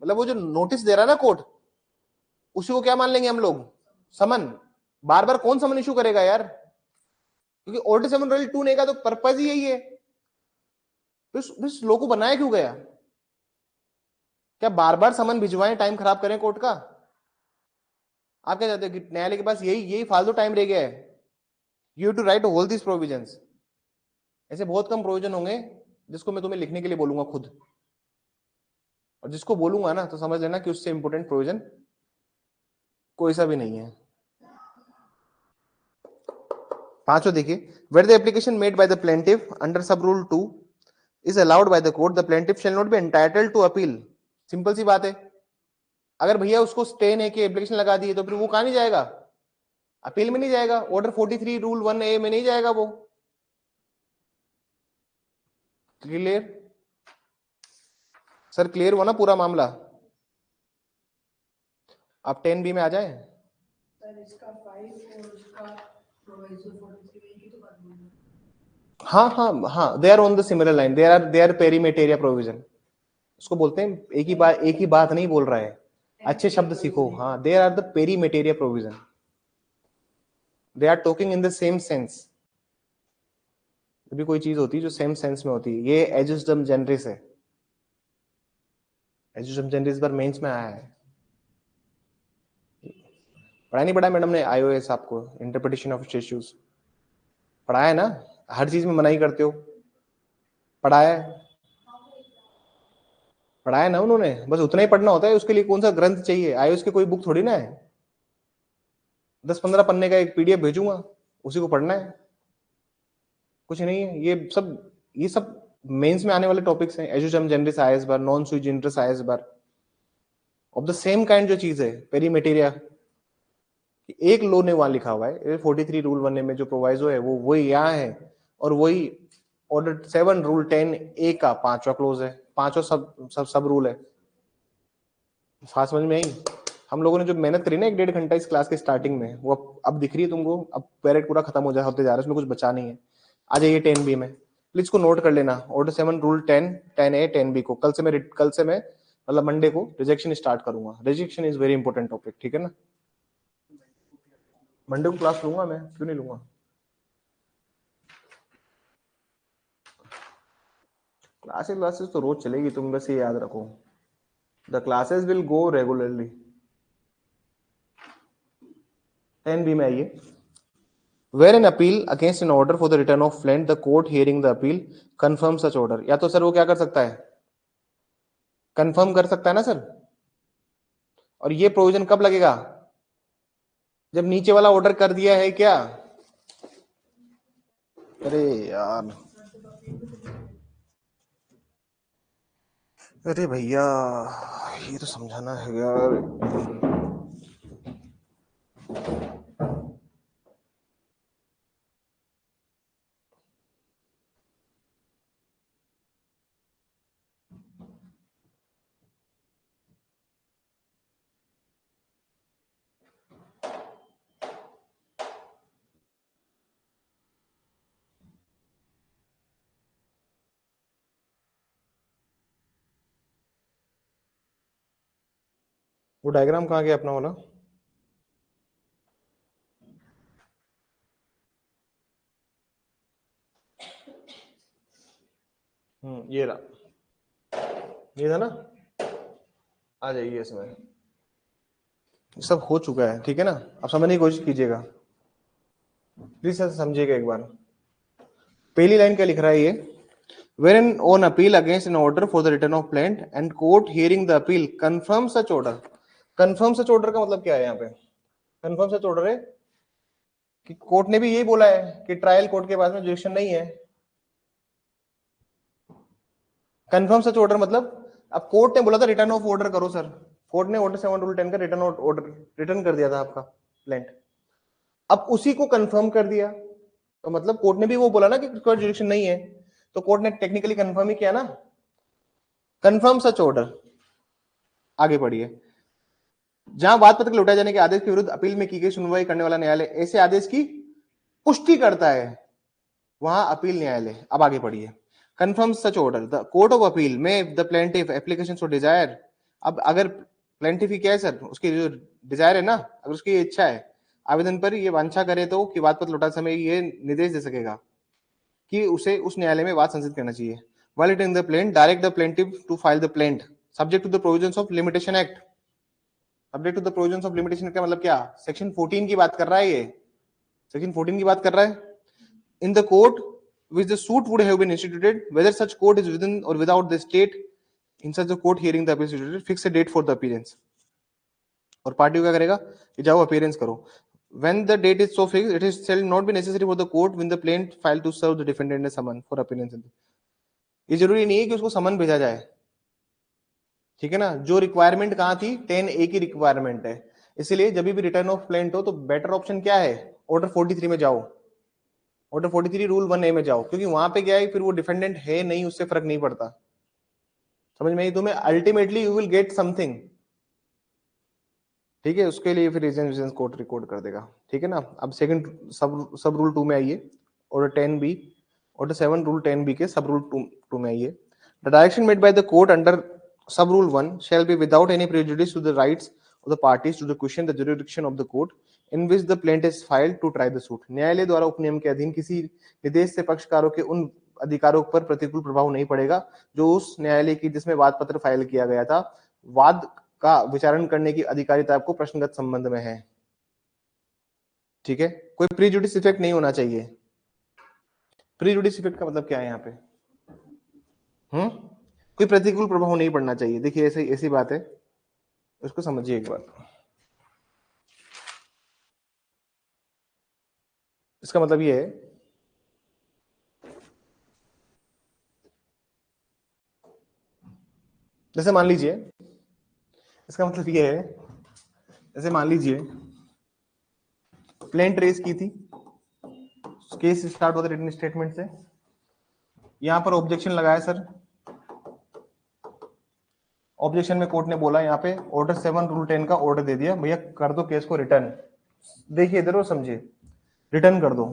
मतलब वो जो नोटिस दे रहा है ना कोर्ट, उसी को क्या मान लेंगे हम लोग? समन। बार बार कौन समन इशू करेगा यार? क्योंकि ऑर्डर 7 रूल 2 का तो पर्पज ही यही है। लॉ को बनाया क्यों गया? क्या बार बार समन भिजवाएं, टाइम खराब करें कोर्ट का? आप क्या चाहते हो कि न्यायालय के पास यही फालतू टाइम रह गया है? You have to write all this provisions. ऐसे बहुत कम प्रोविजन होंगे जिसको मैं तुम्हें लिखने के लिए बोलूंगा खुद, और जिसको बोलूंगा ना तो समझ लेना कि उससे इंपोर्टेंट प्रोविजन कोई सा भी नहीं है। पांचों देखिए, where the application made by the plaintiff under sub rule 2 is allowed by the court the plaintiff shall not be entitled to appeal. Simple सी बात है, अगर भैया उसको स्टे ने की एप्लीकेशन लगा दी है तो फिर वो कहां नहीं जाएगा? अपील में नहीं जाएगा, ऑर्डर 43 रूल 1A में नहीं जाएगा वो। Clear sir? क्लियर हुआ ना पूरा मामला? आप 10B में आ जाए। सर इसका 5 और इसका प्रोविजन 43 की तो बात नहीं है। हाँ, they are on the similar line, they are pari materia provision, उसको बोलते हैं। एक ही बात नहीं बोल रहा है, अच्छे शब्द सीखो। हाँ, they are the pari materia provision, they are talking in the same sense. भी कोई चीज होती है जो सेम सेंस में होती है, ये एजुस्डम जनरिस है। एजुस्डम जनरिस पर मेंस में आया है। पढ़ा नहीं पढ़ा मैडम ने आईओएस आपको? इंटरप्रिटेशन ऑफ स्टेट्यूट्स पढ़ाया है ना? हर चीज में मनाही करते हो, पढ़ाया है ना उन्होंने? बस उतना ही पढ़ना होता है, उसके लिए कौन सा ग्रंथ चाहिए? आईओएस की कोई बुक थोड़ी ना है, 10-15 पन्ने का एक पीडीएफ भेजूंगा, उसी को पढ़ना है, कुछ नहीं है। ये सब मेंस में आने वाले टॉपिक्स हैं, एजुचम जनरिस आयस बार, नॉन सुई जनरिस आयस बार, ऑफ द सेम काइंड जो चीज है पेरीमेटेरिया, एक लो ने वहां लिखा हुआ है 43 रूल 1 में जो प्रोवाइजो है वो वही यहाँ है, और वही ऑर्डर 7 रूल 10 ए का पांचवा क्लोज है, पांचवा सब रूल है। फास्ट समझ में आई? हम लोगों ने जो मेहनत करी ना 1-1.5 घंटा इस क्लास के स्टार्टिंग में, वो अब दिख रही है तुमको, अब पीरियड पूरा खत्म हो होते जा रहा है, उसमें कुछ बचा नहीं है। आ जाइए 10 बी में, प्लीज को नोट कर लेना, ऑर्डर 7 रूल 10 10 ए 10 बी को कल से मैं मतलब मंडे को रिजेक्शन स्टार्ट करूंगा। Rejection is very important topic, ठीक है ना? मंडे को क्लास लूंगा मैं, क्यों नहीं लूंगा? क्लासेस तो रोज चलेगी, तुम बस ये याद रखो, the classes will go regularly. 10b में आइए, where an appeal against an order for the return of plaint the court hearing the appeal confirm such order. या तो सर वो क्या कर सकता है, कंफर्म कर सकता है ना सर। और ये प्रोविजन कब लगेगा, जब नीचे वाला ऑर्डर कर दिया है क्या? अरे यार, अरे भैया ये तो समझाना है यार। वो डायग्राम कहाँ गया अपना वाला? ये रहा, ये था ना, आ जाइए इसमें। सब हो चुका है, ठीक है ना? अब समझने की कोशिश कीजिएगा, प्लीज सर समझिएगा एक बार। पहली लाइन क्या लिख रहा है ये, where an on appeal against an order for the return of plaint and court hearing the appeal confirm such order. Confirm such order का मतलब क्या है यहाँ पे? कंफर्म सच ऑर्डर है कि कोर्ट ने भी यही बोला है कि ट्रायल कोर्ट के पास में जुरिडिक्शन नहीं है। कंफर्म सच ऑर्डर मतलब अब कोर्ट ने बोला था रिटर्न ऑफ ऑर्डर करो सर, कोर्ट ने ऑर्डर 7 रूल 10 का रिटर्न ऑर्डर रिटर्न कर दिया था आपका प्लेंट, अब उसी को कंफर्म कर दिया, तो मतलब कोर्ट ने भी वो बोला ना कि कोई जुरिडिक्शन नहीं है, तो कोर्ट ने टेक्निकली कंफर्म ही किया ना, कंफर्म सच ऑर्डर। आगे बढ़िए, जहां वाद पत्र के लौटाए जाने के आदेश के विरुद्ध अपील में की गई सुनवाई करने वाला न्यायालय ऐसे आदेश की पुष्टि करता है, वहां अपील न्यायालय। अब आगे पढ़िए, confirm such order the court of appeal में the plaintiff application for desire. अब अगर प्लेंटिफ ही क्या है सर, उसकी जो डिजायर है ना, अगर उसकी इच्छा है आवेदन पर ये वांछा करे तो कि वाद पत्र लौटाते समय ये निर्देश दे सकेगा कि उसे उस न्यायालय में वाद संसित करना चाहिए। while it in the plaint direct the plaintiff to file the plaint subject to the provisions of limitation act। Subject to the provisions of limitation का मतलब क्या, सेक्शन 14 की बात कर रहा है ये, सेक्शन 14 की बात कर रहा है। In the court which the suit would have been instituted whether such court is within or without the state in such a court hearing the appeal instituted fix a date for the appearance। और party क्या करेगा कि जाओ appearance करो। when the date is so fixed it is shall not be necessary for the court when the plaintiff file to serve the defendant a summon for appearance। ये जरूरी नहीं है कि उसको समन भेजा जाए, ठीक है ना? जो रिक्वायरमेंट कहां थी, 10A की रिक्वायरमेंट है, इसलिए जब भी रिटर्न ऑफ प्लेंट हो तो बेटर ऑप्शन क्या है, ऑर्डर 43 में जाओ, ऑर्डर 43 रूल 1A में जाओ, क्योंकि वहां पे क्या है, फिर वो डिफेंडेंट है नहीं, उससे फर्क नहीं पड़ता। समझ में आई तुम्हें? Ultimately you will get something, ठीक है? उसके लिए फिर रीजन कोर्ट रिकॉर्ड कर देगा, ठीक है ना? अब सेकंड सब रूल 2 में आइए, order 10B, order 7 rule 10B के सब रूल 2 में आइए। The direction made by the court under sub rule 1 shall be without any prejudice to the rights of the parties to the question the jurisdiction of the court in which the plaintiff is filed to try the suit। न्यायालय द्वारा उपनियम के अधीन किसी निर्देश से पक्षकारों के उन अधिकारों पर प्रतिकूल प्रभाव नहीं पड़ेगा जो उस न्यायालय की जिसमें वाद पत्र फाइल किया गया था, वाद का विचारण करने की अधिकारिता आपको प्रश्नगत संबंध में है, ठीक है? कोई प्रीजुडिस इफेक्ट नहीं होना चाहिए। प्रीजुडिस इफेक्ट का मतलब क्या है यहाँ पे? कोई प्रतिकूल प्रभाव नहीं पड़ना चाहिए। देखिए ऐसी ऐसी बात है, उसको समझिए एक बार। इसका मतलब ये है जैसे मान लीजिए, इसका मतलब ये है, जैसे मान लीजिए प्लेन ट्रेस की थी, केस स्टार्ट होता रिटन स्टेटमेंट से, यहां पर ऑब्जेक्शन लगाया सर, ऑब्जेक्शन में कोर्ट ने बोला यहाँ पे ऑर्डर 7 रूल 10 का ऑर्डर दे दिया, भैया कर दो केस को रिटर्न। देखिए इधर वो समझिए, रिटर्न कर दो।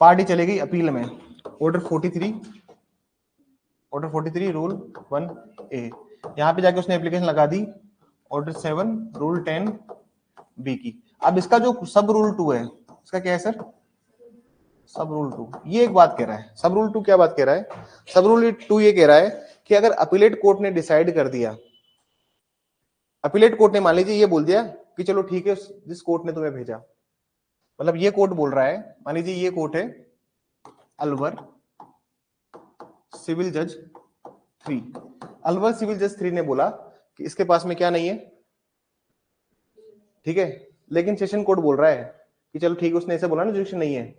पार्टी चले गई अपील में, ऑर्डर 43 रूल 1A, यहां पे जाके उसने एप्लीकेशन लगा दी ऑर्डर 7 रूल 10B की। अब इसका जो सब रूल 2 है, इसका क्या है सर? सब रूल 2। ये एक बात कह रहा है, सब रूल 2 क्या बात कह रहा है? सब रूल 2 ये कह रहा है कि अगर अपीलेट कोर्ट ने डिसाइड कर दिया, अपीलेट कोर्ट ने मान लीजिए ये बोल दिया कि चलो ठीक है, जिस कोर्ट ने तुम्हें भेजा, मतलब ये कोर्ट बोल रहा है, मान लीजिए ये कोर्ट है अलवर सिविल जज 3, अलवर सिविल जज 3 ने बोला कि इसके पास में क्या नहीं है, ठीक है, लेकिन सेशन कोर्ट बोल रहा है कि चलो ठीक है, उसने ऐसे बोला ना जुडिक्शन नहीं है,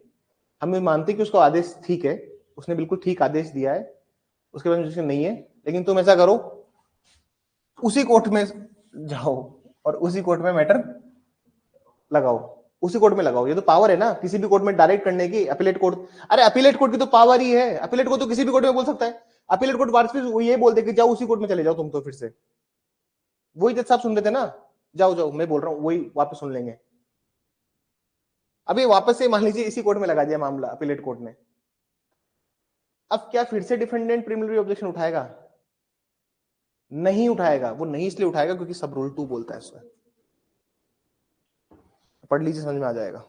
हम मानते कि उसको आदेश ठीक है, उसने बिल्कुल ठीक आदेश दिया है, उसके बाद जुडिक्शन नहीं है, लेकिन तुम ऐसा करो उसी कोर्ट में जाओ और उसी कोर्ट में मैटर लगाओ, उसी कोर्ट में लगाओ। ये तो पावर है ना किसी भी कोर्ट में डायरेक्ट करने की, अपीलेट कोर्ट, अरे अपीलेट कोर्ट की तो पावर ही है, अपीलेट कोर्ट तो किसी भी कोर्ट में बोल सकता है। अपीलेट कोर्ट वापस वो ये बोल दे कि जाओ उसी कोर्ट में चले जाओ तुम, तो फिर से वही जज साहब सुन रहे थे ना, जाओ जाओ मैं बोल रहा हूं वही वापस सुन लेंगे। अभी वापस से मान लीजिए इसी कोर्ट में लगा दिया मामला अपीलेट कोर्ट ने, अब क्या फिर से डिफेंडेंट प्रीलिमिनरी ऑब्जेक्शन उठाएगा? नहीं उठाएगा। वो नहीं इसलिए उठाएगा क्योंकि सब रूल 2 बोलता है इसमें। पढ़ लीजिए समझ में आ जाएगा।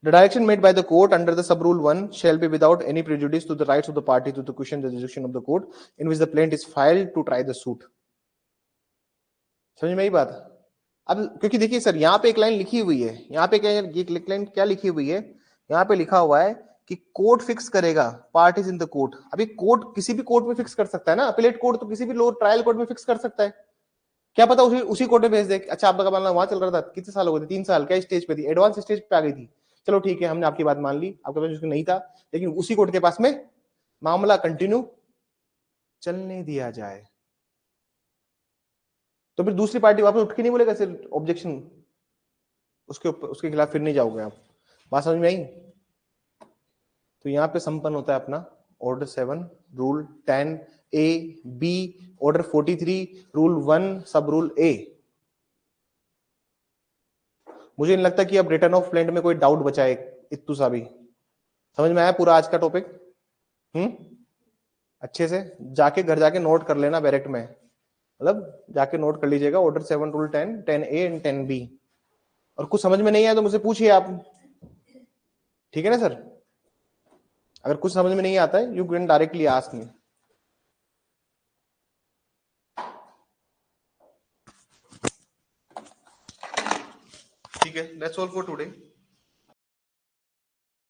The direction made by the court under the sub rule 1 shall be without any prejudice to the rights of the party to the question the jurisdiction of the court in which the plaintiff is filed to try the suit। समझ में आई बात? अब क्योंकि देखिए sir यहाँ पे एक line लिखी हुई है, यहाँ पे एक लाइन क्या लिखी हुई है, यहाँ पे लिखा हुआ है कि कोर्ट फिक्स करेगा पार्टीज इन द कोर्ट। अभी कोर्ट किसी भी कोर्ट में फिक्स कर सकता है ना, अपीलेट कोर्ट तो किसी भी lower trial court may fix कर सकता है, क्या पता उसी कोर्ट में भेज दे। अच्छा आपका मामला वहां चल रहा था, कितने साल हो गए थे? 3 साल। क्या स्टेज पे थी? एडवांस स्टेज पे आ गई थी। चलो ठीक है, हमने आपकी बात मान ली, आपके पास नहीं था, लेकिन उसी कोर्ट के पास में मामला कंटिन्यू चलने दिया जाए, तो फिर दूसरी पार्टी वापस उठ के नहीं बोलेगा सिर्फ ऑब्जेक्शन, उसके खिलाफ फिर नहीं जाओगे आप। बात समझ में आई? तो यहाँ पे संपन्न होता है अपना order 7 rule 10A/B, order 43 rule 1 sub rule A। मुझे नहीं लगता कि अब रिटर्न ऑफ प्लेंट में कोई डाउट बचा है इतू सा भी। समझ में आया पूरा आज का टॉपिक? अच्छे से जाके घर जाके नोट कर लेना बैरेक्ट में, मतलब जाके नोट कर लीजिएगा order 7 rule 10, 10A and 10B। और कुछ समझ में नहीं आया तो मुझे पूछिए आप, ठीक है ना सर? अगर कुछ समझ में नहीं आता है you can directly ask me. ठीक है, दैट्स ऑल फॉर टुडे।